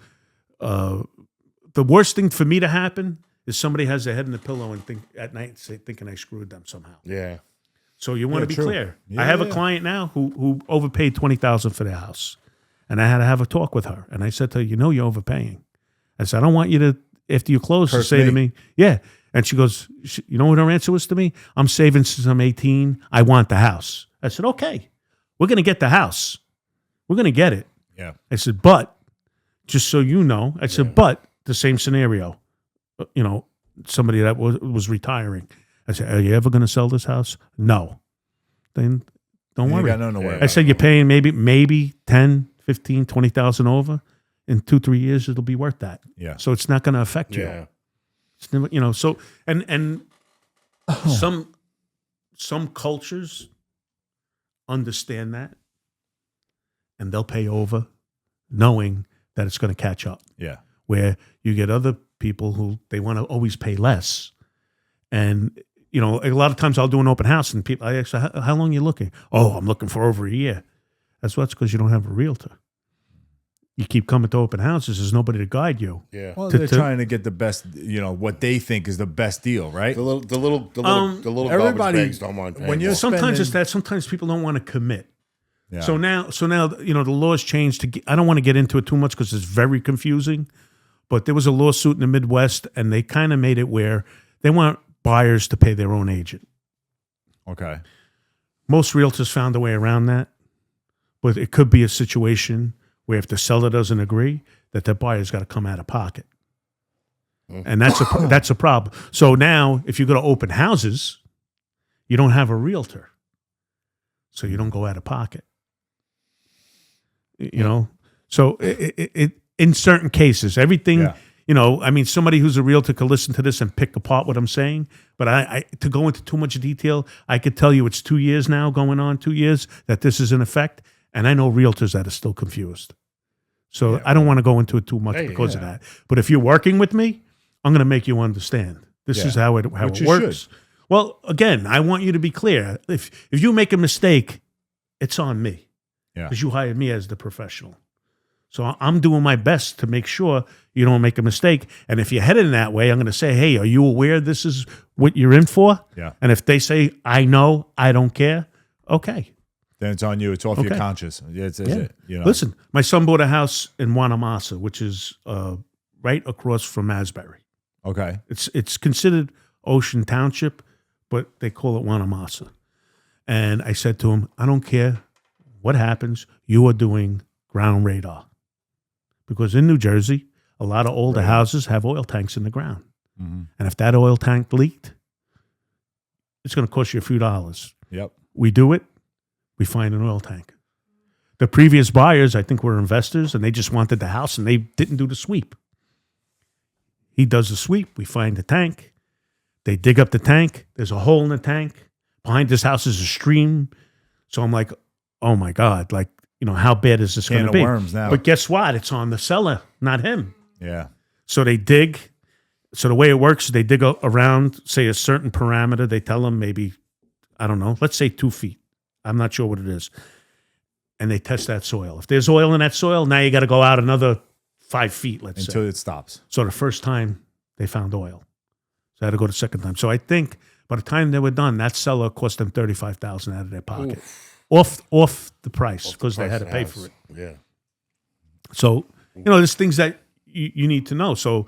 the worst thing for me to happen is somebody has their head in the pillow and think at night thinking I screwed them somehow. Yeah. So you want to be true. clear. Yeah, I have a yeah. client now who overpaid $20,000 for their house, and I had to have a talk with her. And I said to her, "You're overpaying." I said, "I don't want you to, after you close, to Curse say to me. me, yeah." And she goes, "You know what her answer was to me? I'm saving since I'm 18. I want the house." I said, "Okay, we're going to get the house. We're going to get it." Yeah. I said, "But just so you know," I said, "But the same scenario, somebody that was retiring." I said, "Are you ever going to sell this house?" "No." "Then don't You worry." got nothing to worry I said, "You're paying maybe 10, 15, 20,000 over. In 2-3 years, it'll be worth that." Yeah. So it's not going to affect you. Yeah. It's never, so and some cultures understand that, and they'll pay over, knowing that it's going to catch up. Yeah. Where you get other people who they want to always pay less, and a lot of times I'll do an open house, and people I ask, "How long are you looking?" "Oh, I'm looking for over a year." That's because you don't have a realtor. You keep coming to open houses. There's nobody to guide you. Yeah. Well, To- they're to- trying to get the best, what they think is the best deal, right? The little garbage everybody- bags don't mind paying when you're more. Sometimes it's spending- that. Sometimes people don't want to commit. Yeah. So now, the laws changed I don't want to get into it too much because it's very confusing. But there was a lawsuit in the Midwest, and they kind of made it where they want buyers to pay their own agent. Okay. Most realtors found a way around that, but it could be a situation where if the seller doesn't agree, that the buyer's got to come out of pocket. And that's a problem. So now, if you go to open houses, you don't have a realtor, so you don't go out of pocket. You know, so it in certain cases, everything. Yeah. You know, I mean, somebody who's a realtor could listen to this and pick apart what I'm saying. But I to go into too much detail, I could tell you it's 2 years now, going on 2 years that this is in effect, and I know realtors that are still confused. So Yeah. I don't want to go into it too much because of that. But if you're working with me, I'm going to make you understand. This is how it Which it you works. should. Well, again, I want you to be clear. If you make a mistake, it's on me. Yeah. Because you hired me as the professional. So I'm doing my best to make sure you don't make a mistake. And if you're headed in that way, I'm going to say, hey, are you aware this is what you're in for? Yeah. And if they say, I know, I don't care, okay. Then it's on you. It's off your conscience. It's it. You know. Listen, my son bought a house in Wanamasa, which is right across from Asbury. Okay. It's considered Ocean Township, but they call it Wanamasa. And I said to him, I don't care what happens. You are doing ground radar. Because in New Jersey, a lot of older houses have oil tanks in the ground. Mm-hmm. And if that oil tank leaked, it's going to cost you a few dollars. Yep. We do it, we find an oil tank. The previous buyers, I think, were investors, and they just wanted the house, and they didn't do the sweep. He does the sweep. We find the tank. They dig up the tank. There's a hole in the tank. Behind this house is a stream. So I'm like, oh, my God. Like, you know, how bad is this going to be? Worms now. But guess what? It's on the seller, not him. Yeah. So they dig. So the way it works, they dig around, say, a certain parameter. They tell them maybe, I don't know, let's say 2 feet. I'm not sure what it is. And they test that soil. If there's oil in that soil, now you got to go out another 5 feet, let's Until say. it stops. So the first time they found oil. So I had to go the second time. So I think by the time they were done, that seller cost them $35,000 out of their pocket. Off the price because they had to pay for it. Yeah. So, you know, there's things that you need to know. So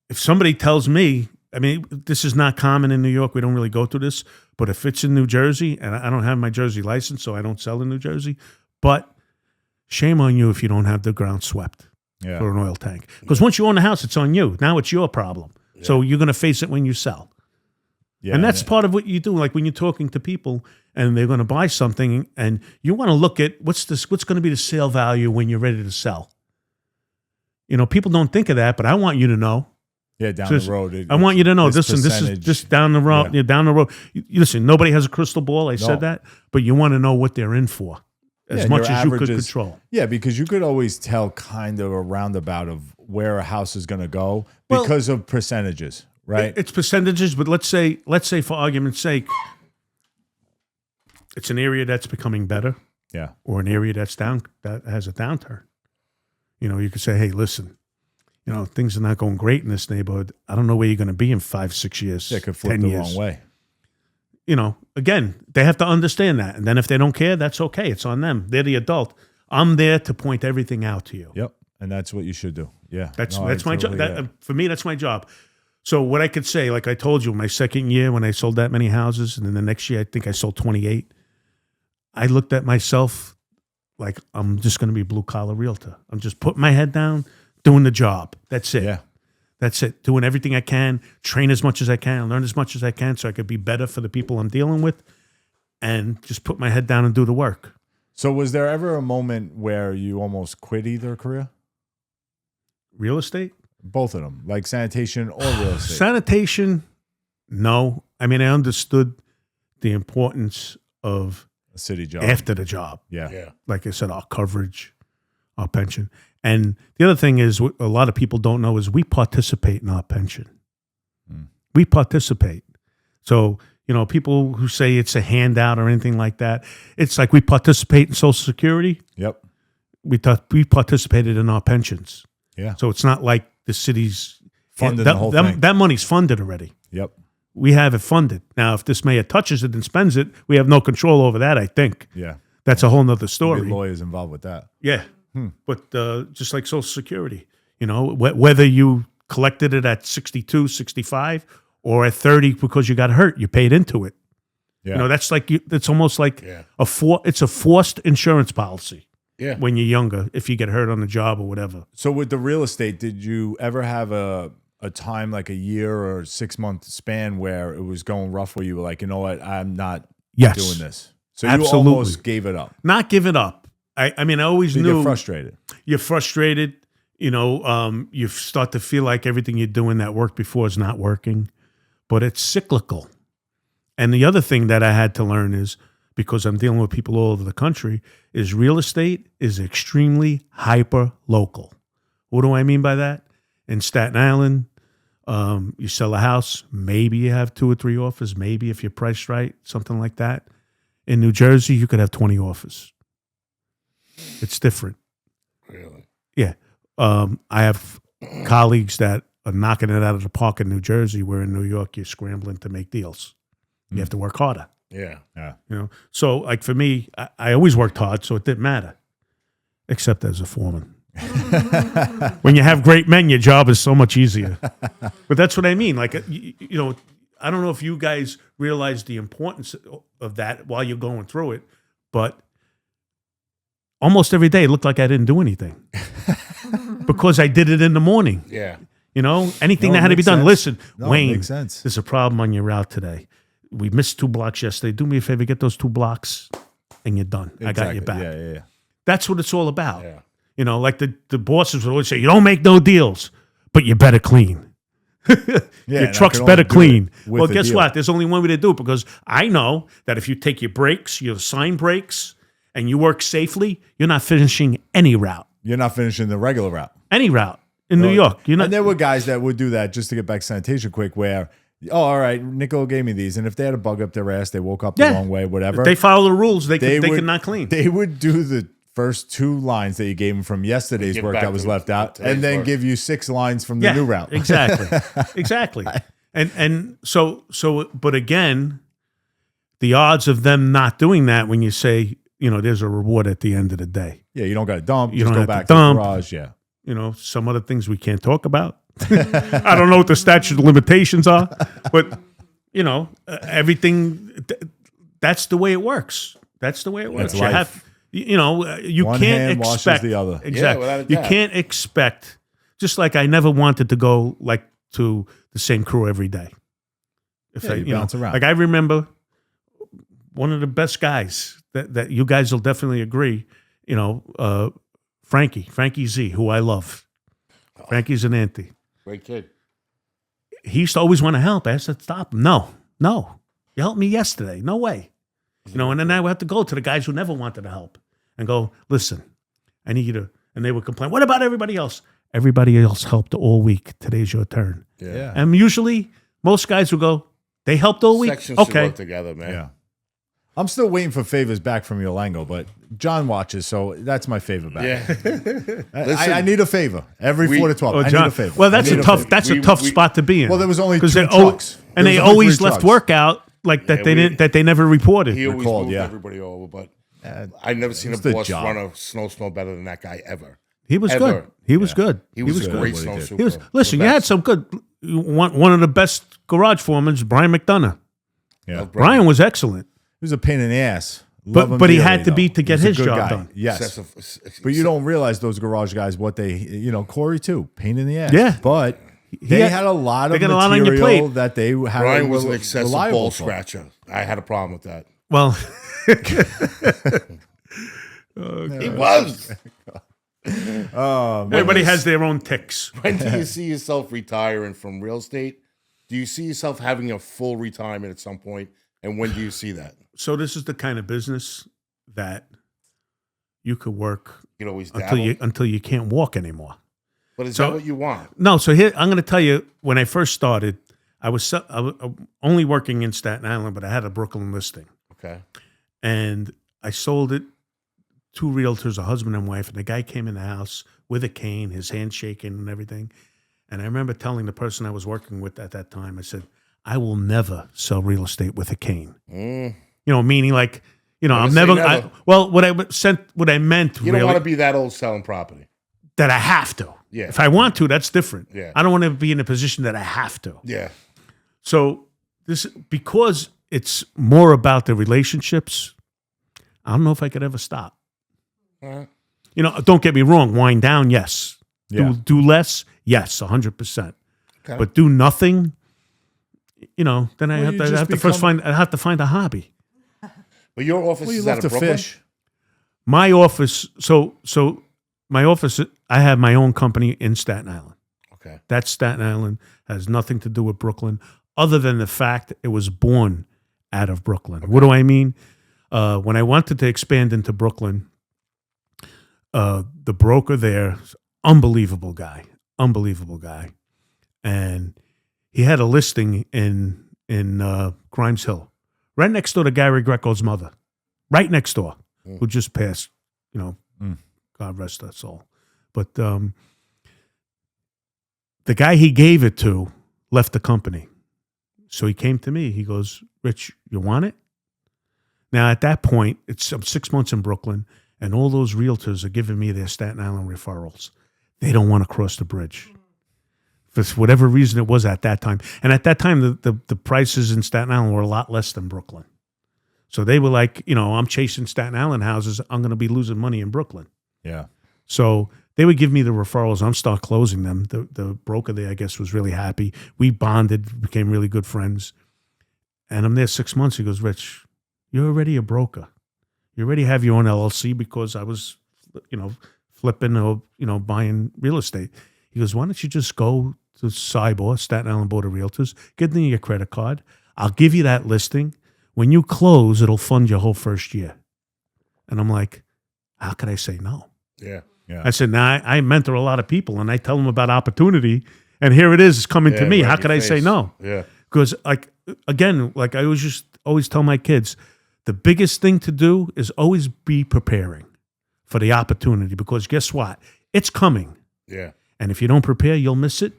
if somebody tells me, I mean, this is not common in New York. We don't really go through this. But if it's in New Jersey, and I don't have my Jersey license, so I don't sell in New Jersey, but shame on you if you don't have the ground swept for an oil tank. Because once you own the house, it's on you. Now it's your problem. Yeah. So you're going to face it when you sell. Yeah, and that's part of what you do. Like when you're talking to people and they're going to buy something, and you want to look at what's going to be the sale value when you're ready to sell. You know, people don't think of that, but I want you to know. Yeah, down the road. I want you to know, listen, this is just down the road. Yeah. Down the road. Listen, nobody has a crystal ball. I said that, but you want to know what they're in for as much as you could control. Yeah, because you could always tell kind of a roundabout of where a house is going to go because of percentages, right? It's percentages, but let's say for argument's sake, it's an area that's becoming better, or an area that has a downturn. You know, you could say, hey, listen. You know, things are not going great in this neighborhood. I don't know where you're going to be in 5-6 years. It could flip 10 the years. wrong way. You know, again, they have to understand that. And then if they don't care, that's okay. It's on them. They're the adult. I'm there to point everything out to you. Yep. And that's what you should do. Yeah. That's my job. For me, that's my job. So what I could say, like I told you, my second year when I sold that many houses, and then the next year I think I sold 28, I looked at myself like I'm just going to be a blue-collar realtor. I'm just putting my head down, doing the job. That's it. Yeah. That's it. Doing everything I can, train as much as I can, learn as much as I can so I could be better for the people I'm dealing with, and just put my head down and do the work. So was there ever a moment where you almost quit either career? Real estate? Both of them, like sanitation or real estate? Sanitation, no. I mean, I understood the importance of a city job. After the job. Yeah. Like I said, our coverage, our pension. And the other thing is, what a lot of people don't know is we participate in our pension. We participate. So, you know, people who say it's a handout or anything like that, it's like we participate in Social Security. Yep. We participated in our pensions. Yeah. So it's not like the city's funded the whole thing. That money's funded already. Yep. We have it funded. Now, if this mayor touches it and spends it, we have no control over that, I think. Yeah. That's a whole nother story. Lawyers involved with that. Yeah. But just like Social Security, You know, whether you collected it at 62, 65, or at 30 because you got hurt, you paid into it. Yeah. You know, that's like it's almost like Yeah. it's a forced insurance policy. Yeah. When you're younger, if you get hurt on the job or whatever. So with the real estate, did you ever have a time like a year or 6 month span where it was going rough where you were like, you know what, I'm not Yes. doing this? So Absolutely. you almost gave it up. Not give it up. I mean, I always You knew get frustrated. you're frustrated. You know, you start to feel like everything you're doing that worked before is not working, but it's cyclical. And the other thing that I had to learn is, because I'm dealing with people all over the country, is real estate is extremely hyper local. What do I mean by that? In Staten Island, you sell a house, maybe you have 2 or 3 offers, maybe if you're priced right, something like that. In New Jersey, you could have 20 offers. It's different. Really? Yeah. I have colleagues that are knocking it out of the park in New Jersey, where in New York, you're scrambling to make deals. You have to work harder. Yeah. Yeah. You know, so like for me, I always worked hard, so it didn't matter, except as a foreman. When you have great men, your job is so much easier. But that's what I mean. Like, you know, I don't know if you guys realize the importance of that while you're going through it, but almost every day it looked like I didn't do anything because I did it in the morning. Yeah. You know, anything No, that it had to be makes done. sense. Listen, No, it Wayne, makes sense. there's a problem on your route today. We missed 2 blocks yesterday. Do me a favor, get those 2 blocks, and you're done. I got your back. Yeah. That's what it's all about. Yeah. You know, like the bosses would always say, you don't make no deals, but you better clean. Yeah, Your and I truck's can better only do clean. it with Well, a guess deal. what? There's only one way to do it, because I know that if you take your breaks, your sign breaks, and you work safely, you're not finishing any route. You're not finishing the regular route. Any route in New York. You're not. And there were guys that would do that, just to get back sanitation quick, where, oh, all right, Nichilo gave me these, and if they had a bug up their ass, they woke up the Yeah. wrong way, whatever. If they follow the rules, they would could not clean. They would do the first 2 lines that you gave them from yesterday's Give work back that was to left out, today's and then work. give you 6 lines from the new route. Exactly. Exactly. And so, but again, the odds of them not doing that, when you say, you know, there's a reward at the end of the day. Yeah, you don't got to dump. You Just don't go have to back to dump. the garage. Yeah. You know, some other things we can't talk about. I don't know what the statute of limitations are, but you know, everything. That's the way it works. That's the way it works. That's You life. have, you know, you One can't hand washes expect the other. Exactly. without a You doubt. can't expect. Just like I never wanted to go like to the same crew every day. If Yeah, you bounce around. like I remember one of the best guys that you guys will definitely agree. You know, Frankie Z, who I love. Frankie's an auntie. Great kid. He used to always want to help. I said, stop him. No. You helped me yesterday. No way. You know, and then I would have to go to the guys who never wanted to help and go, listen, I need you to, and they would complain, what about everybody else? Everybody else helped all week. Today's your turn. Yeah. And usually most guys would go, they helped all week? Sections should Okay. work together, man. Yeah. I'm still waiting for favors back from Yolango, but John watches, so that's my favor back. Yeah. I need a favor every 4 to 12. Oh, I need John. a favor. Well, that's I a need tough. favor. That's a We- tough we- spot to be in. Well, there was only 2 'Cause they trucks. and There they was only always 3 left trucks. work out like that. Yeah, They we- didn't. That they never reported. He always Recalled, moved yeah. everybody over, but I never seen a it's the boss job. run a snow better than that guy ever. He was Ever. good. He was good. He was a good at great what he snow did. super. He was. The Listen, you had best. some good. One of the best garage foremen, Brian McDonough. Yeah. Love Brian was excellent, He was a pain in the ass. Love him but he dearly, had to be though. to get He was a his good job guy. done. Yes. But you don't realize those garage guys, what they, you know, Corey too, pain in the ass. Yeah. But they had a lot they of got a lot on your material plate. that they had. Brian was an excessive reliable ball for. scratcher. I had a problem with that. Well, He was. everybody has their own ticks. When do you see yourself retiring from real estate? Do you see yourself having a full retirement at some point? And when do you see that? So this is the kind of business that you could work You can always until dabble. until you can't walk anymore. But is so- that what you want? No, so here I'm going to tell you. When I first started, I was only working in Staten Island, but I had a Brooklyn listing, Okay. and I sold it. 2 realtors, a husband and wife, and the guy came in the house with a cane, his hand shaking and everything. And I remember telling the person I was working with at that time, I said, I will never sell real estate with a cane. Mm. You know, meaning like, you know, Never I'm say never. never. Well, what I meant. You really, don't want to be that old selling property. that I have to. Yeah. If I want to, that's different. Yeah. I don't want to be in a position that I have to. Yeah. So because it's more about the relationships, I don't know if I could ever stop. Uh, You know, don't get me wrong. Wind down, yes. Yeah. Do less, yes, 100%. Okay. But do nothing. You know, then I Well, have you to, just I have to find a hobby. But your office Well, you is love out to of Brooklyn? I fish. have my own company in Staten Island. Okay. That's Staten Island, has nothing to do with Brooklyn, other than the fact it was born out of Brooklyn. What do I mean? When I wanted to expand into Brooklyn, the broker there, unbelievable guy, and he had a listing in Grimes Hill, right next door to Gary Greco's mother, right next door, who just passed. You know, God rest her soul. But the guy he gave it to left the company. So he came to me. He goes, Rich, you want it? Now, at that point, I'm 6 months in Brooklyn, and all those realtors are giving me their Staten Island referrals. They don't want to cross the bridge. For whatever reason it was at that time. And at that time, the prices in Staten Island were a lot less than Brooklyn. So they were like, you know, I'm chasing Staten Island houses. I'm going to be losing money in Brooklyn. Yeah. So they would give me the referrals. I'm start closing them. The broker there, I guess, was really happy. We bonded, became really good friends. And I'm there 6 months. He goes, Rich, you're already a broker. You already have your own LLC because I was, you know, flipping or, you know, buying real estate. He goes, why don't you just go to SIBOR, Staten Island Board of Realtors, get them your credit card. I'll give you that listing. When you close, it'll fund your whole first year. And I'm like, how could I say no? Yeah. Yeah. I said, nah, I mentor a lot of people and I tell them about opportunity. And here it is, it's coming to Yeah, me. right How in could your I say face. no? Yeah. Because, like, again, like I always tell my kids, the biggest thing to do is always be preparing for the opportunity. Because guess what? It's coming. Yeah. And if you don't prepare, you'll miss it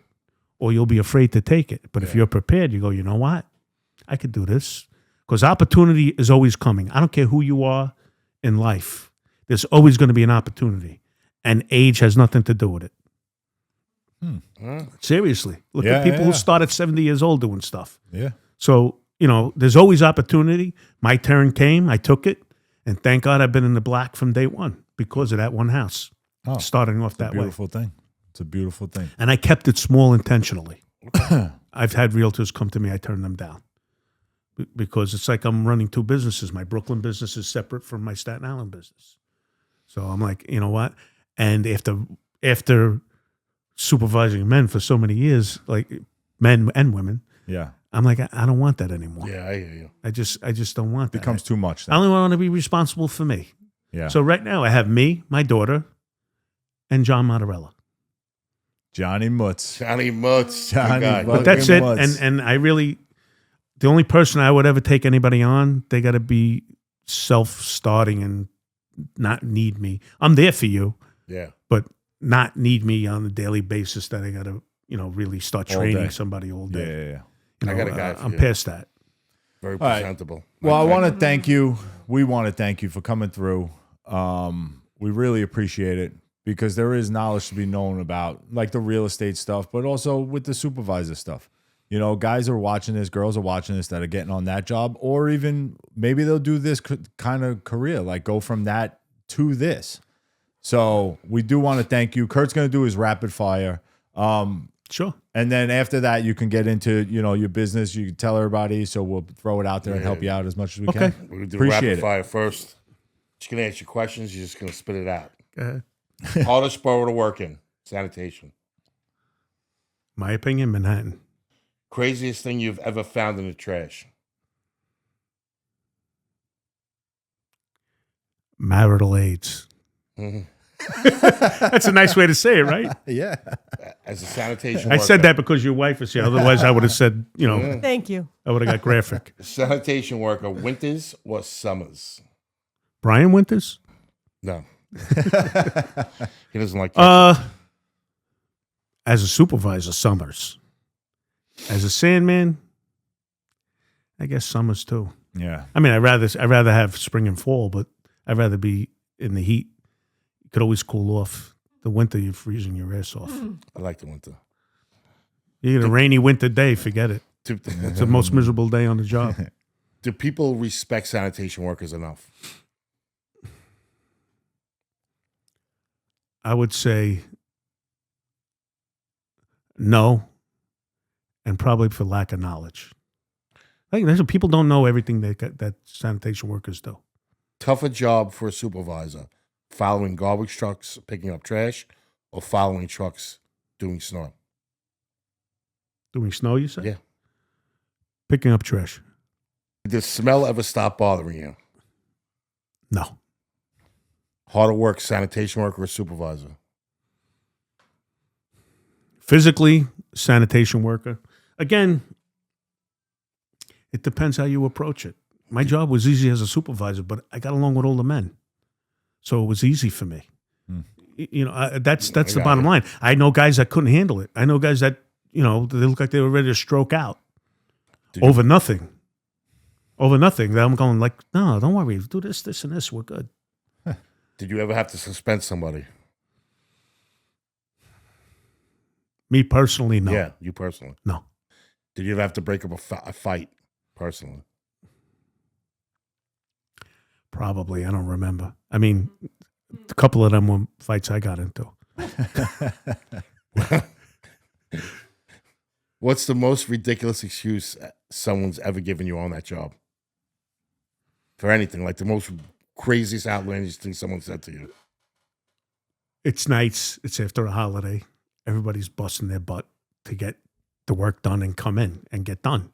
or you'll be afraid to take it. But if you're prepared, you go, you know what? I could do this. Because opportunity is always coming. I don't care who you are in life. There's always going to be an opportunity. And age has nothing to do with it. Seriously. Look at people who start at 70 years old doing stuff. Yeah. So, you know, there's always opportunity. My turn came. I took it. And thank God I've been in the black from day one because of that one house. Oh, Starting off that way. Beautiful thing. It's a beautiful thing. And I kept it small intentionally. I've had realtors come to me. I turn them down. Because it's like I'm running two businesses. My Brooklyn business is separate from my Staten Island business. So I'm like, you know what? And after supervising men for so many years, like men and women, Yeah. I'm like, I don't want that anymore. Yeah, I hear you. I just don't want that. Becomes too much. I Then. only want to be responsible for me. Yeah. So right now I have me, my daughter, and John Motorella. Johnny Mutz. Johnny Mutz. Johnny Good guy. Mutz. But that's it. Mutz. And I really, the only person I would ever take anybody on, they got to be self-starting and not need me. I'm there for you, Yeah. but not need me on a daily basis that I got to, you know, really start All training day. somebie all Yeah, day. yeah, yeah. You I know, got a guy for I'm you. past that. Very right. presentable. Well, I want to thank you. We want to thank you for coming through. We really appreciate it because there is knowledge to be known about like the real estate stuff, but also with the supervisor stuff. You know, guys are watching this, girls are watching this that are getting on that job, or even maybe they'll do this kind of career, like go from that to this. So we do want to thank you. Kurt's going to do his rapid fire. Sure. And then after that, you can get into, you know, your business. You can tell everybody. So we'll throw it out there and help you out as much as we Okay. can. We're going to do Appreciate rapid it. fire first. Just going to ask you questions. You're just going to spit it out. Go ahead. Hardest borough to work in? Sanitation. My opinion, Manhattan. Craziest thing you've ever found in the trash? Marital AIDS. Mhm. That's a nice way to say it, right? Yeah. As a sanitation I worker. said that because your wife is here. Otherwise, I would have said, you know, Thank you. I would have got graphic. Sanitation worker, winters or summers? Brian Winters? No. He doesn't like that. As a supervisor, summers. As a sandman, I guess summers too. Yeah. I mean, I'd rather have spring and fall, but I'd rather be in the heat. You could always cool off The winter, you're freezing your ass off. I like the winter. You get a rainy winter day, forget it. Do, It's the most miserable day on the job. do people respect sanitation workers enough? I would say no, and probably for lack of knowledge. I think that's people don't know everything that sanitation workers do. Tougher job for a supervisor, following garbage trucks, picking up trash, or following trucks doing snow? Doing snow, you say? Yeah. Picking up trash? Did the smell ever stop bothering you? No. Harder work, sanitation worker or supervisor? Physically, sanitation worker. Again, it depends how you approach it. My job was easy as a supervisor, but I got along with all the men. So it was easy for me. You know, that's the bottom line. I know guys that couldn't handle it. I know guys that, you know, they look like they were ready to stroke out over nothing. Over nothing. Then I'm going like, no, don't worry. Do this, this, and this. We're good. Did you ever have to suspend somebody? Me personally, no. Yeah, you personally. No. Did you ever have to break up a fight personally? Probably. I don't remember. I mean, a couple of them were fights I got into. What's the most ridiculous excuse someone's ever given you on that job? For anything, like the most craziest, outlandish thing someone said to you. It's nights. It's after a holiday. Everybody's busting their butt to get the work done and come in and get done.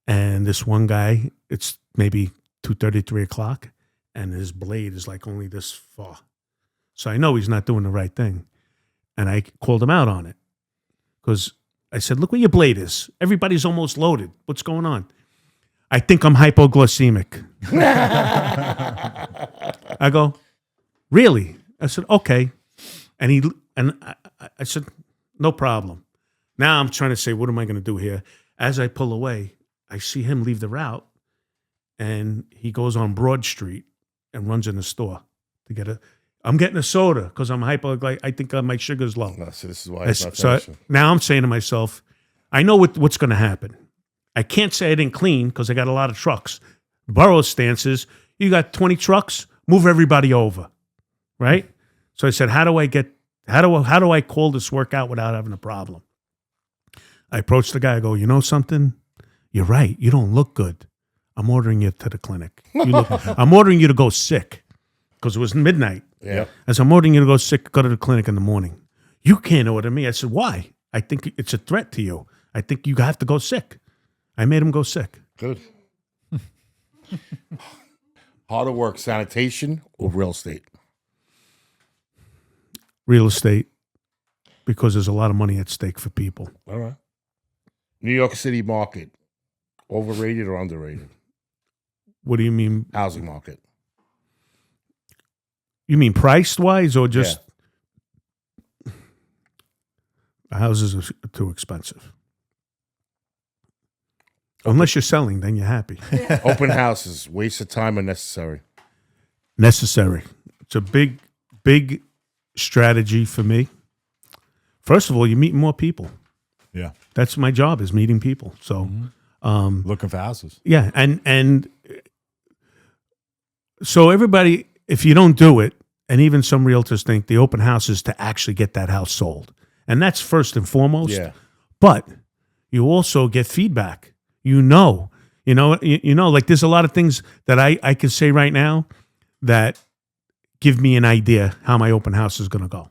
And this one guy, it's maybe 2:30, 3 o'clock, and his blade is like only this far. So I know he's not doing the right thing. And I called him out on it because I said, look where your blade is. Everybody's almost loaded. What's going on? I think I'm hypoglycemic. I go, really? I said, okay. And I said, no problem. Now I'm trying to say, what am I going to do here? As I pull away, I see him leave the route, and he goes on Broad Street and runs in the store to get I'm getting a soda because I'm I think my sugar's low. No, so this is why it's not So finishing. now I'm saying to myself, I know what's going to happen. I can't say I didn't clean because I got a lot of trucks. Borough's stance is, you got 20 trucks, move everybody over, right? So I said, how do I call this work out without having a problem? I approached the guy. I go, you know something? You're right. You don't look good. I'm ordering you to the clinic. I'm ordering you to go sick because it was midnight. Yeah. I said, I'm ordering you to go sick, go to the clinic in the morning. You can't order me. I said, why? I think it's a threat to you. I think you have to go sick. I made him go sick. Good. Harder work, sanitation or real estate? Real estate, because there's a lot of money at stake for people. All right. New York City market, overrated or underrated? What do you mean? Housing market. You mean price-wise or just houses are too expensive? Unless you're selling, then you're happy. Open houses, waste of time or necessary? Necessary. It's a big, big strategy for me. First of all, you meet more people. Yeah. That's my job, is meeting people. So, Looking for houses. yeah, and so everybody, if you don't do it, and even some realtors think the open house is to actually get that house sold, and that's first and foremost. Yeah. But you also get feedback. You know, like there's a lot of things that I can say right now that give me an idea how my open house is going to go.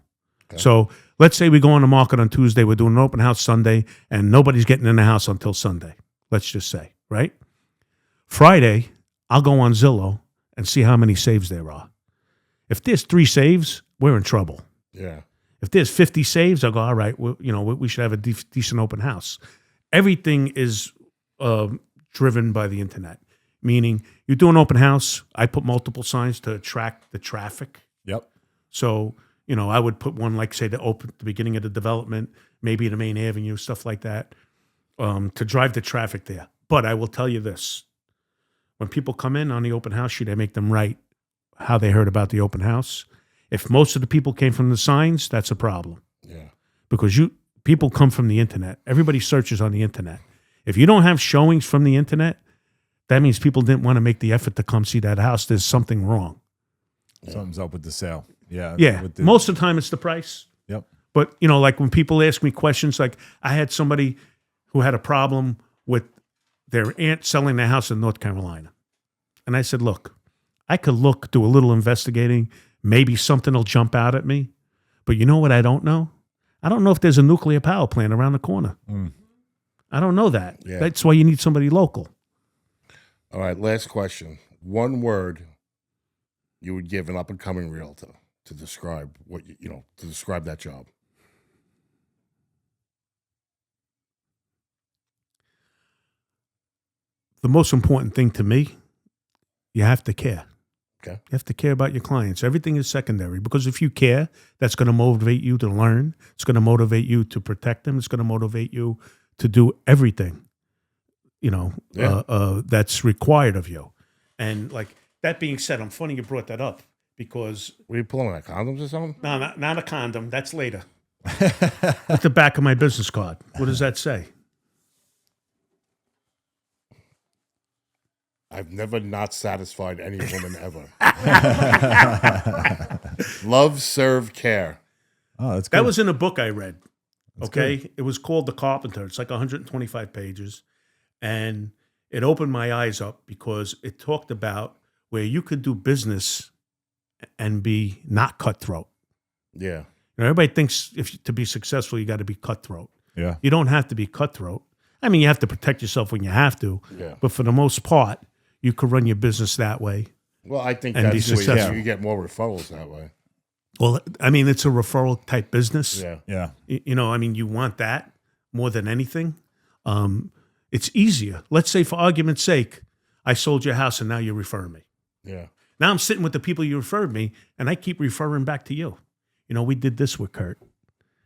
Okay. So let's say we go on the market on Tuesday, we're doing an open house Sunday, and nobody's getting in the house until Sunday. Let's just say, right? Friday, I'll go on Zillow and see how many saves there are. If there's 3 saves, we're in trouble. Yeah. If there's 50 saves, I'll go, all right, we should have a decent open house. Everything is driven by the internet, meaning you do an open house, I put multiple signs to attract the traffic. Yep. So, I would put one, like, say, the beginning of the development, maybe the main avenue, stuff like that, to drive the traffic there. But I will tell you this. When people come in on the open house sheet, I make them write how they heard about the open house. If most of the people came from the signs, that's a problem. Yeah. Because people come from the internet. Everybody searches on the internet. If you don't have showings from the internet, that means people didn't want to make the effort to come see that house. There's something wrong. Something's up with the sale. Yeah. Yeah. with the- Most of the time it's the price. Yep. But, you know, like when people ask me questions, like I had somebody who had a problem with their aunt selling their house in North Carolina. And I said, look, I could do a little investigating. Maybe something will jump out at me. But you know what I don't know? I don't know if there's a nuclear power plant around the corner. I don't know that. Yeah. That's why you need somebody local. All right, last question. One word you would give an up-and-coming realtor to describe what to describe that job. The most important thing to me, you have to care. Okay. You have to care about your clients. Everything is secondary because if you care, that's going to motivate you to learn. It's going to motivate you to protect them. It's going to motivate you to do everything, that's required of you. And like that being said, I'm funny you brought that up because Were you pulling out condoms or something? no, not a condom. That's later. At the back of my business card. What does that say? I've never not satisfied any woman ever. Love, serve, care. Oh, that's good. That was in a book I read. Okay. It was called The Carpenter. It's like 125 pages. And it opened my eyes up because it talked about where you could do business and be not cutthroat. Yeah. You know, everybody thinks to be successful, you got to be cutthroat. Yeah. You don't have to be cutthroat. I mean, you have to protect yourself when you have to. Yeah. But for the most part, you could run your business that way. Well, I think And be that's where successful. you get more referrals that way. Well, I mean, it's a referral type business. Yeah. Yeah. You know, I mean, you want that more than anything. It's easier. Let's say, for argument's sake, I sold your house and now you refer me. Yeah. Now I'm sitting with the people you referred me, and I keep referring back to you. You know, we did this with Kurt.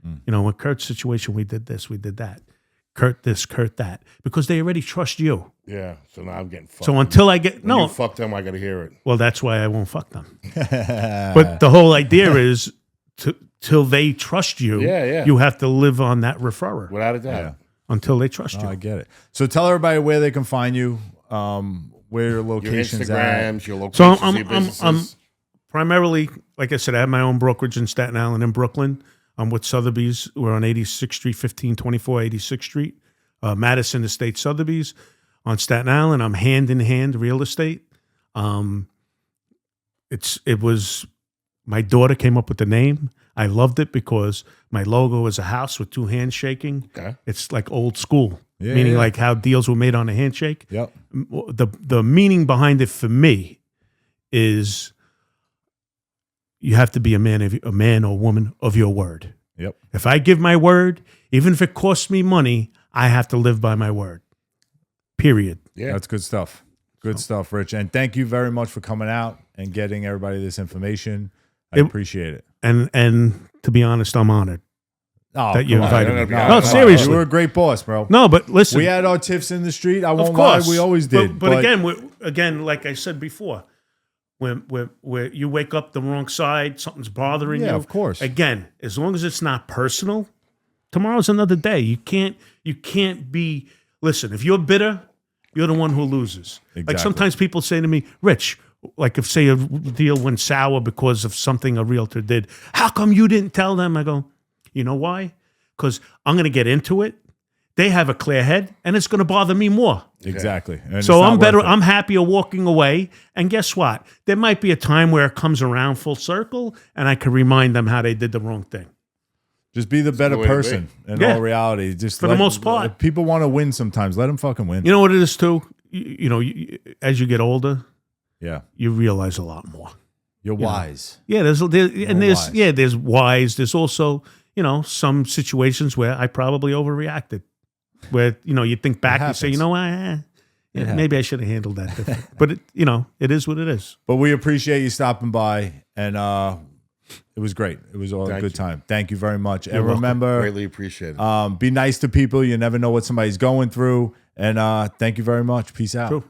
You know, with Kurt's situation, we did this, we did that. Kurt this, Kurt that. Because they already trust you. Yeah. So now I'm getting fucked. So until I get... When No. you fuck them, I got to hear it. Well, that's why I won't fuck them. But the whole idea is till they trust you, Yeah, yeah. you have to live on that referrer Without a doubt. Yeah. until they trust Oh, you. I get it. So tell everybody where they can find you, where your Your location's at. Instagrams, your So locations, your businesses. I'm primarily, like I said, I have my own brokerage in Staten Island and Brooklyn. I'm with Sotheby's. We're on 86th Street, 1524 86th Street. Madison Estate Sotheby's. On Staten Island, I'm Hand in Hand Real Estate. It was my daughter came up with the name. I loved it because my logo is a house with two hands shaking. Okay. It's like old school, Yeah, meaning yeah. like how deals were made on a handshake. Yep. The meaning behind it for me is you have to be a man or woman of your word. Yep. If I give my word, even if it costs me money, I have to live by my word. Period. Yeah. That's good stuff. Good stuff, Rich. And thank you very much for coming out and getting everybody this information. I appreciate it. And to be honest, I'm honored Oh, that you come on. invited no, me. no, No, come on. seriously. You were a great boss, bro. No, but listen. We had our tiffs in the street. I won't Of lie. course. We always did. But again, like I said before, when you wake up the wrong side, something's bothering you. Yeah, of course. Again, as long as it's not personal, tomorrow's another day. You can't be. Listen, if you're bitter, you're the one who loses. Like Exactly. sometimes people say to me, Rich, like if say a deal went sour because of something a realtor did, how come you didn't tell them? I go, you know why? Because I'm going to get into it. They have a clear head, and it's going to bother me more. Exactly. And it's So not I'm better. worth it. I'm happier walking away. And guess what? There might be a time where it comes around full circle, and I can remind them how they did the wrong thing. Just be the better the way to be. person in Yeah. all reality. Just For the most part. if people want to win sometimes. Let them fucking win. You know what it is too. As you get older, Yeah. you realize a lot more. You're wise. Yeah, there's wise. there's wise. There's also some situations where I probably overreacted. Where you think back and say, happens. you know what, maybe I should have handled that different. But it is what it is. But we appreciate you stopping by, and it was great. It was all a Thank good you. time. Thank you very much. And welcome. remember, Greatly appreciate it. be nice to people. You never know what somebody's going through. And thank you very much. Peace out. True.